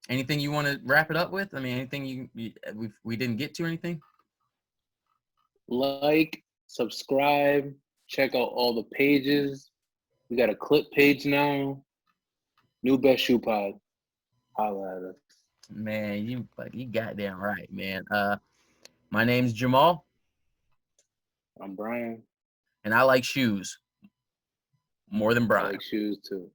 Anything you want to wrap it up with? I mean, anything we didn't get to, anything? Like, subscribe, check out all the pages. We got a clip page now. New Best Shoe Pod. Holla at us. Man, you goddamn right, man. My name's Jamal. I'm Brian. And I like shoes more than Brian. I like shoes too.